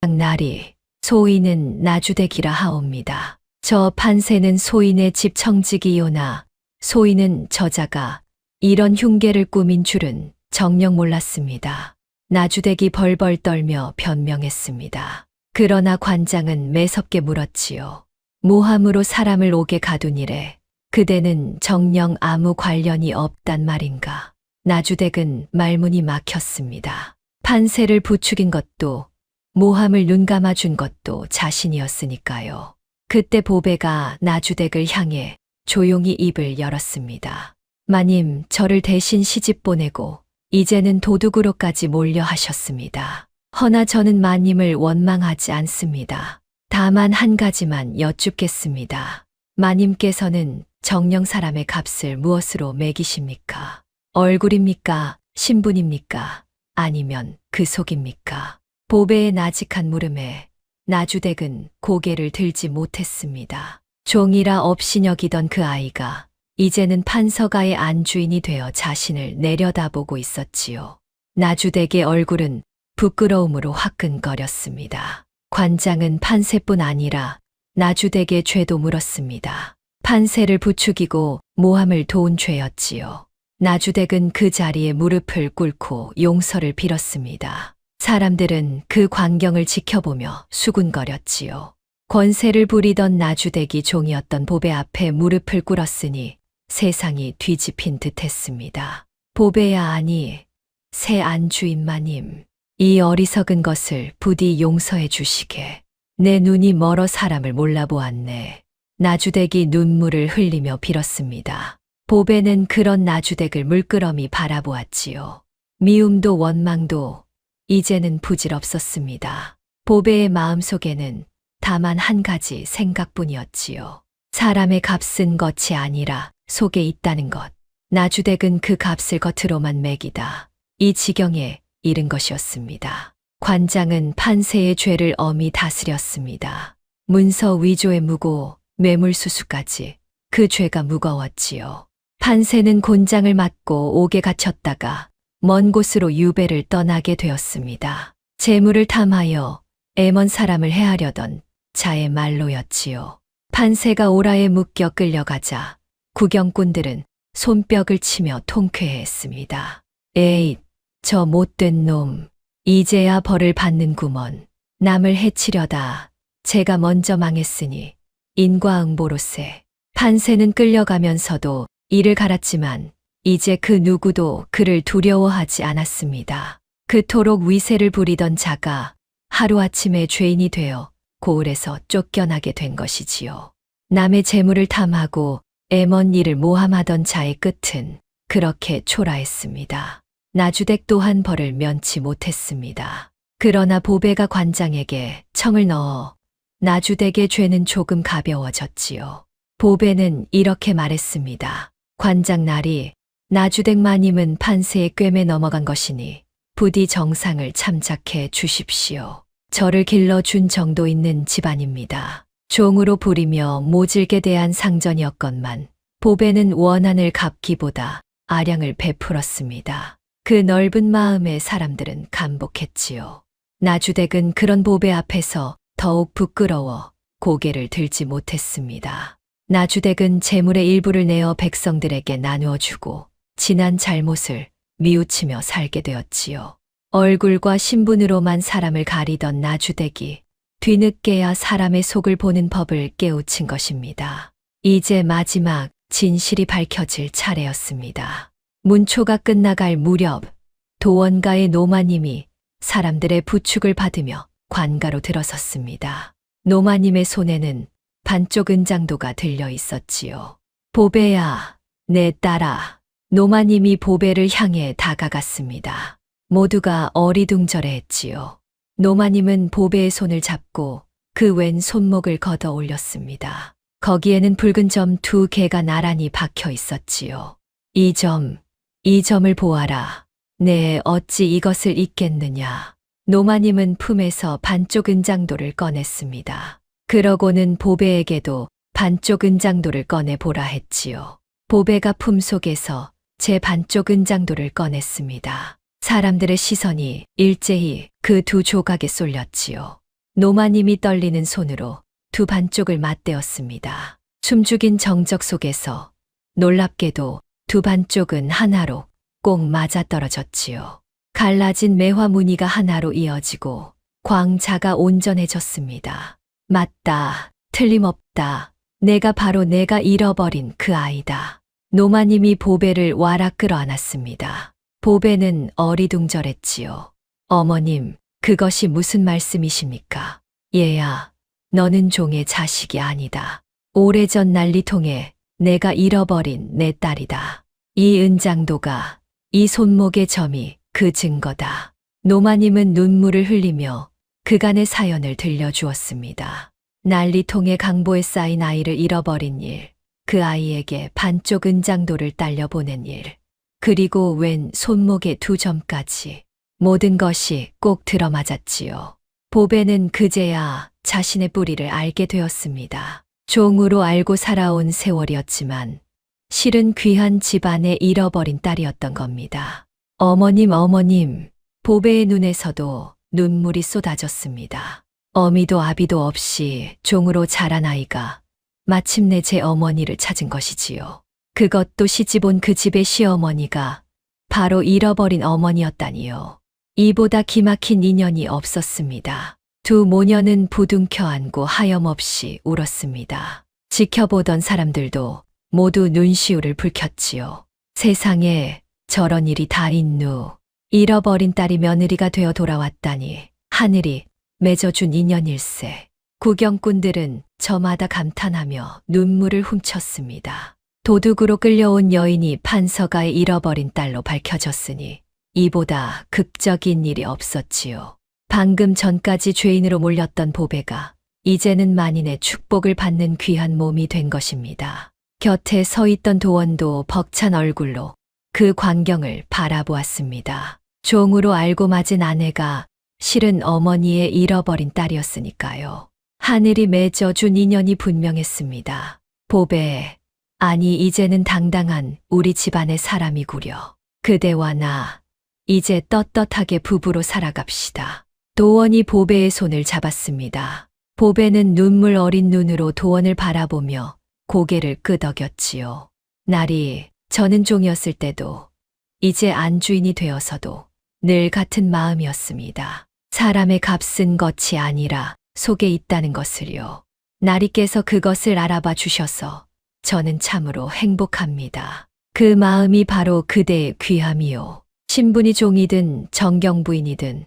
날이 소인은 나주댁이라 하옵니다. 저 판세는 소인의 집 청직이요나 소인은 저자가 이런 흉계를 꾸민 줄은 정녕 몰랐습니다. 나주댁이 벌벌 떨며 변명했습니다. 그러나 관장은 매섭게 물었지요. 모함으로 사람을 옥에 가둔 일에 그대는 정녕 아무 관련이 없단 말인가. 나주댁은 말문이 막혔습니다. 판세를 부추긴 것도 모함을 눈감아준 것도 자신이었으니까요. 그때 보배가 나주댁을 향해 조용히 입을 열었습니다. 마님, 저를 대신 시집 보내고 이제는 도둑으로까지 몰려 하셨습니다. 허나 저는 마님을 원망하지 않습니다. 다만 한 가지만 여쭙겠습니다. 마님께서는 정녕 사람의 값을 무엇으로 매기십니까? 얼굴입니까? 신분입니까? 아니면 그 속입니까? 보배의 나직한 물음에 나주댁은 고개를 들지 못했습니다. 종이라 업신여기던 그 아이가 이제는 판서가의 안주인이 되어 자신을 내려다보고 있었지요. 나주댁의 얼굴은 부끄러움으로 화끈거렸습니다. 관장은 판세뿐 아니라 나주댁의 죄도 물었습니다. 판세를 부추기고 모함을 도운 죄였지요. 나주댁은 그 자리에 무릎을 꿇고 용서를 빌었습니다. 사람들은 그 광경을 지켜보며 수군거렸지요. 권세를 부리던 나주댁이 종이었던 보배 앞에 무릎을 꿇었으니 세상이 뒤집힌 듯했습니다. 보배야 아니 새 안주인마님, 이 어리석은 것을 부디 용서해 주시게. 내 눈이 멀어 사람을 몰라보았네. 나주댁이 눈물을 흘리며 빌었습니다. 보배는 그런 나주댁을 물끄러미 바라보았지요. 미움도 원망도 이제는 부질없었습니다. 보배의 마음속에는 다만 한 가지 생각뿐이었지요. 사람의 값은 겉이 아니라 속에 있다는 것. 나주댁은 그 값을 겉으로만 매기다 이 지경에 이른 것이었습니다. 관장은 판세의 죄를 엄히 다스렸습니다. 문서 위조의 무고, 뇌물수수까지 그 죄가 무거웠지요. 판세는 곤장을 맞고 옥에 갇혔다가 먼 곳으로 유배를 떠나게 되었습니다. 재물을 탐하여 애먼 사람을 해하려던 자의 말로였지요. 판세가 오라에 묶여 끌려가자 구경꾼들은 손뼉을 치며 통쾌했습니다. 에잇, 저 못된 놈, 이제야 벌을 받는구먼. 남을 해치려다 제가 먼저 망했으니 인과응보로세. 판세는 끌려가면서도 이를 갈았지만 이제 그 누구도 그를 두려워하지 않았습니다. 그토록 위세를 부리던 자가 하루아침에 죄인이 되어 고을에서 쫓겨나게 된 것이지요. 남의 재물을 탐하고 애먼 일을 모함하던 자의 끝은 그렇게 초라했습니다. 나주댁 또한 벌을 면치 못했습니다. 그러나 보배가 관장에게 청을 넣어 나주댁의 죄는 조금 가벼워졌지요. 보배는 이렇게 말했습니다. 관장 나리, 나주댁 마님은 판세의 꿰매 넘어간 것이니 부디 정상을 참작해 주십시오. 저를 길러준 정도 있는 집안입니다. 종으로 부리며 모질게 대한 상전이었건만 보배는 원한을 갚기보다 아량을 베풀었습니다. 그 넓은 마음에 사람들은 감복했지요. 나주댁은 그런 보배 앞에서 더욱 부끄러워 고개를 들지 못했습니다. 나주댁은 재물의 일부를 내어 백성들에게 나누어 주고 지난 잘못을 뉘우치며 살게 되었지요. 얼굴과 신분으로만 사람을 가리던 나주댁이 뒤늦게야 사람의 속을 보는 법을 깨우친 것입니다. 이제 마지막 진실이 밝혀질 차례였습니다. 문초가 끝나갈 무렵 도원가의 노마님이 사람들의 부축을 받으며 관가로 들어섰습니다. 노마님의 손에는 반쪽 은장도가 들려 있었지요. 보배야, 내 딸아. 노마님이 보배를 향해 다가갔습니다. 모두가 어리둥절해했지요. 노마님은 보배의 손을 잡고 그 왼 손목을 걷어 올렸습니다. 거기에는 붉은 점 2개가 나란히 박혀 있었지요. 이 점을 보아라. 네, 어찌 이것을 잊겠느냐. 노마님은 품에서 반쪽 은장도를 꺼냈습니다. 그러고는 보배에게도 반쪽 은장도를 꺼내보라 했지요. 보배가 품속에서 제 반쪽 은장도를 꺼냈습니다. 사람들의 시선이 일제히 그 두 조각에 쏠렸지요. 노마님이 떨리는 손으로 두 반쪽을 맞대었습니다. 숨죽인 정적 속에서 놀랍게도 두 반쪽은 하나로 꼭 맞아떨어졌지요. 갈라진 매화 무늬가 하나로 이어지고 광자가 온전해졌습니다. 맞다. 틀림없다. 내가 바로 내가 잃어버린 그 아이다. 노마님이 보배를 와락 끌어안았습니다. 보배는 어리둥절했지요. 어머님, 그것이 무슨 말씀이십니까? 얘야, 너는 종의 자식이 아니다. 오래전 난리통에 내가 잃어버린 내 딸이다. 이 은장도가, 이 손목의 점이 그 증거다. 노마님은 눈물을 흘리며 그간의 사연을 들려주었습니다. 난리통의 강보에 쌓인 아이를 잃어버린 일, 그 아이에게 반쪽 은장도를 딸려 보낸 일, 그리고 웬 손목의 두 점까지. 모든 것이 꼭 들어맞았지요. 보배는 그제야 자신의 뿌리를 알게 되었습니다. 종으로 알고 살아온 세월이었지만 실은 귀한 집안에 잃어버린 딸이었던 겁니다. 어머님, 보배의 눈에서도 눈물이 쏟아졌습니다. 어미도 아비도 없이 종으로 자란 아이가 마침내 제 어머니를 찾은 것이지요. 그것도 시집 온 그 집의 시어머니가 바로 잃어버린 어머니였다니요. 이보다 기막힌 인연이 없었습니다. 두 모녀는 부둥켜 안고 하염없이 울었습니다. 지켜보던 사람들도 모두 눈시울을 붉혔지요. 세상에 저런 일이 다 있누. 잃어버린 딸이 며느리가 되어 돌아왔다니 하늘이 맺어준 인연일세. 구경꾼들은 저마다 감탄하며 눈물을 훔쳤습니다. 도둑으로 끌려온 여인이 판서가의 잃어버린 딸로 밝혀졌으니 이보다 극적인 일이 없었지요. 방금 전까지 죄인으로 몰렸던 보배가 이제는 만인의 축복을 받는 귀한 몸이 된 것입니다. 곁에 서 있던 도원도 벅찬 얼굴로 그 광경을 바라보았습니다. 종으로 알고 맞은 아내가 실은 어머니의 잃어버린 딸이었으니까요. 하늘이 맺어준 인연이 분명했습니다. 보배, 아니 이제는 당당한 우리 집안의 사람이구려. 그대와 나 이제 떳떳하게 부부로 살아갑시다. 도원이 보배의 손을 잡았습니다. 보배는 눈물 어린 눈으로 도원을 바라보며 고개를 끄덕였지요. 날이 저는 종이었을 때도 이제 안주인이 되어서도 늘 같은 마음이었습니다. 사람의 값은 것이 아니라 속에 있다는 것을요. 나리께서 그것을 알아봐 주셔서 저는 참으로 행복합니다. 그 마음이 바로 그대의 귀함이요. 신분이 종이든 정경부인이든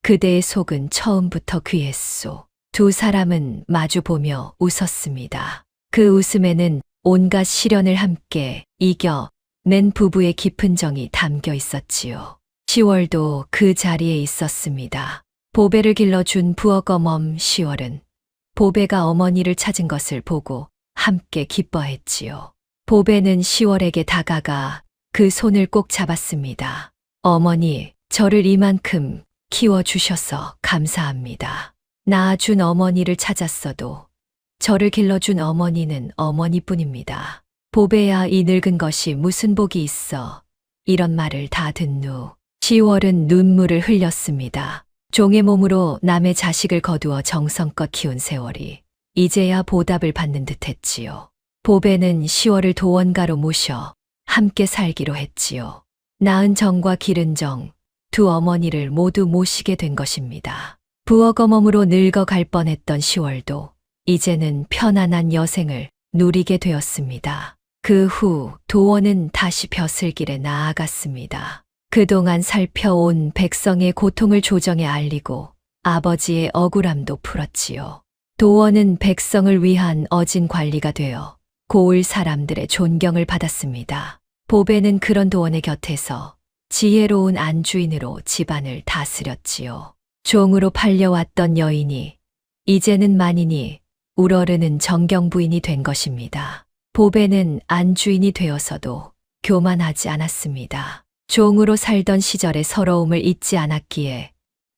그대의 속은 처음부터 귀했소. 두 사람은 마주보며 웃었습니다. 그 웃음에는 온갖 시련을 함께 이겨낸 부부의 깊은 정이 담겨 있었지요. 10월도 그 자리에 있었습니다. 보배를 길러준 부엌어멈 10월은 보배가 어머니를 찾은 것을 보고 함께 기뻐했지요. 보배는 10월에게 다가가 그 손을 꼭 잡았습니다. 어머니, 저를 이만큼 키워주셔서 감사합니다. 낳아준 어머니를 찾았어도 저를 길러준 어머니는 어머니뿐입니다. 보배야, 이 늙은 것이 무슨 복이 있어. 이런 말을 다 듣는 후 10월은 눈물을 흘렸습니다. 종의 몸으로 남의 자식을 거두어 정성껏 키운 세월이 이제야 보답을 받는 듯했지요. 보배는 10월을 도원가로 모셔 함께 살기로 했지요. 낳은 정과 기른 정, 두 어머니를 모두 모시게 된 것입니다. 부엌어멈으로 늙어갈 뻔했던 10월도 이제는 편안한 여생을 누리게 되었습니다. 그 후 도원은 다시 벼슬길에 나아갔습니다. 그동안 살펴온 백성의 고통을 조정에 알리고 아버지의 억울함도 풀었지요. 도원은 백성을 위한 어진 관리가 되어 고을 사람들의 존경을 받았습니다. 보배는 그런 도원의 곁에서 지혜로운 안주인으로 집안을 다스렸지요. 종으로 팔려왔던 여인이 이제는 만인이 우러르는 정경부인이 된 것입니다. 보배는 안주인이 되어서도 교만하지 않았습니다. 종으로 살던 시절의 서러움을 잊지 않았기에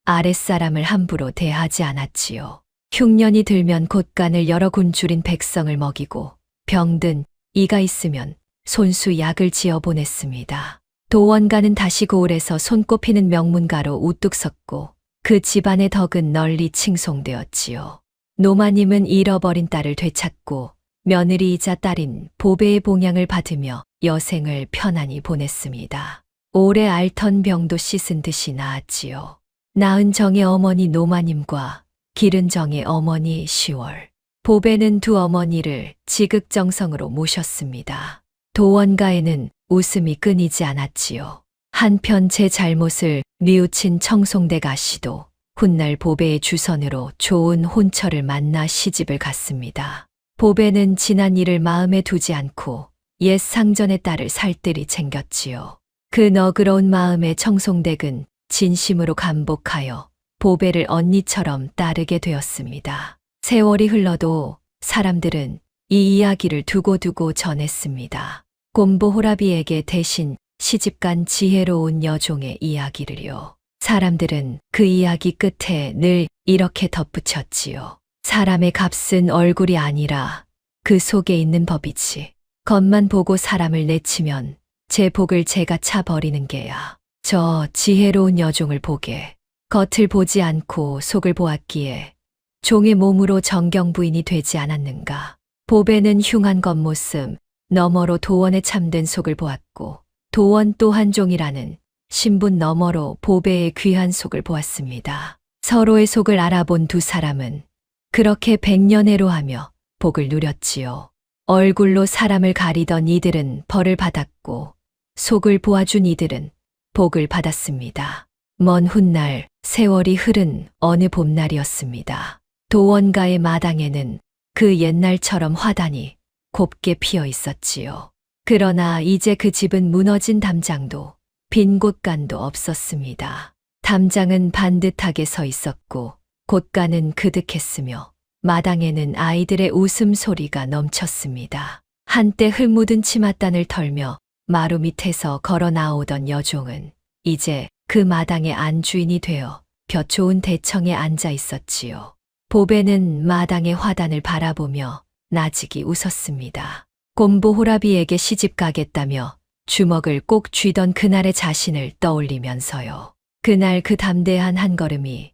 아랫사람을 함부로 대하지 않았지요. 흉년이 들면 곳간을 여러 곤줄인 백성을 먹이고 병든 이가 있으면 손수 약을 지어 보냈습니다. 도원가는 다시 고을에서 손꼽히는 명문가로 우뚝 섰고 그 집안의 덕은 널리 칭송되었지요. 노마님은 잃어버린 딸을 되찾고 며느리이자 딸인 보배의 봉양을 받으며 여생을 편안히 보냈습니다. 오래 앓던 병도 씻은 듯이 나았지요. 낳은 정의 어머니 노마님과 기른 정의 어머니 10월. 보배는 두 어머니를 지극정성으로 모셨습니다. 도원가에는 웃음이 끊이지 않았지요. 한편 제 잘못을 뉘우친 청송대 가씨도 훗날 보배의 주선으로 좋은 혼처를 만나 시집을 갔습니다. 보배는 지난 일을 마음에 두지 않고 옛 상전의 딸을 살뜰히 챙겼지요. 그 너그러운 마음에 청송댁은 진심으로 감복하여 보배를 언니처럼 따르게 되었습니다. 세월이 흘러도 사람들은 이 이야기를 두고두고 전했습니다. 곰보 호라비에게 대신 시집간 지혜로운 여종의 이야기를요. 사람들은 그 이야기 끝에 늘 이렇게 덧붙였지요. 사람의 값은 얼굴이 아니라 그 속에 있는 법이지. 겉만 보고 사람을 내치면 제 복을 제가 차버리는 게야. 저 지혜로운 여종을 보게 겉을 보지 않고 속을 보았기에 종의 몸으로 정경 부인이 되지 않았는가. 보배는 흉한 겉모습 너머로 도원에 참된 속을 보았고 도원 또한 종이라는 신분 너머로 보배의 귀한 속을 보았습니다. 서로의 속을 알아본 두 사람은 그렇게 백년해로하며 복을 누렸지요. 얼굴로 사람을 가리던 이들은 벌을 받았고 속을 보아준 이들은 복을 받았습니다. 먼 훗날 세월이 흐른 어느 봄날이었습니다. 도원가의 마당에는 그 옛날처럼 화단이 곱게 피어 있었지요. 그러나 이제 그 집은 무너진 담장도 빈 곳간도 없었습니다. 담장은 반듯하게 서 있었고 곳간은 그득했으며 마당에는 아이들의 웃음소리가 넘쳤습니다. 한때 흙 묻은 치맛단을 털며 마루 밑에서 걸어 나오던 여종은 이제 그 마당의 안주인이 되어 볕 좋은 대청에 앉아 있었지요. 보배는 마당의 화단을 바라보며 나직이 웃었습니다. 곰보 호라비에게 시집 가겠다며 주먹을 꼭 쥐던 그날의 자신을 떠올리면서요. 그날 그 담대한 한 걸음이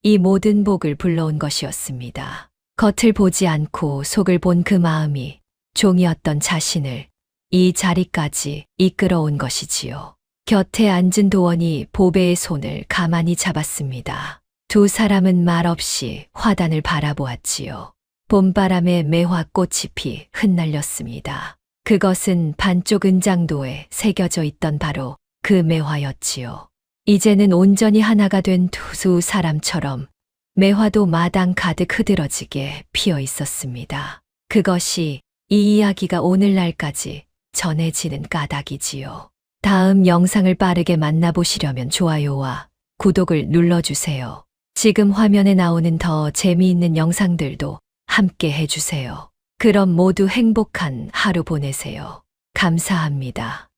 이 모든 복을 불러온 것이었습니다. 겉을 보지 않고 속을 본 그 마음이 종이었던 자신을 이 자리까지 이끌어온 것이지요. 곁에 앉은 도원이 보배의 손을 가만히 잡았습니다. 두 사람은 말없이 화단을 바라보았지요. 봄바람에 매화꽃이 피 흩날렸습니다. 그것은 반쪽 은장도에 새겨져 있던 바로 그 매화였지요. 이제는 온전히 하나가 된 두 사람처럼 매화도 마당 가득 흐드러지게 피어 있었습니다. 그것이 이 이야기가 오늘날까지 전해지는 까닭이지요. 다음 영상을 빠르게 만나보시려면 좋아요와 구독을 눌러주세요. 지금 화면에 나오는 더 재미있는 영상들도 함께 해주세요. 그럼 모두 행복한 하루 보내세요. 감사합니다.